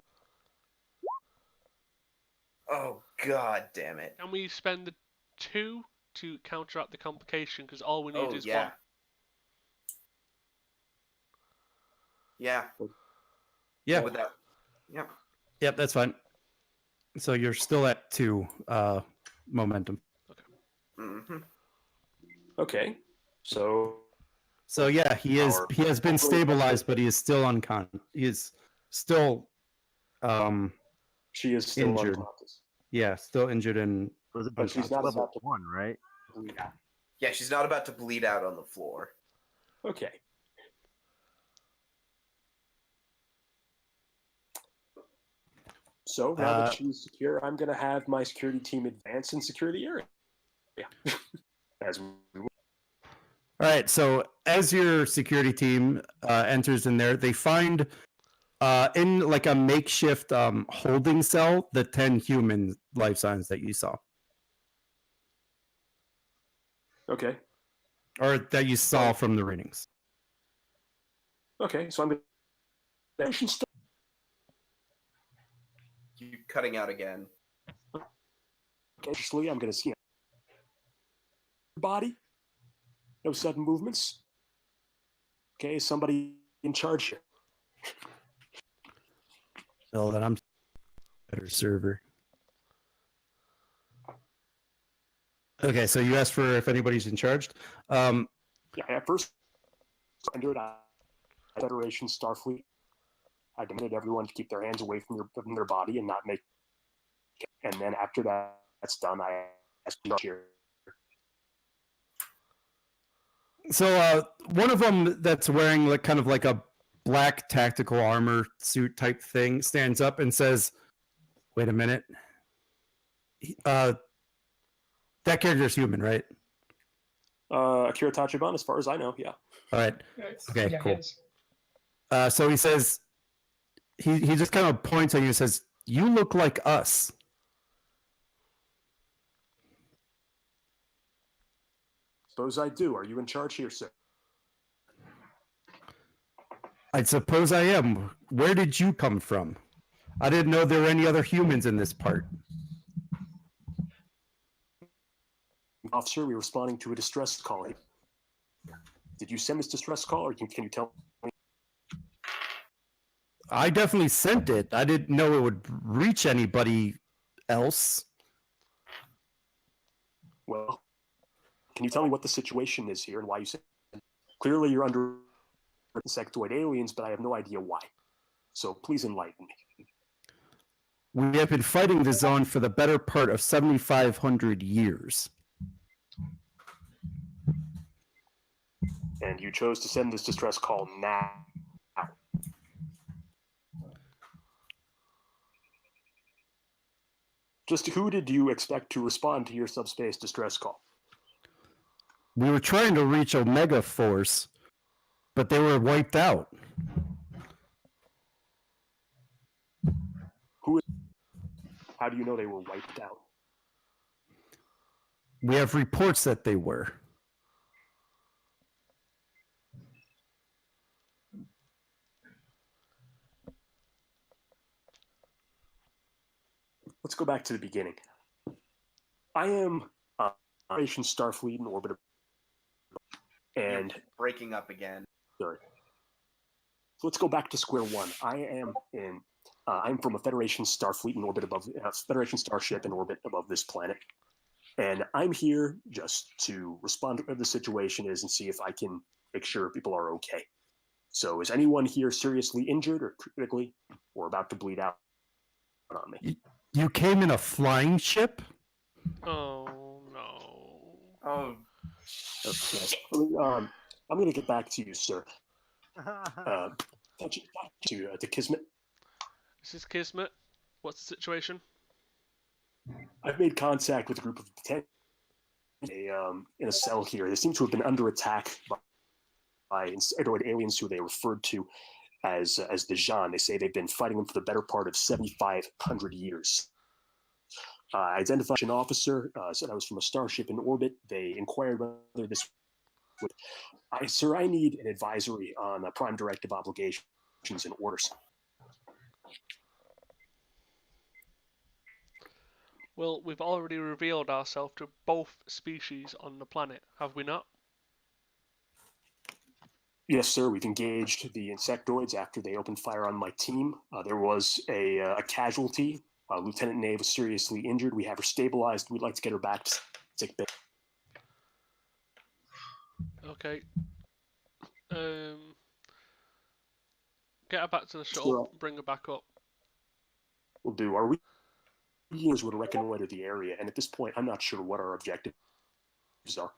Oh God, damn it. Can we spend the 2 to counteract the complication? Because all we need Oh is yeah. 1. Yeah. Yeah, With that. Yep. yep, that's fine. So you're still at 2 momentum. Mm-hmm. Okay. So So yeah, he has been stabilized, but he is still he is still she is still injured. unconscious. Yeah, still injured and But she's not level about to 1, right? bleed out. Yeah, she's not about to bleed out on the floor. Okay. So now that she's secure, I'm going to have my security team advance and secure the area. Yeah. As we all right. So as your security team enters in there, they find in like a makeshift holding cell the 10 human life signs that you saw, Okay. or that you saw from the readings. Okay. So I'm going to You cutting out again. cautiously. I'm going to see her body. No sudden movements. Okay. Is somebody in charge here? Oh, then I'm better server. Okay, so you asked for if anybody's in charge. Yeah. At first, I do it. Federation Starfleet. I demanded everyone to keep their hands away from their body and not make. And then after that's done, I asked you here. So one of them that's wearing like kind of like a black tactical armor suit type thing stands up and says, "Wait a minute. That character's human, right?" Akira Tachibana, as far as I know, yeah. All right. Okay, yeah, cool. yes. So he says, he just kind of points at you and says, "You look like us." Suppose I do. Are you in charge here, sir? I suppose I am. Where did you come from? I didn't know there were any other humans in this part. Officer, we're responding to a distress call. Did you send this distress call, or can you tell me? I definitely sent it. I didn't know it would reach anybody else. Well, can you tell me what the situation is here and why you sent it? Clearly, you're under insectoid aliens, but I have no idea why. So please enlighten me. We have been fighting the zone for the better part of 7,500 years. And you chose to send this distress call now. Just who did you expect to respond to your subspace distress call? We were trying to reach Omega Force, but they were wiped out. How do you know they were wiped out? We have reports that they were. Let's go back to the beginning. I am Operation Starfleet in orbit, and You're breaking up again. sorry. So let's go back to square one. I'm from a Federation Starfleet in orbit above Federation Starship in orbit above this planet, and I'm here just to respond to what the situation is and see if I can make sure people are okay. So, is anyone here seriously injured or critically or about to bleed out on me? You came in a flying ship? Oh no. Oh, Okay. I'm going to get back to you, sir. To Kismet. This is Kismet. What's the situation? I've made contact with a group of 10 in a cell here. They seem to have been under attack by insectoid aliens who they referred to as the Jean. They say they've been fighting them for the better part of 7,500 years. I identified an officer, said I was from a starship in orbit. They inquired whether this would... Sir, I need an advisory on prime directive obligations and orders. Well, we've already revealed ourselves to both species on the planet, have we not? Yes, sir. We've engaged the insectoids after they opened fire on my team. There was a casualty. Lieutenant Nave was seriously injured. We have her stabilized. We'd like to get her back to sick bay. Okay. Get her back to the shuttle. Sure. Bring her back up. Will do. Our Rangers would reconnoiter the area, and at this point, I'm not sure what our objectives are.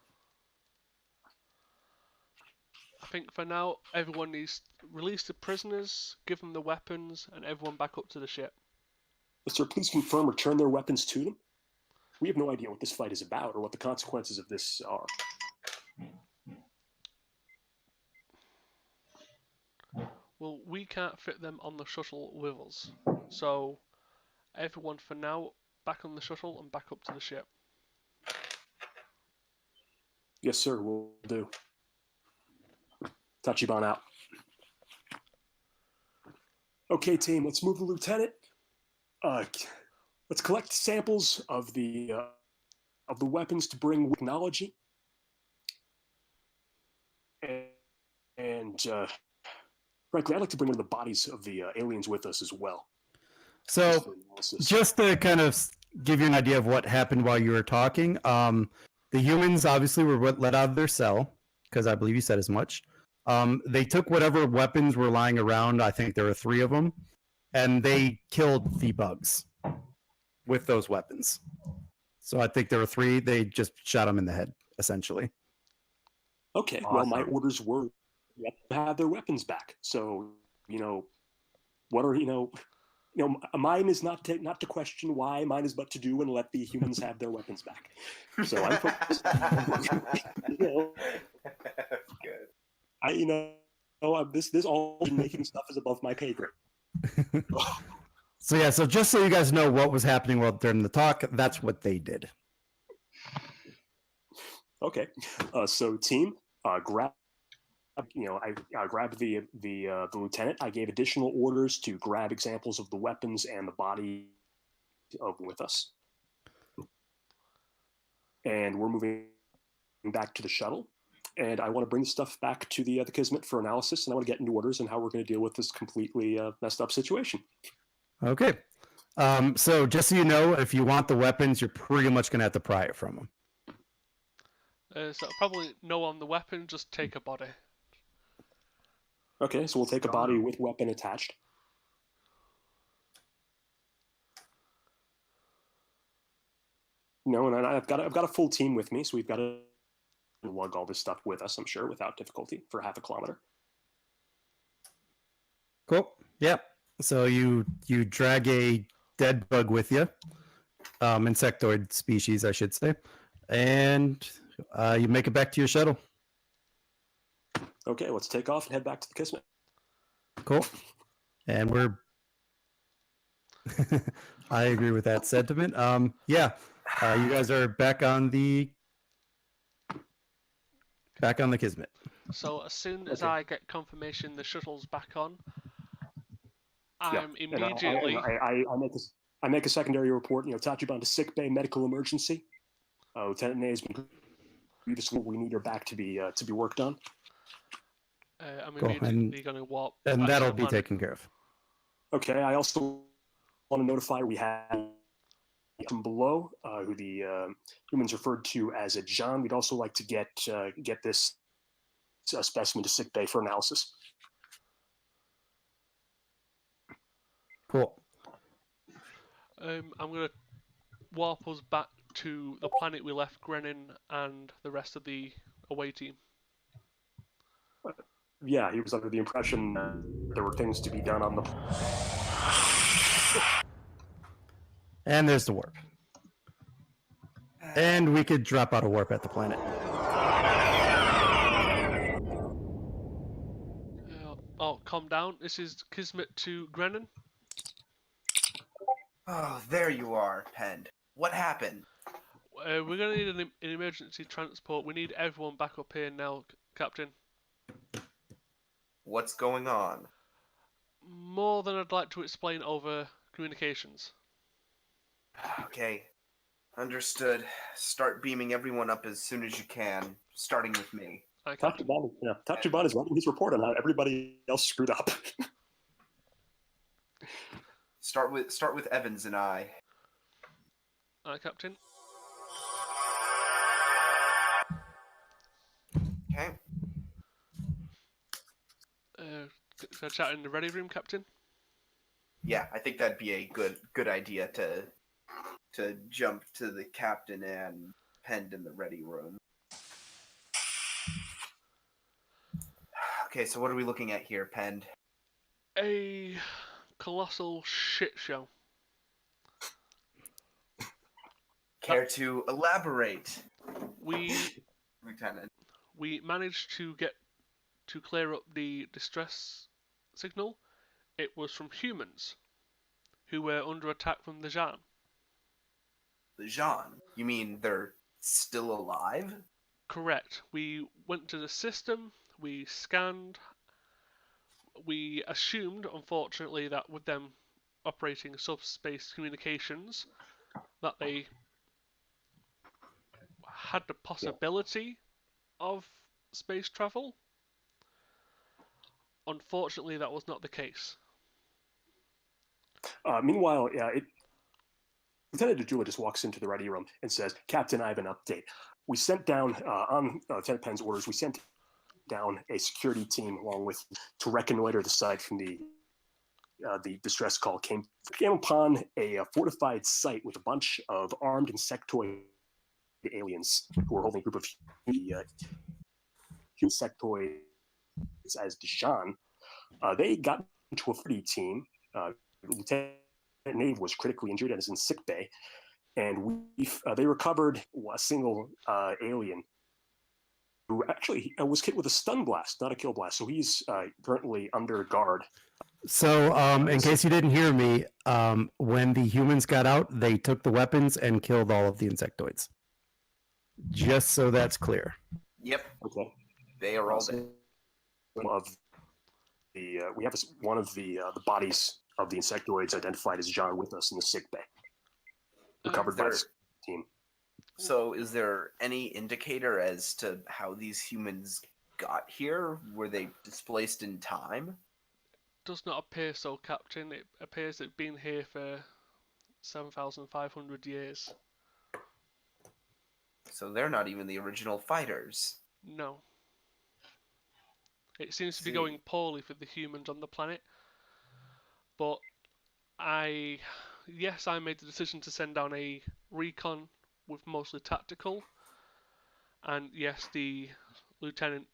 I think for now, everyone needs to release the prisoners, give them the weapons, and everyone back up to the ship. Sir, please confirm, return their weapons to them. We have no idea what this fight is about or what the consequences of this are. Well, we can't fit them on the shuttle with us. So, everyone for now, back on the shuttle and back up to the ship. Yes, sir, we'll do. Tachibana out. Okay, team, let's move the lieutenant. Let's collect samples of the weapons to bring with technology. And frankly, I'd like to bring one of the bodies of the aliens with us as well. So, for analysis. just to kind of give you an idea of what happened while you were talking, the humans obviously were let out of their cell, because I believe you said as much. They took whatever weapons were lying around. I think there were 3 of them, and they killed the bugs with those weapons. So I think there were 3. They just shot them in the head, essentially. Okay, well, my Awesome. orders were to have their weapons back. So, what are mine is not to question why. Mine is but to do and let the humans have their weapons back. So I'm focused. Good. This all making stuff is above my pay grade. So yeah, so just so you guys know what was happening while during the talk, that's what they did. Okay, so team, grab. I grabbed the lieutenant. I gave additional orders to grab examples of the weapons and the body with us, and we're moving back to the shuttle. And I want to bring stuff back to the Kismet for analysis, and I want to get into orders and how we're going to deal with this completely messed up situation. Okay. So just so you know, if you want the weapons, you're pretty much going to have to pry it from them. So probably no on the weapon, just take a body. Okay, so we'll take a body with weapon attached. And I've got a full team with me, so we've got to lug all this stuff with us, I'm sure, without difficulty for half a kilometer. Cool. Yep. So you drag a dead bug with you, insectoid species, I should say, and you make it back to your shuttle. Okay, let's take off and head back to the Kismet. Cool. And we're. I agree with that sentiment. Yeah, you guys are back on the Kismet. So as soon as Okay. I get confirmation the shuttle's back on, Yeah, I'm and immediately. I make a secondary report. Tachibana to sick bay, medical emergency. Lieutenant Ney has been previously. We need her back to be worked on. I'm Cool, immediately going to warp. And back to that'll the be planet. taken care of. Okay, I also want to notify we have from below who the humans referred to as a John. We'd also like to get this specimen to sick bay for analysis. Cool. I'm going to warp us back to the planet we left Grenin and the rest of the away team. Yeah, he was under the impression that there were things to be done on the. And there's the warp. And we could drop out a warp at the planet. Calm down. This is Kismet to Grenin. Oh, there you are, Pend. What happened? We're going to need an emergency transport. We need everyone back up here now, Captain. What's going on? More than I'd like to explain over communications. Okay. Understood. Start beaming everyone up as soon as you can, starting with me. Aye, Captain. Tachibana is writing his report on how everybody else screwed up. Start with Evans and I. Aye, Captain. Okay. Can I chat in the ready room, Captain? Yeah, I think that'd be a good idea to jump to the captain and Pend in the ready room. Okay, so what are we looking at here, Pend? A colossal shit show. Care to elaborate, We Lieutenant? we managed to get to clear up the distress signal. It was from humans who were under attack from the Jan. The Jean? You mean they're still alive? Correct. We went to the system, we scanned, we assumed, unfortunately, that with them operating subspace communications, that they had the possibility of space travel. Unfortunately, that was not the case. Meanwhile, Lieutenant DeJula just walks into the ready room and says, "Captain, I have an update. We sent down, on Lieutenant Penn's orders, we sent down a security team along with to reconnoiter the site from the distress call came upon a fortified site with a bunch of armed insectoid aliens who were holding a group of human insectoids as Dijon. They got into a security team. Lieutenant Nave was critically injured and is in sick bay, and they recovered a single alien who actually was hit with a stun blast, not a kill blast. So he's currently under guard. So, in case you didn't hear me, when the humans got out, they took the weapons and killed all of the insectoids. Just so that's clear. Yep, Okay. they are all dead. Of the we have one of the bodies of the insectoids identified as John with us in the sick bay, recovered by the team. So, is there any indicator as to how these humans got here? Were they displaced in time? Does not appear so, Captain. It appears they've been here for 7,500 years. So they're not even the original fighters. No. It seems to be See. going poorly for the humans on the planet. But yes, I made the decision to send down a recon with mostly tactical. And yes, the lieutenant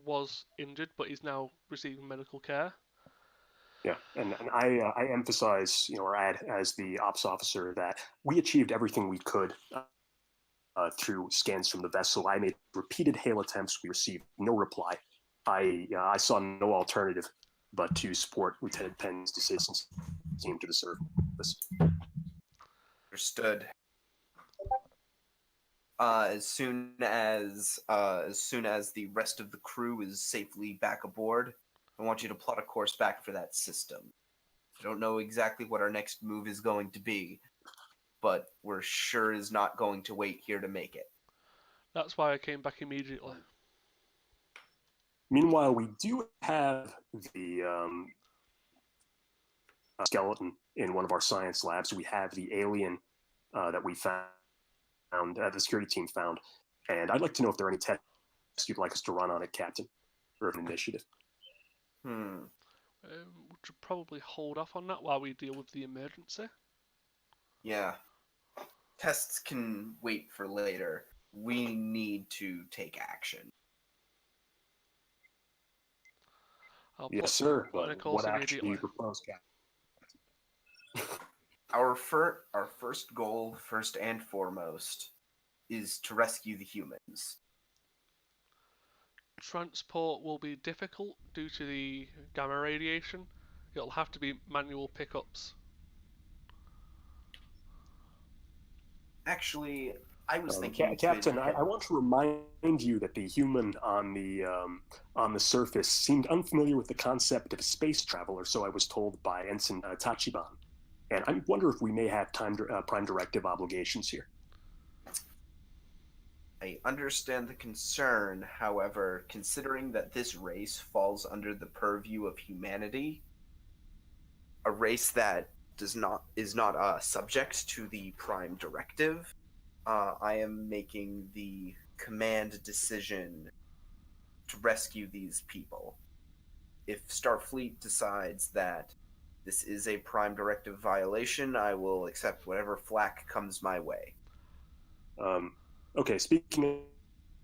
was injured, but he's now receiving medical care. Yeah, and I emphasize, or add as the ops officer that we achieved everything we could through scans from the vessel. I made repeated hail attempts. We received no reply. I saw no alternative but to support Lieutenant Penn's decision team to the service. Understood. As soon as the rest of the crew is safely back aboard, I want you to plot a course back for that system. I don't know exactly what our next move is going to be, but we're sure is not going to wait here to make it. That's why I came back immediately. Meanwhile, we do have the skeleton in one of our science labs. We have the alien that we found, the security team found, and I'd like to know if there are any tests you'd like us to run on it, Captain, or an initiative. We should probably hold off on that while we deal with the emergency. Yeah. Tests can wait for later. We need to take action. I'll Yes, put sir. on a But course what action do you immediately. propose, Captain? Our first goal, first and foremost, is to rescue the humans. Transport will be difficult due to the gamma radiation. It'll have to be manual pickups. Actually, I was thinking, Captain, I want to remind you that the human on the surface seemed unfamiliar with the concept of space travel, or so I was told by Ensign Tachiban. And I wonder if we may have prime directive obligations here. I understand the concern. However, considering that this race falls under the purview of humanity, a race that is not subject to the prime directive, I am making the command decision to rescue these people. if Starfleet decides that this is a Prime Directive violation, I will accept whatever flack comes my way. Okay, speaking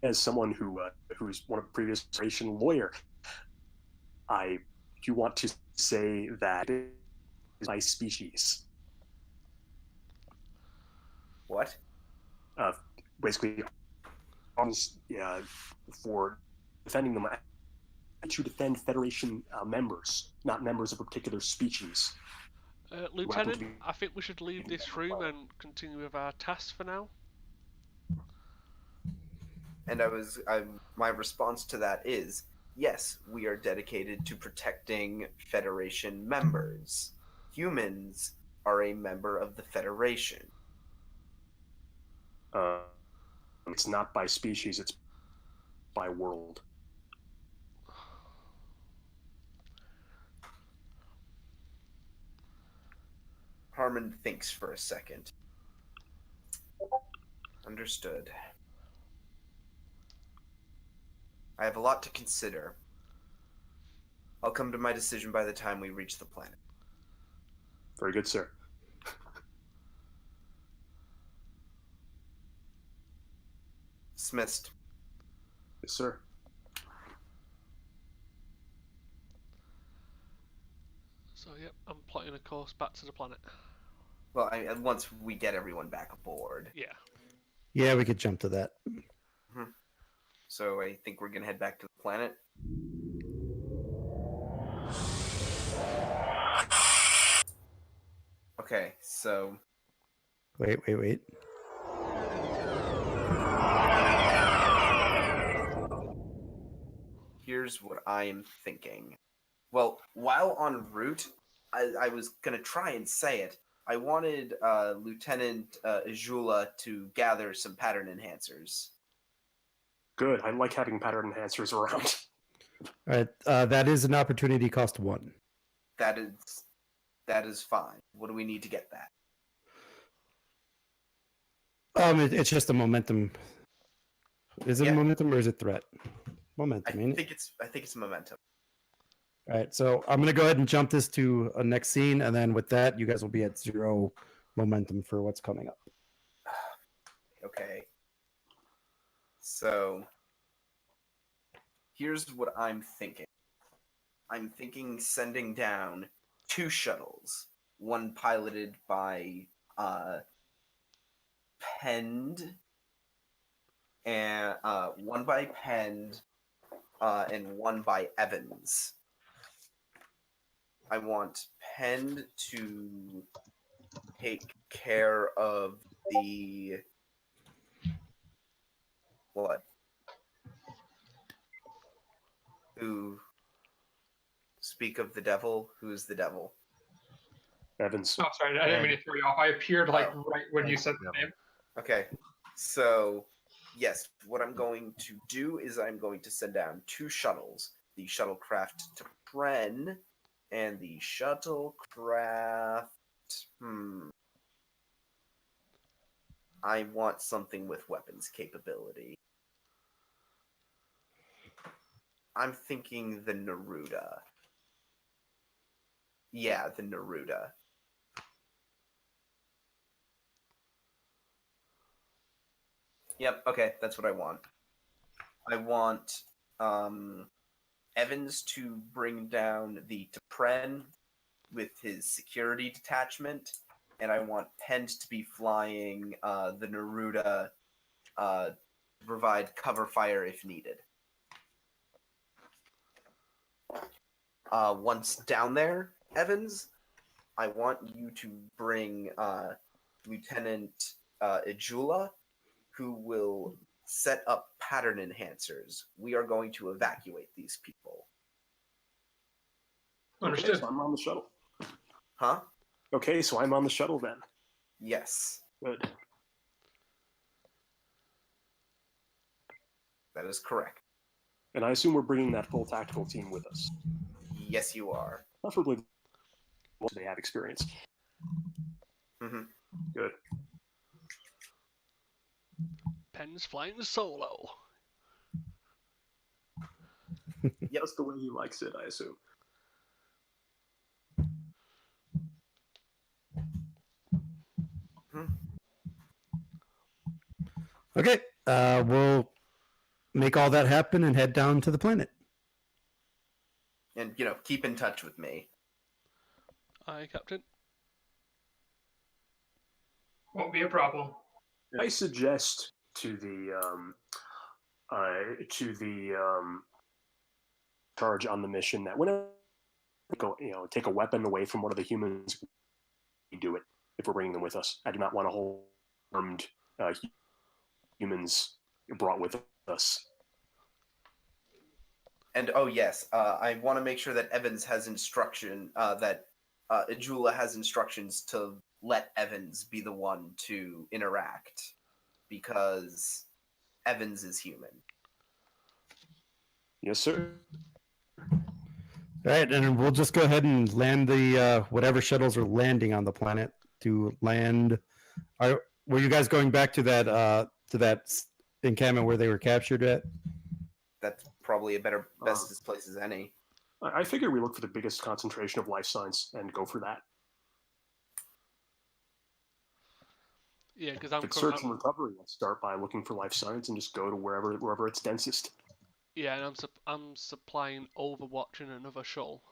as someone who's one of the previous generation lawyer, I do want to say that it is my species. What? Basically, for defending them, I to defend Federation members, not members of a particular species. Lieutenant, I think we should leave this room and continue with our tasks for now. And my response to that is, yes, we are dedicated to protecting Federation members. Humans are a member of the Federation. It's not by species, it's by world. Harmon thinks for a second. Understood. I have a lot to consider. I'll come to my decision by the time we reach the planet. Very good, sir. Dismissed. Yes, sir. So, yep, I'm plotting a course back to the planet. Well, once we get everyone back aboard. Yeah. Yeah, we could jump to that. So I think we're going to head back to the planet. Okay, so... Wait. Here's what I am thinking. Well, while en route, I was going to try and say it. I wanted Lieutenant Ajula to gather some pattern enhancers. Good. I like having pattern enhancers around. All right, that is an opportunity cost 1. That is fine. What do we need to get that? It's just a momentum. Is it Yeah. a momentum or is it threat? Momentum, ain't it? I think it's momentum. All right, so I'm gonna go ahead and jump this to a next scene, and then with that, you guys will be at 0 momentum for what's coming up. Okay. So here's what I'm thinking. I'm thinking sending down 2 shuttles, one piloted by Pend, and one by Pend, and one by Evans. I want Pend to take care of the what? Who speak of the devil? Who is the devil? Evans. Oh, sorry, I didn't mean to throw you off. I appeared right when you said the name. Okay, so yes, what I'm going to do is I'm going to send down 2 shuttles, the shuttlecraft to Pren and the shuttlecraft. I want something with weapons capability. I'm thinking the Neruda. Yeah, the Neruda. Yep, okay, that's what I want. I want Evans to bring down the T'Pren with his security detachment, and I want Pend to be flying the Neruda to provide cover fire if needed. Once down there, Evans, I want you to bring Lieutenant Ajula, who will set up pattern enhancers. We are going to evacuate these people. Understood. Okay, so I'm on the shuttle. Huh? Okay, so I'm on the shuttle then. Yes, Good. that is correct. And I assume we're bringing that full tactical team with us. Yes, you are. Preferably most they have experience. Mm-hmm. Good. Penn's flying solo. That's the way he likes it, I assume. Mhm. Okay, we'll make all that happen and head down to the planet. And keep in touch with me. Aye, Captain. Won't be a problem. I suggest to the charge on the mission that whenever we go, take a weapon away from one of the humans, we do it if we're bringing them with us. I do not want to hold armed humans brought with us. And oh yes, I want to make sure that Evans has instruction that Ajula has instructions to let Evans be the one to interact because Evans is human. Yes, sir. All right, and we'll just go ahead and land the whatever shuttles are landing on the planet to land. Were you guys going back to that encampment where they were captured at? That's probably a best place as any. I figure we look for the biggest concentration of life signs and go for that. Yeah, because If it's search and recovery, let's start by looking for life signs and just go to wherever it's densest. Yeah, and I'm supplying Overwatch and another shuttle.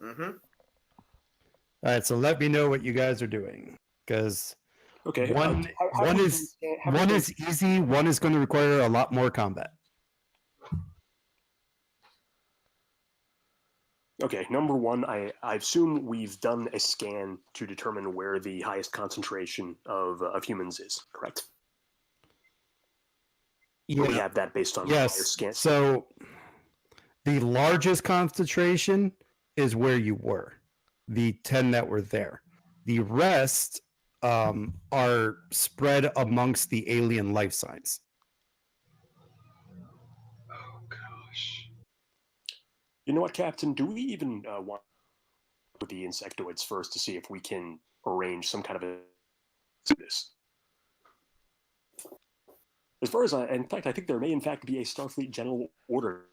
Mm-hmm. All right, so let me know what you guys are doing, because Okay. one how do we- is how do one we- is easy, one is going to require a lot more combat. Okay, number one, I assume we've done a scan to determine where the highest concentration of humans is, correct? Or we have that based on prior Yes. scans. So the largest concentration is where you were, the 10 that were there. The rest are spread amongst the alien life signs. Oh gosh. You know what, Captain? Do we even want with the insectoids first to see if we can arrange some kind of this? As far as in fact, I think there may in fact be a Starfleet general order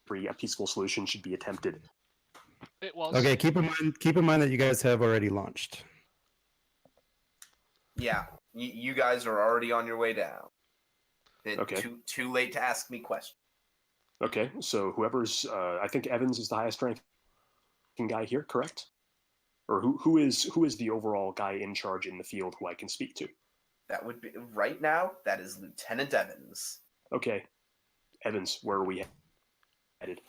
where a peaceful solution should be attempted. It was. Okay, keep in mind that you guys have already launched. Yeah, you guys are already on your way down. Okay. Too late to ask me questions. Okay, so whoever's, I think Evans is the highest ranking guy here, correct? Or who is the overall guy in charge in the field who I can speak to? That would be right now. That is Lieutenant Evans. Okay, Evans, where are we headed?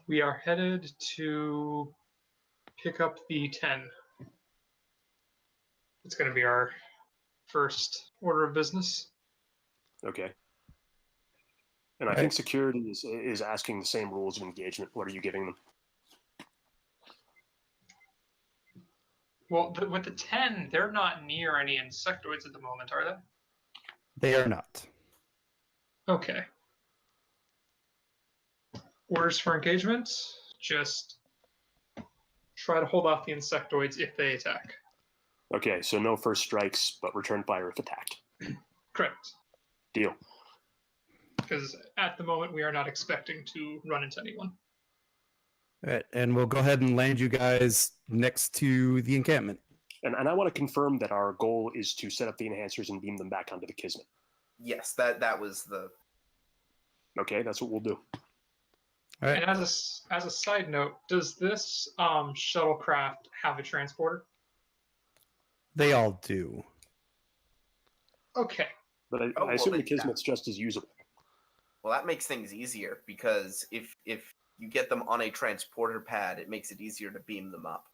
We are headed to pick up the 10. It's going to be our first order of business. Okay. And I think security is asking the same rules of engagement. What are you giving them? Well, with the 10, they're not near any insectoids at the moment, are they? They are not. Okay. Orders for engagement, just try to hold off the insectoids if they attack. Okay, so no first strikes, but return fire if attacked. Correct. Deal. Because at the moment we are not expecting to run into anyone. All right, and we'll go ahead and land you guys next to the encampment. And I want to confirm that our goal is to set up the enhancers and beam them back onto the Kismet. Yes, that was the. Okay, that's what we'll do. All right. And as a side note, does this shuttlecraft have a transporter? They all do. Okay. But Oh, I assume well, the Kismet's just as usable. Well, that makes things easier because if you get them on a transporter pad, it makes it easier to beam them up.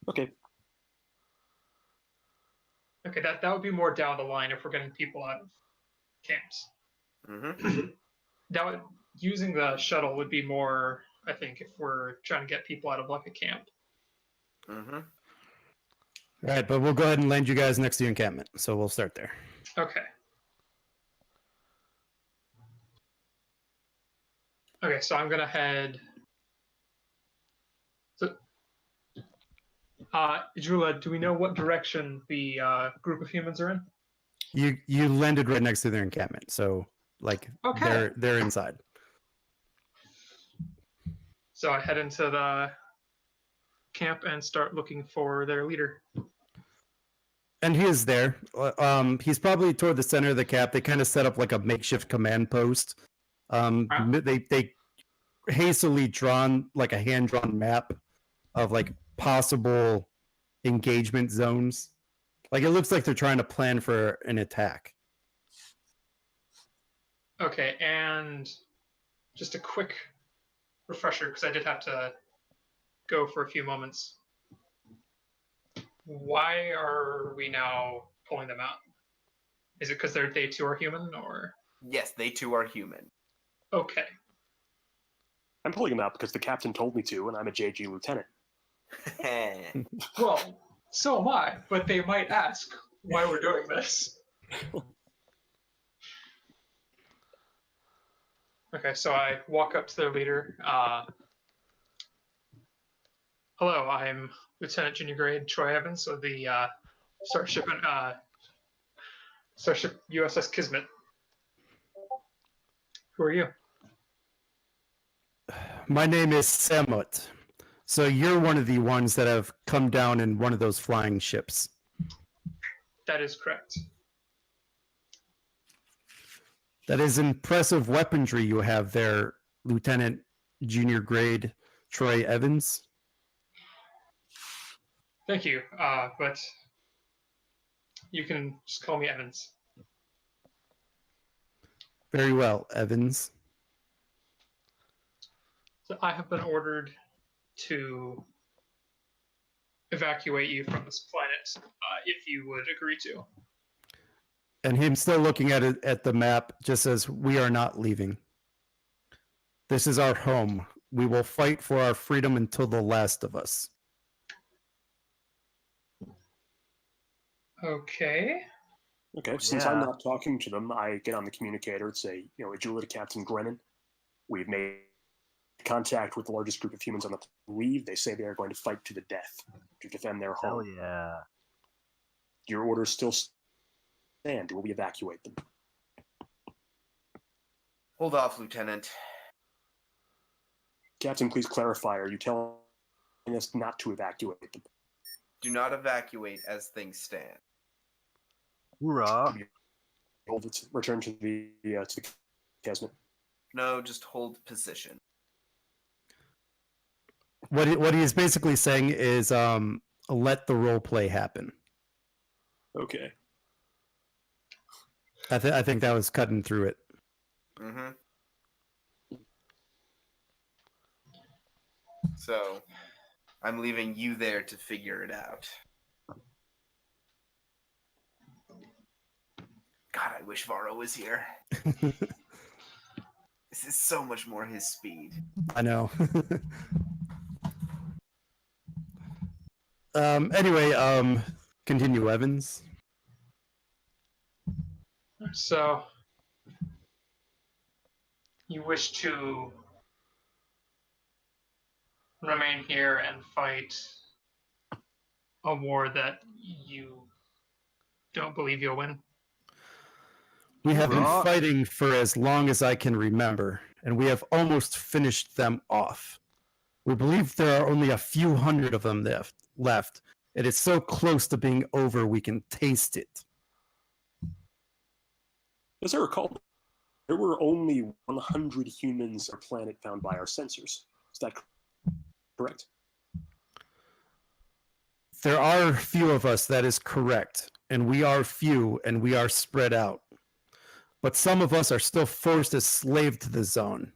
Okay. Okay, that would be more down the line if we're getting people out of camps. Mm-hmm. Using the shuttle would be more, I think, if we're trying to get people out of like a camp. Mm-hmm. All right, but we'll go ahead and land you guys next to the encampment. So we'll start there. Okay. Okay, so I'm gonna head. So, Jula, do we know what direction the group of humans are in? You landed right next to their encampment, so like Okay. they're inside. So I head into the camp and start looking for their leader. And he is there. He's probably toward the center of the camp. They kind of set up like a makeshift command post. Wow. They hastily drawn like a hand drawn map of like possible engagement zones. Like it looks like they're trying to plan for an attack. Okay, and just a quick refresher, because I did have to go for a few moments. Why are we now pulling them out? Is it because they too are human, or? Yes, they too are human. Okay. I'm pulling him out because the captain told me to, and I'm a JG lieutenant. Well, so am I, but they might ask why we're doing this. Okay, so I walk up to their leader. Hello, I'm Lieutenant Junior Grade Troy Evans of the Starship USS Kismet. Who are you? My name is Samut. So you're one of the ones that have come down in one of those flying ships. That is correct. That is impressive weaponry you have there, Lieutenant Junior Grade Troy Evans. Thank you, but you can just call me Evans. Very well, Evans. So I have been ordered to evacuate you from this planet, if you would agree to. And him still looking at it at the map just says, "We are not leaving. This is our home. We will fight for our freedom until the last of us." Okay. Okay, since I'm Yeah. not talking to them, I get on the communicator and say, Adula to Captain Grennan, we've made contact with the largest group of humans on the leave. They say they are going to fight to the death to defend their Hell home. yeah. Your orders still stand. Will we evacuate them? Hold off, Lieutenant. Captain, please clarify. Are you telling us not to evacuate them? Do not evacuate as things stand. Hoorah. Hold it. Return to the Kesmet. No, just hold position. What he is basically saying is, let the role play happen. Okay. I think that was cutting through it. Mm-hmm. So, I'm leaving you there to figure it out. God, I wish Varro was here. This is so much more his speed. I know. Anyway, continue, Evans. So, you wish to remain here and fight a war that you don't believe you'll win? We have been Hoorah. fighting for as long as I can remember, and we have almost finished them off. We believe there are only a few hundred of them left. It is so close to being over, we can taste it. As I recall, there were only 100 humans on our planet found by our sensors. Is that correct? There are few of us, that is correct. And we are few, and we are spread out. But some of us are still forced as slave to the zone.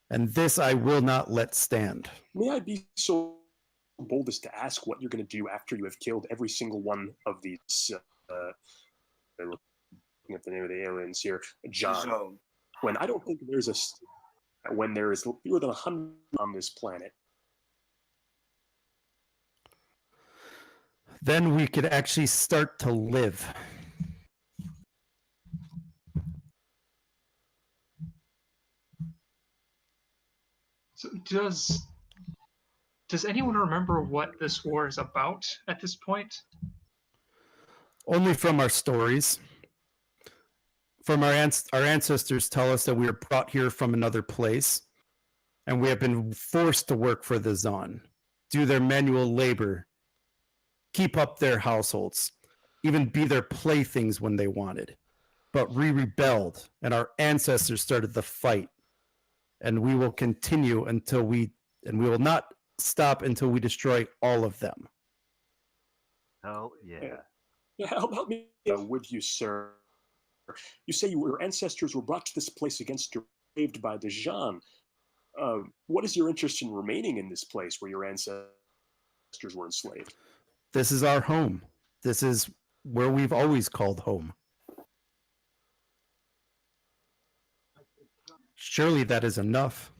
And this I will not let stand. May I be so bold as to ask what you're going to do after you have killed every single one of these, looking at the name of the aliens here, John. Zone. When I don't think there's when there is fewer than 100 on this planet, Then we could actually start to live. So does anyone remember what this war is about at this point? Only from our stories. From our ancestors tell us that we were brought here from another place, and we have been forced to work for the Zon. do their manual labor, keep up their households, even be their playthings when they wanted. But we rebelled, and our ancestors started the fight. And we will continue and we will not stop until we destroy all of them. Hell yeah. Yeah, help me with you, sir. You say your ancestors were brought to this place against your enslaved by the Jean. What is your interest in remaining in this place where your ancestors were enslaved? This is our home. This is where we've always called home. Surely that is enough.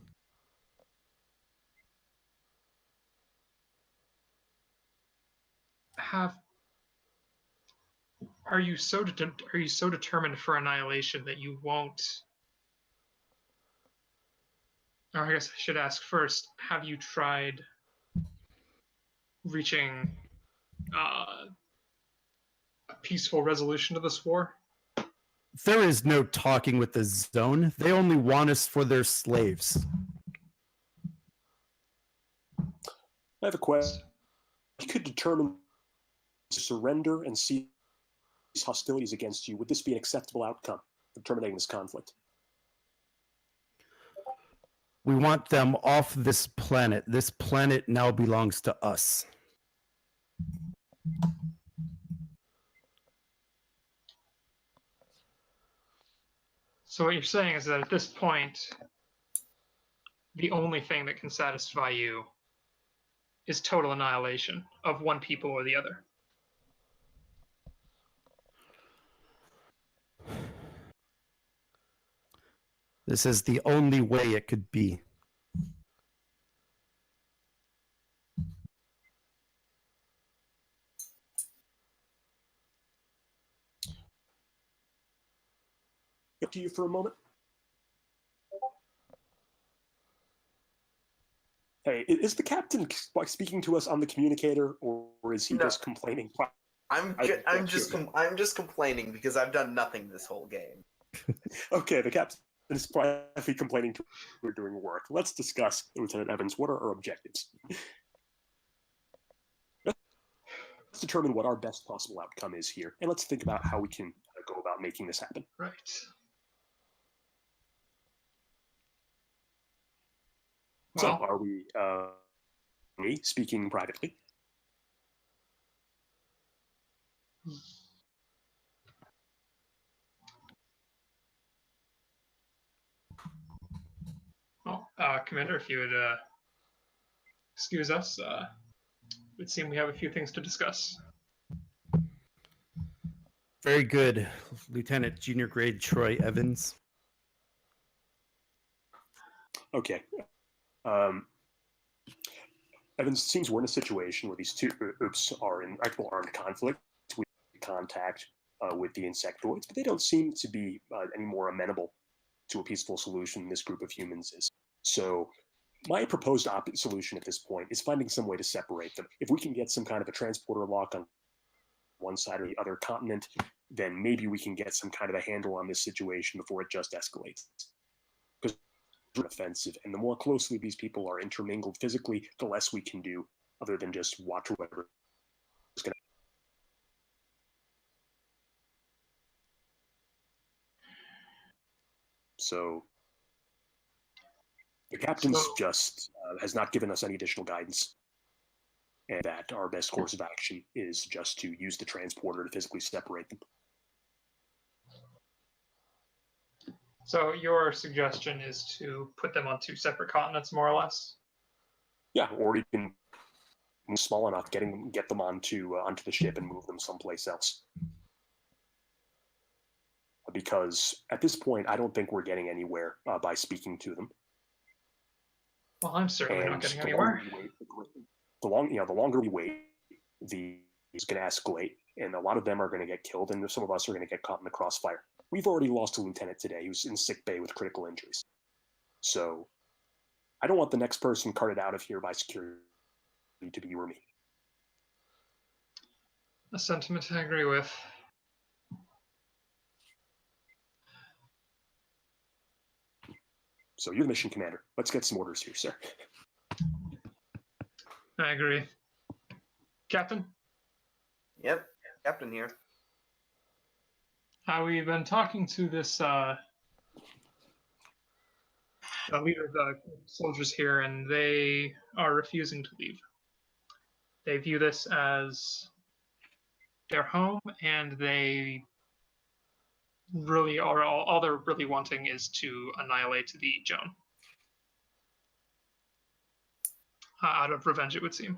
Are you so determined for annihilation that you won't? Or I guess I should ask first: have you tried reaching a peaceful resolution to this war? There is no talking with the zone. They only want us for their slaves. I have a question. If you could determine to surrender and cease hostilities against you, would this be an acceptable outcome for terminating this conflict? We want them off this planet. This planet now belongs to us. So what you're saying is that at this point, the only thing that can satisfy you is total annihilation of one people or the other. This is the only way it could be. Up to you for a moment. Hey, is the captain speaking to us on the communicator, or is he just complaining? I'm just complaining because I've done nothing this whole game. Okay, the captain is probably complaining to we're doing work. Let's discuss, Lieutenant Evans. What are our objectives? Let's determine what our best possible outcome is here, and let's think about how we can go about making this happen. Right. So, Well, are we me speaking privately? well, Commander, if you would excuse us, it would seem we have a few things to discuss. Very good, Lieutenant Junior Grade Troy Evans. Okay. Evans, it seems we're in a situation where these two groups are in actual armed conflict. We contact with the insectoids, but they don't seem to be any more amenable to a peaceful solution than this group of humans is. So my proposed solution at this point is finding some way to separate them. If we can get some kind of a transporter lock on one side or the other continent, then maybe we can get some kind of a handle on this situation before it just escalates. Because it's offensive, and the more closely these people are intermingled physically, the less we can do other than just watch whoever is going to. So the captain just has not given us any additional guidance, and that our best course of action is just to use the transporter to physically separate them. So your suggestion is to put them on two separate continents, more or less? Yeah, or even small enough, get them onto the ship and move them someplace else. Because at this point, I don't think we're getting anywhere by speaking to them. Well, I'm certainly And not getting anywhere. The longer we wait, it's going to escalate, and a lot of them are going to get killed, and some of us are going to get caught in the crossfire. We've already lost a lieutenant today who's in sick bay with critical injuries. So I don't want the next person carted out of here by security to be you or me. A sentiment I agree with. So you're the mission commander. Let's get some orders here, sir. I agree. Captain, Yep, Captain here. we've been talking to this leader of the soldiers here, and they are refusing to leave. They view this as their home, and they really are all they're really wanting is to annihilate the Joan. Out of revenge, it would seem.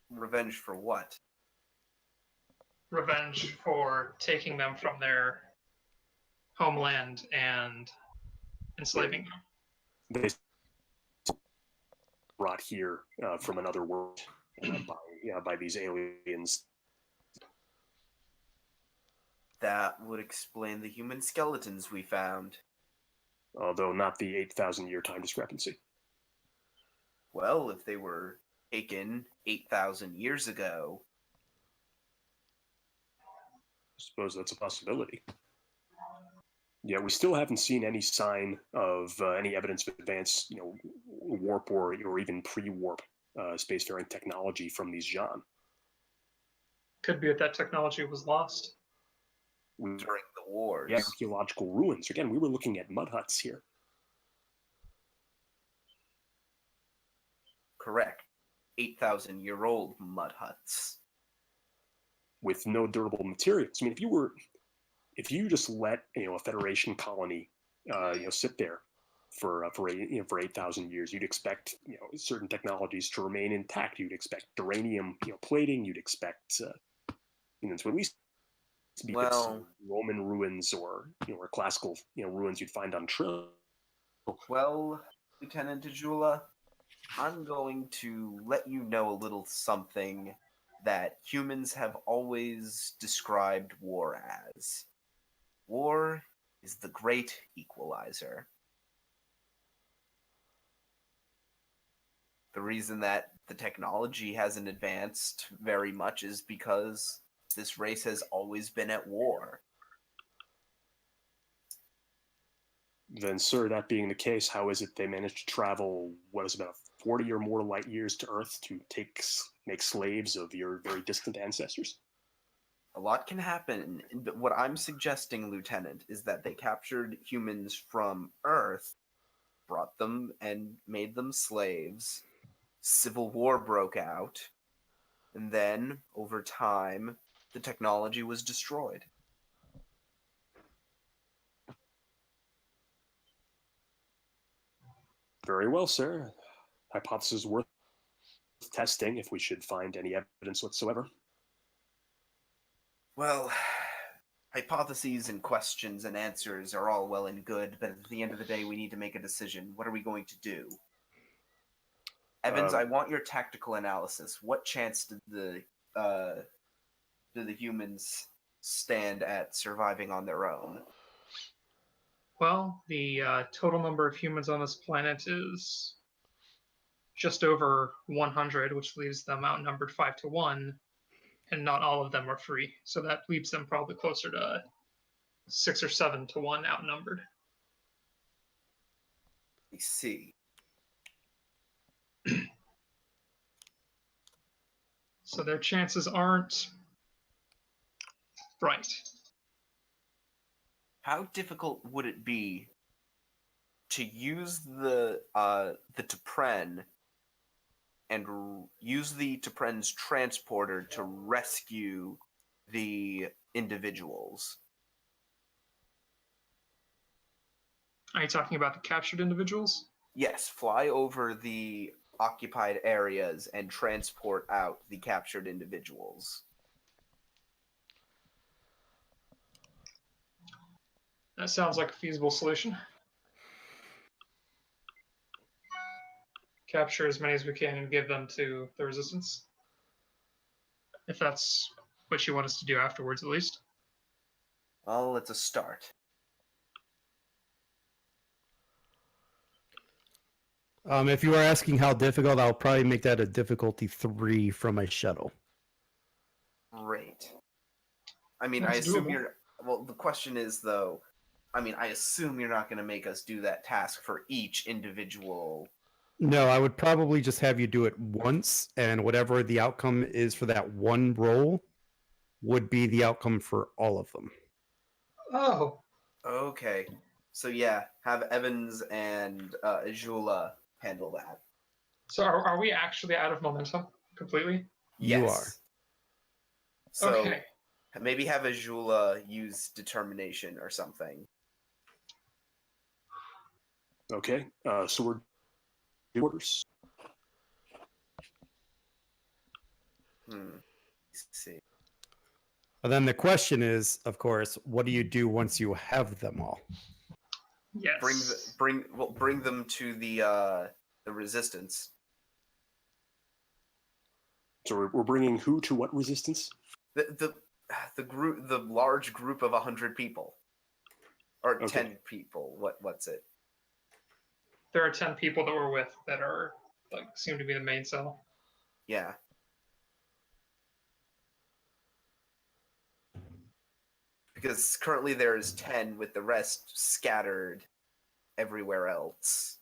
Revenge for what? Revenge for taking them from their homeland and enslaving them. They brought here from another world by these aliens. That would explain the human skeletons we found. Although not the 8,000-year time discrepancy. Well, if they were taken 8,000 years ago, I suppose that's a possibility. Yeah, we still haven't seen any sign of any evidence of advanced, warp or even pre-warp spacefaring technology from these Jean. Could be that technology was lost. during the wars. Yeah, archaeological ruins. Again, we were looking at mud huts here. Correct. 8,000-year-old mud huts. With no durable materials. I mean, if you just let a Federation colony sit there for 8,000 years, you'd expect certain technologies to remain intact. You'd expect duranium plating. You'd expect to at least be Roman ruins or classical ruins you'd find on Trill. Well, Lieutenant Ajula, I'm going to let you know a little something that humans have always described war as. War is the great equalizer. The reason that the technology hasn't advanced very much is because this race has always been at war. Then, sir, that being the case, how is it they managed to travel, about 40 or more light years to Earth to make slaves of your very distant ancestors? A lot can happen, but what I'm suggesting, Lieutenant, is that they captured humans from Earth, brought them and made them slaves. Civil war broke out, and then, over time, the technology was destroyed. Very well, sir. Hypothesis worth testing if we should find any evidence whatsoever. Well, hypotheses and questions and answers are all well and good, but at the end of the day, we need to make a decision. What are we going to do? Evans, I want your tactical analysis. What chance did the humans stand at surviving on their own? Well, the total number of humans on this planet is just over 100, which leaves them outnumbered 5-1, and not all of them are free. So that leaves them probably closer to 6 or 7-1 outnumbered. I see. So their chances aren't bright. How difficult would it be to use the T'Pren and use the T'Pren's transporter to rescue the individuals? Are you talking about the captured individuals? Yes, fly over the occupied areas and transport out the captured individuals. That sounds like a feasible solution. Capture as many as we can and give them to the resistance. If that's what you want us to do afterwards, at least. Well, it's a start. If you are asking how difficult, I'll probably make that a difficulty 3 from my shuttle. Great. I mean, That's I assume doable. you're... Well, the question is, though... I mean, I assume you're not going to make us do that task for each individual No, I would probably just have you do it once, and whatever the outcome is for that one roll would be the outcome for all of them. Oh, Okay. So yeah, have Evans and Azula handle that. so are we actually out of momentum completely? You Yes. are. So Okay. maybe have Azula use determination or something. Okay, so we're orders. Let's see. And then the question is, of course, what do you do once you have them all? Yes. Bring them to the resistance. So we're bringing who to what resistance? The large group of 100 people, or Okay. 10 people. What's it? There are 10 people that we're with that are like seem to be the main cell. Yeah. Because currently there is 10 with the rest scattered everywhere else.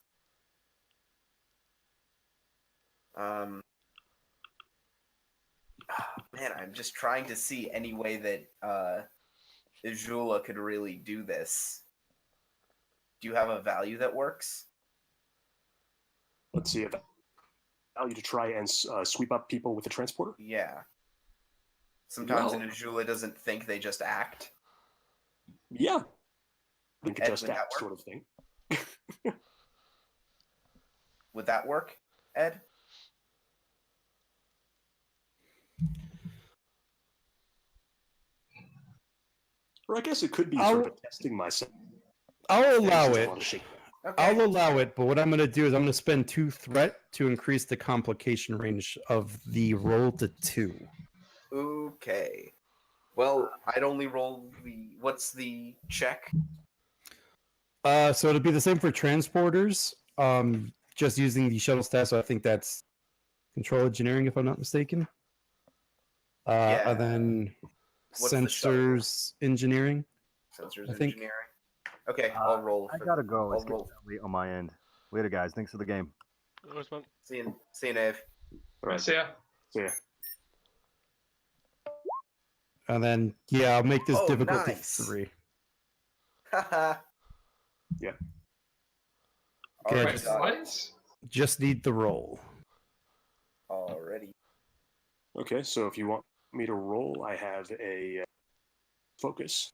Man, I'm just trying to see any way that Azula could really do this. Do you have a value that works? Let's see, a value to try and sweep up people with the transporter. Yeah. Sometimes Well- Azula doesn't think, they just act. Yeah, we could Ed, just would that act work? sort of thing. Would that work, Ed? Or I guess it could be I'll- sort of a testing myself. I'll thing, allow since I it. wanna shake- Okay. I'll allow it, but what I'm going to do is I'm going to spend 2 threat to increase the complication range of the roll to 2. Okay. Well, I'd only roll the. What's the check? So it'll be the same for transporters. Just using the shuttle staff, so I think that's control engineering, if I'm not mistaken. Yeah. And then What's the shuttle? sensors engineering. Sensors I think- engineering. Okay, I'll roll. I for- gotta go. It's I'll roll. getting late on my end. Later, guys. Thanks for the game. Always, man. See you, Nave. All right, So yeah. so yeah. And then, yeah, I'll make this Oh, difficulty nice. 3. Haha. Yeah. Okay, Alright, just- What? Just need the roll. Already. Okay, so if you want me to roll, I have a focus.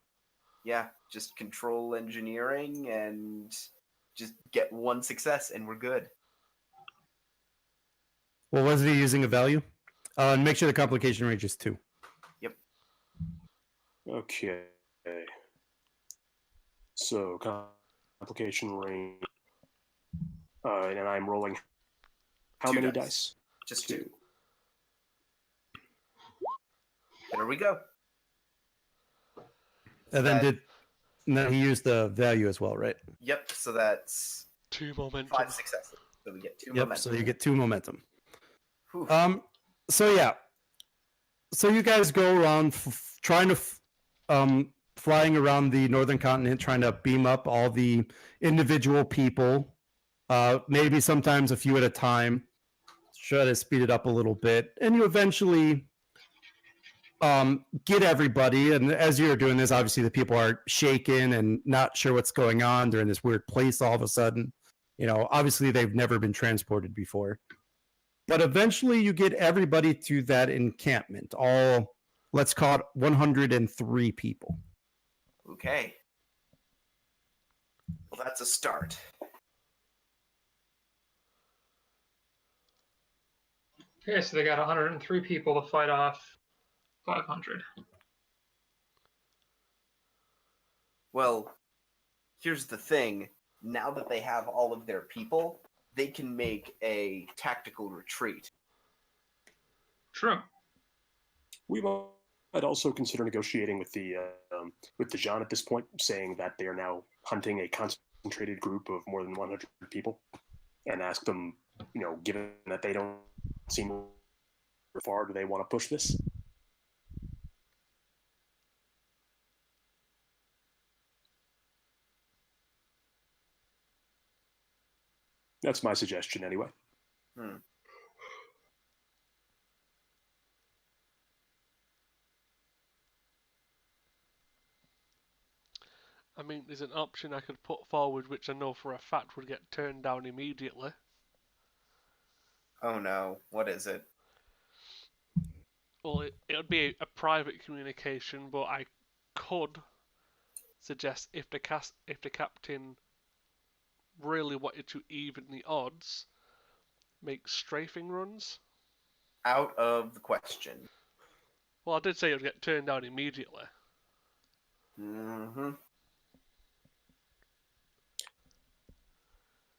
Yeah, just control engineering and just get one success and we're good. Well, was he using a value? And make sure the complication range is 2. Okay. So complication range, and I'm rolling. How 2 many dice. dice? Just 2. There we go. And then That- and then he used the value as well, right? Yep, so that's 2 momentum. 5 successes. So we get 2 Yep. momentum. So you get 2 momentum. Whew. So yeah. So you guys go around trying to flying around the northern continent, trying to beam up all the individual people. Maybe sometimes a few at a time. Try to speed it up a little bit, and you eventually get everybody. And as you're doing this, obviously the people are shaken and not sure what's going on. They're in this weird place all of a sudden. You know, obviously they've never been transported before. But eventually you get everybody to that encampment. All, let's call it 103 people. Okay. Well, that's a start. Okay, so they got 103 people to fight off 500. Well, here's the thing. Now that they have all of their people, they can make a tactical retreat. True. We might also consider negotiating with the Jean at this point, saying that they are now hunting a concentrated group of more than 100 people, and ask them, you know, given that they don't seem very far, do they want to push this? That's my suggestion, anyway. I mean, there's an option I could put forward, which I know for a fact would get turned down immediately. Oh no, what is it? Well, it would be a private communication, but I could suggest if the captain really wanted to even the odds, make strafing runs. Out of the question. Well, I did say it would get turned down immediately. Mm-hmm.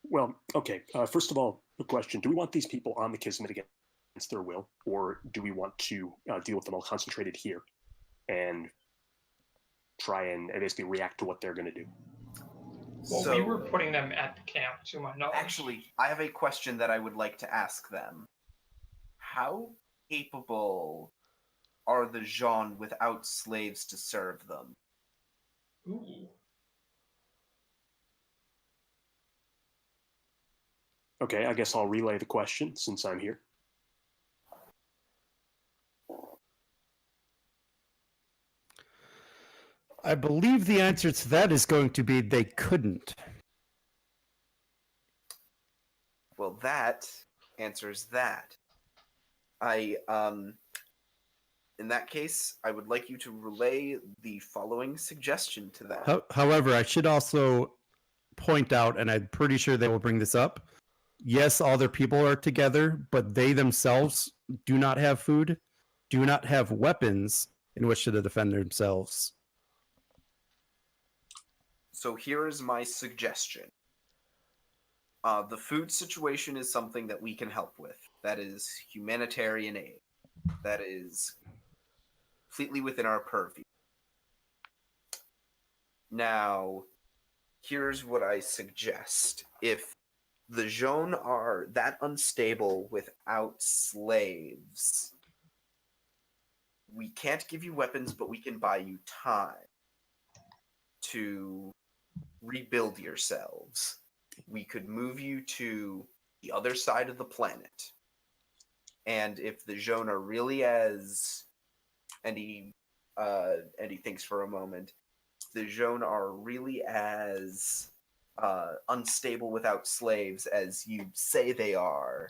Well, okay. First of all, the question: do we want these people on the Kismet against their will, or do we want to deal with them all concentrated here and try and basically react to what they're going to do? Well, So, we were putting them at the camp, to my knowledge. actually, I have a question that I would like to ask them. How capable are the Jean without slaves to serve them? Ooh. Okay, I guess I'll relay the question since I'm here. I believe the answer to that is going to be they couldn't. Well, that answers that. In that case, I would like you to relay the following suggestion to them. However, I should also point out, and I'm pretty sure they will bring this up. Yes, all their people are together, but they themselves do not have food, do not have weapons in which to defend themselves. So here is my suggestion. The food situation is something that we can help with. That is humanitarian aid. That is completely within our purview. Now, here's what I suggest. If the Jean are that unstable without slaves, we can't give you weapons, but we can buy you time to rebuild yourselves. We could move you to the other side of the planet. And if the Jean are really as... And he thinks for a moment. The Jean are really as unstable without slaves as you say they are.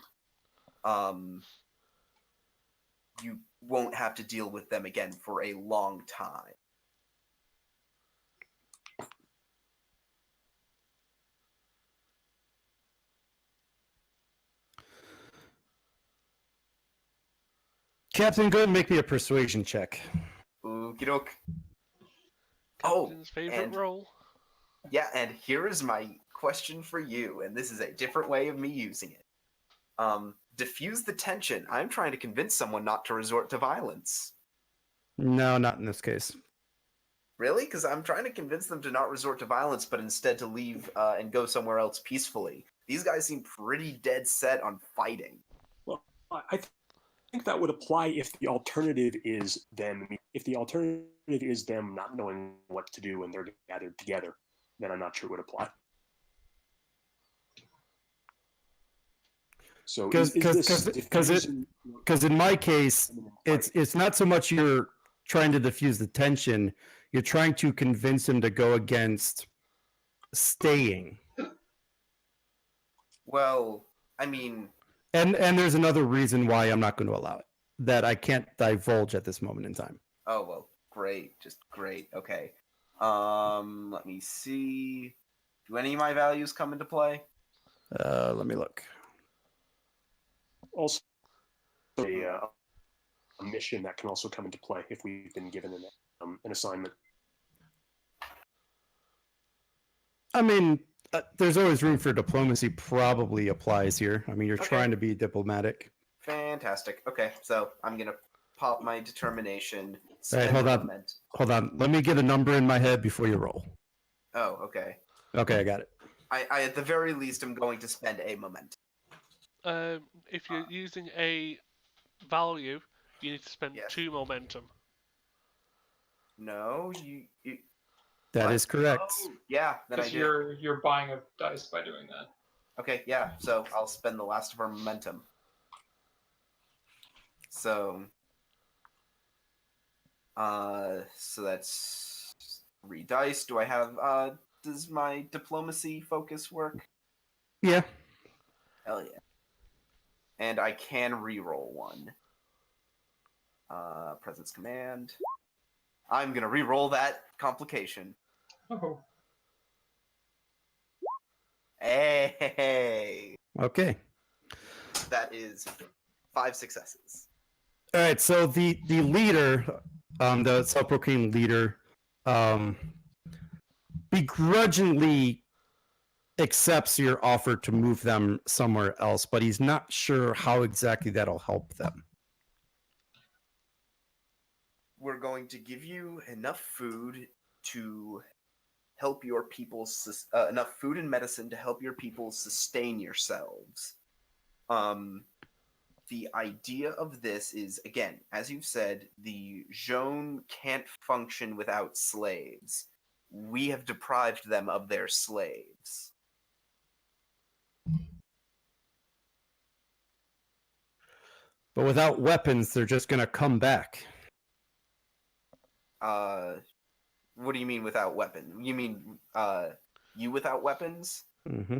You won't have to deal with them again for a long time. Captain, go ahead and make me a persuasion check. Okie doke. Oh, Captain's favorite and- role. Yeah, and here is my question for you, and this is a different way of me using it. Diffuse the tension. I'm trying to convince someone not to resort to violence. No, not in this case. Really? Because I'm trying to convince them to not resort to violence, but instead to leave and go somewhere else peacefully. These guys seem pretty dead set on fighting. Well, I think that would apply if the alternative is them. If the alternative is them not knowing what to do when they're gathered together, then I'm not sure it would apply. So, Because in my case, it's not so much you're trying to diffuse the tension, you're trying to convince him to go against staying. Well, I mean, And there's another reason why I'm not going to allow it that I can't divulge at this moment in time. oh well, great, just great. Okay. Let me see. Do any of my values come into play? Let me look. also a mission that can also come into play if we've been given an assignment. I mean, there's always room for diplomacy. Probably applies here. I mean, you're Okay. trying to be diplomatic. Fantastic. Okay, so I'm gonna pop my determination. All right, hold spend on. moment. Hold on. Let me get a number in my head before you roll. Oh, okay. Okay, I got it. I at the very least am going to spend a moment. If you're using a value, you need to spend Yes. 2 momentum. No, you That what? is correct. Oh, yeah, then I Because do. you're buying a dice by doing that. Okay, yeah. So I'll spend the last of our momentum. So, so that's 3 dice. Do I have? Does my diplomacy focus work? Yeah. Hell yeah. And I can re-roll one. Presence command. I'm gonna re-roll that complication. Oh, Hey, Okay. that is 5 successes. All right. So the leader, the self-proclaimed leader, um, begrudgingly accepts your offer to move them somewhere else, but he's not sure how exactly that'll help them. We're going to give you enough food to help your people, enough food and medicine to help your people sustain yourselves. The idea of this is, again, as you've said, the Zhone can't function without slaves. We have deprived them of their slaves. But without weapons, they're just gonna come back. What do you mean without weapon? You mean you without weapons? Mm-hmm.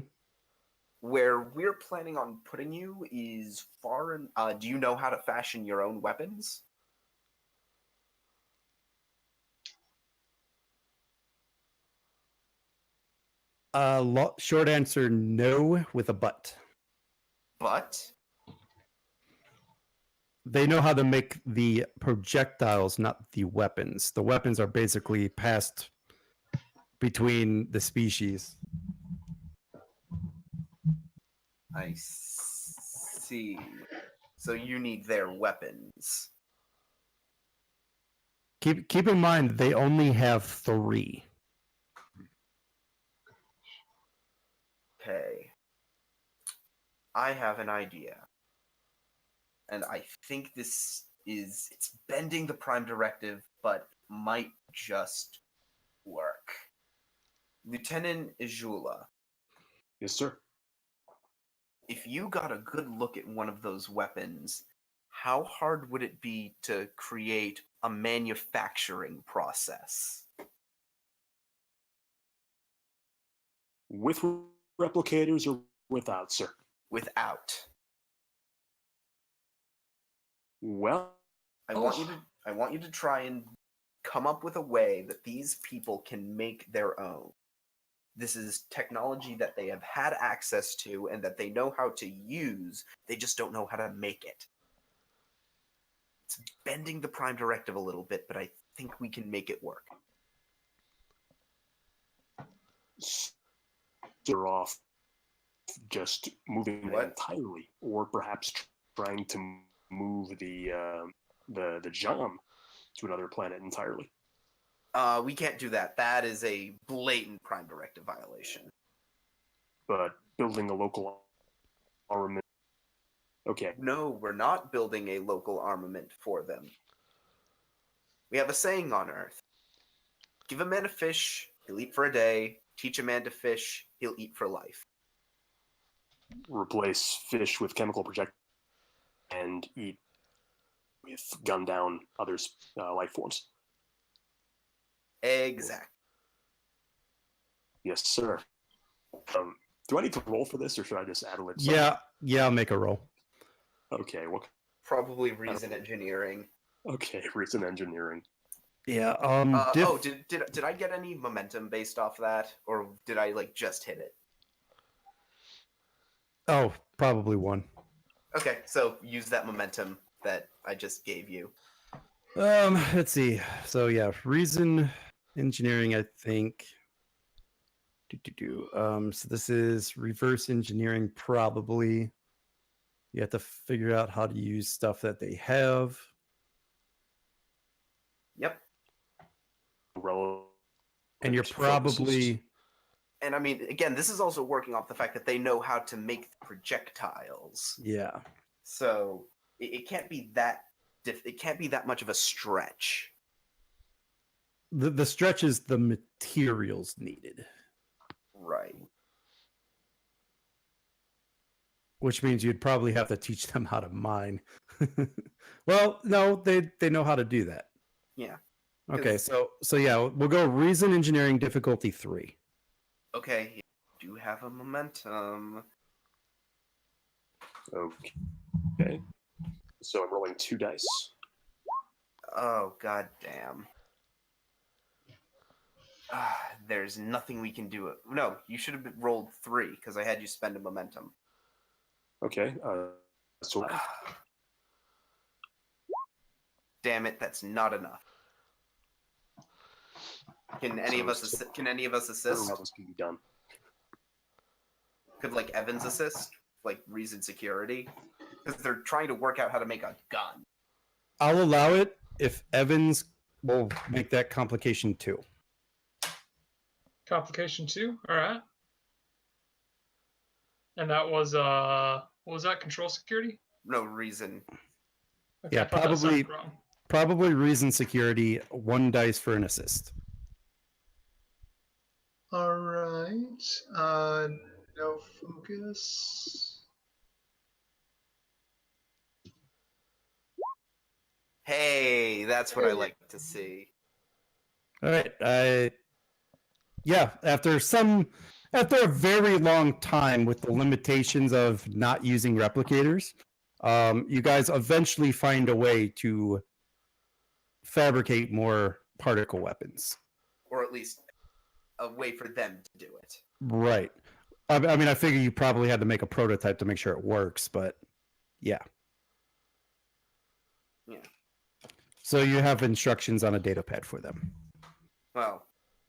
Where we're planning on putting you is far in. Do you know how to fashion your own weapons? Short answer, no, with a but. But They know how to make the projectiles, not the weapons. The weapons are basically passed between the species. I see. So you need their weapons. Keep in mind they only have 3. Okay. I have an idea. And I think it's bending the Prime Directive, but might just work. Lieutenant Ijula, Yes, sir. if you got a good look at one of those weapons, how hard would it be to create a manufacturing process? With replicators or without, sir? Without. Well, I want you to try and come up with a way that these people can make their own. This is technology that they have had access to and that they know how to use. They just don't know how to make it. It's bending the Prime Directive a little bit, but I think we can make it work. they're off just moving What? entirely, or perhaps trying to move the Jam to another planet entirely. We can't do that. That is a blatant Prime Directive violation. But building a local armament. Okay. No, we're not building a local armament for them. We have a saying on Earth. Give a man a fish, he'll eat for a day. Teach a man to fish, he'll eat for life. Replace fish with chemical projectiles and eat with gun down other life forms. Exactly. Yes, sir. Do I need to roll for this, or should I just add a little? Yeah, I'll make a roll. Okay. Well. Probably reason engineering. Okay, reason engineering. Yeah. Did I get any momentum based off that, or did I just hit it? Oh, probably 1. Okay, so use that momentum that I just gave you. Let's see. So yeah, reason engineering, I think. So this is reverse engineering, probably. You have to figure out how to use stuff that they have. Yep. And you're probably... And I mean, again, this is also working off the fact that they know how to make projectiles. Yeah. So it can't be that it can't be that much of a stretch. The stretch is the materials needed. Right. which means you'd probably have to teach them how to mine. Well, no, they know how to do that. Yeah. Okay, so yeah, we'll go reason engineering difficulty 3. Okay, you do have a momentum. Okay. So I'm rolling 2 dice. Oh, god damn. There's nothing we can do. No, you should have rolled 3 because I had you spend a momentum. Okay. So Damn it, that's not enough. Can any of us assist? I don't know assist? how this can be done. Could like Evans assist? Like reason security? Because they're trying to work out how to make a gun. I'll allow it if Evans will make that complication 2. Complication 2. All right. And that was what was that? Control security. No reason. Okay, Yeah, I thought that sounded wrong. Probably reason security, 1 dice for an assist. All right. No focus. Hey, that's what I like to see. All right. Yeah, after a very long time with the limitations of not using replicators, you guys eventually find a way to fabricate more particle weapons. Or at least a way for them to do it. Right. I mean, I figure you probably had to make a prototype to make sure it works, but yeah. Yeah. So you have instructions on a data pad for them. Well,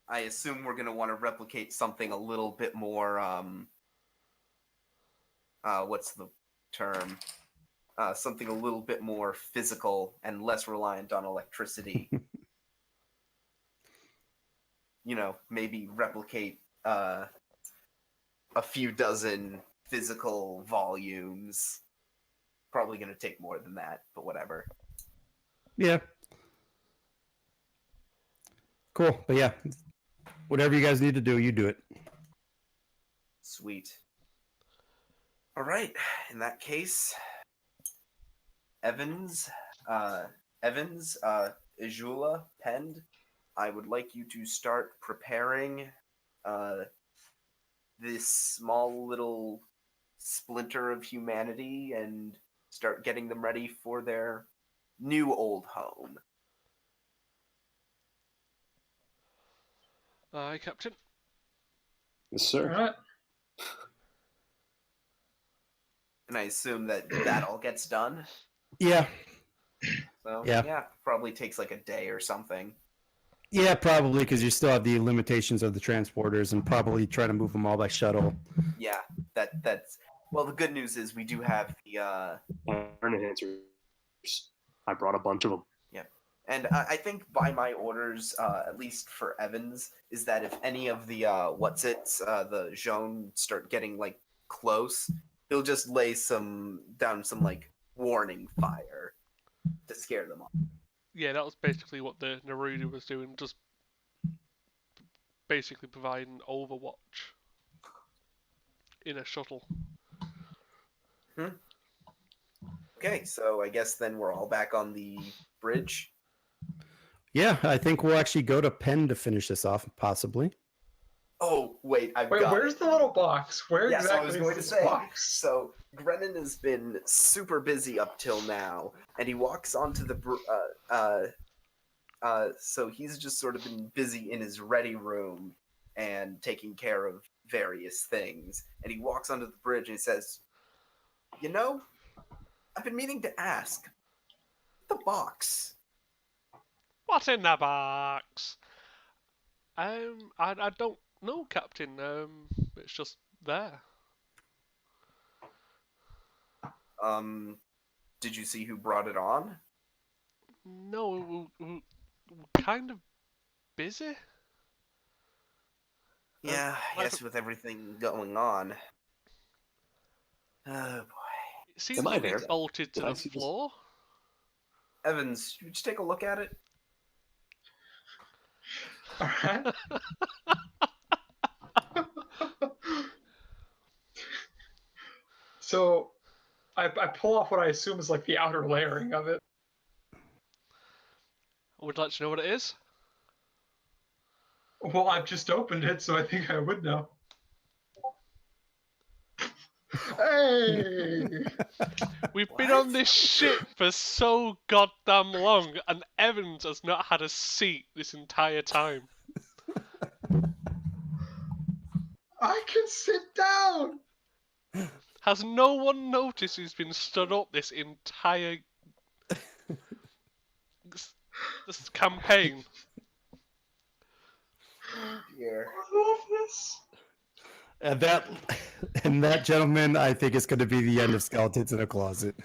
I assume we're going to want to replicate something a little bit more, what's the term? Something a little bit more physical and less reliant on electricity. You know, maybe replicate a few dozen physical volumes. Probably going to take more than that, but whatever. Yeah. Cool. But yeah, whatever you guys need to do, you do it. Sweet. All right. In that case, Evans, Izula, Pend, I would like you to start preparing this small little splinter of humanity and start getting them ready for their new old home. Aye, Captain. Yes, All sir. right. And I assume that that all gets done. Yeah. So Yeah. probably takes like a day or something. Yeah, probably because you still have the limitations of the transporters and probably try to move them all by shuttle. Yeah, that's well. The good news is we do have the Iron enhancers. I brought a bunch of them. and I think by my orders, at least for Evans, is that if any of the the Jean start getting like close, he'll just lay down some like warning fire to scare them off. Yeah, that was basically what the Neruda was doing, just basically providing overwatch in a shuttle. Okay, so I guess then we're all back on the bridge. Yeah, I think we'll actually go to Penn to finish this off, possibly. Oh wait, Wait, got where's the little box? Where Yes, exactly I was is going to this say. box? So Grennan has been super busy up till now, and he walks onto the so he's just sort of been busy in his ready room and taking care of various things. And he walks onto the bridge and he says, "You know, I've been meaning to ask the box." What's in the box? I don't know, Captain. It's just there. Did you see who brought it on? No, we're kind of busy. Yeah, I I've- guess with everything going on. Oh boy. It seems Am I a bit there? bolted to Did I the see this? floor. Evans, would you take a look at it? All right. So I pull off what I assume is like the outer layering of it. Would you like to know what it is? Well, I've just opened it, so I think I would know. Hey! We've been on this ship for so goddamn long, and Evans has not had a seat this entire time. I can sit down! Has no one noticed he's been stood up this entire this campaign? Dear. I love this. And that gentleman, I think, is going to be the end of Skeletons in a Closet.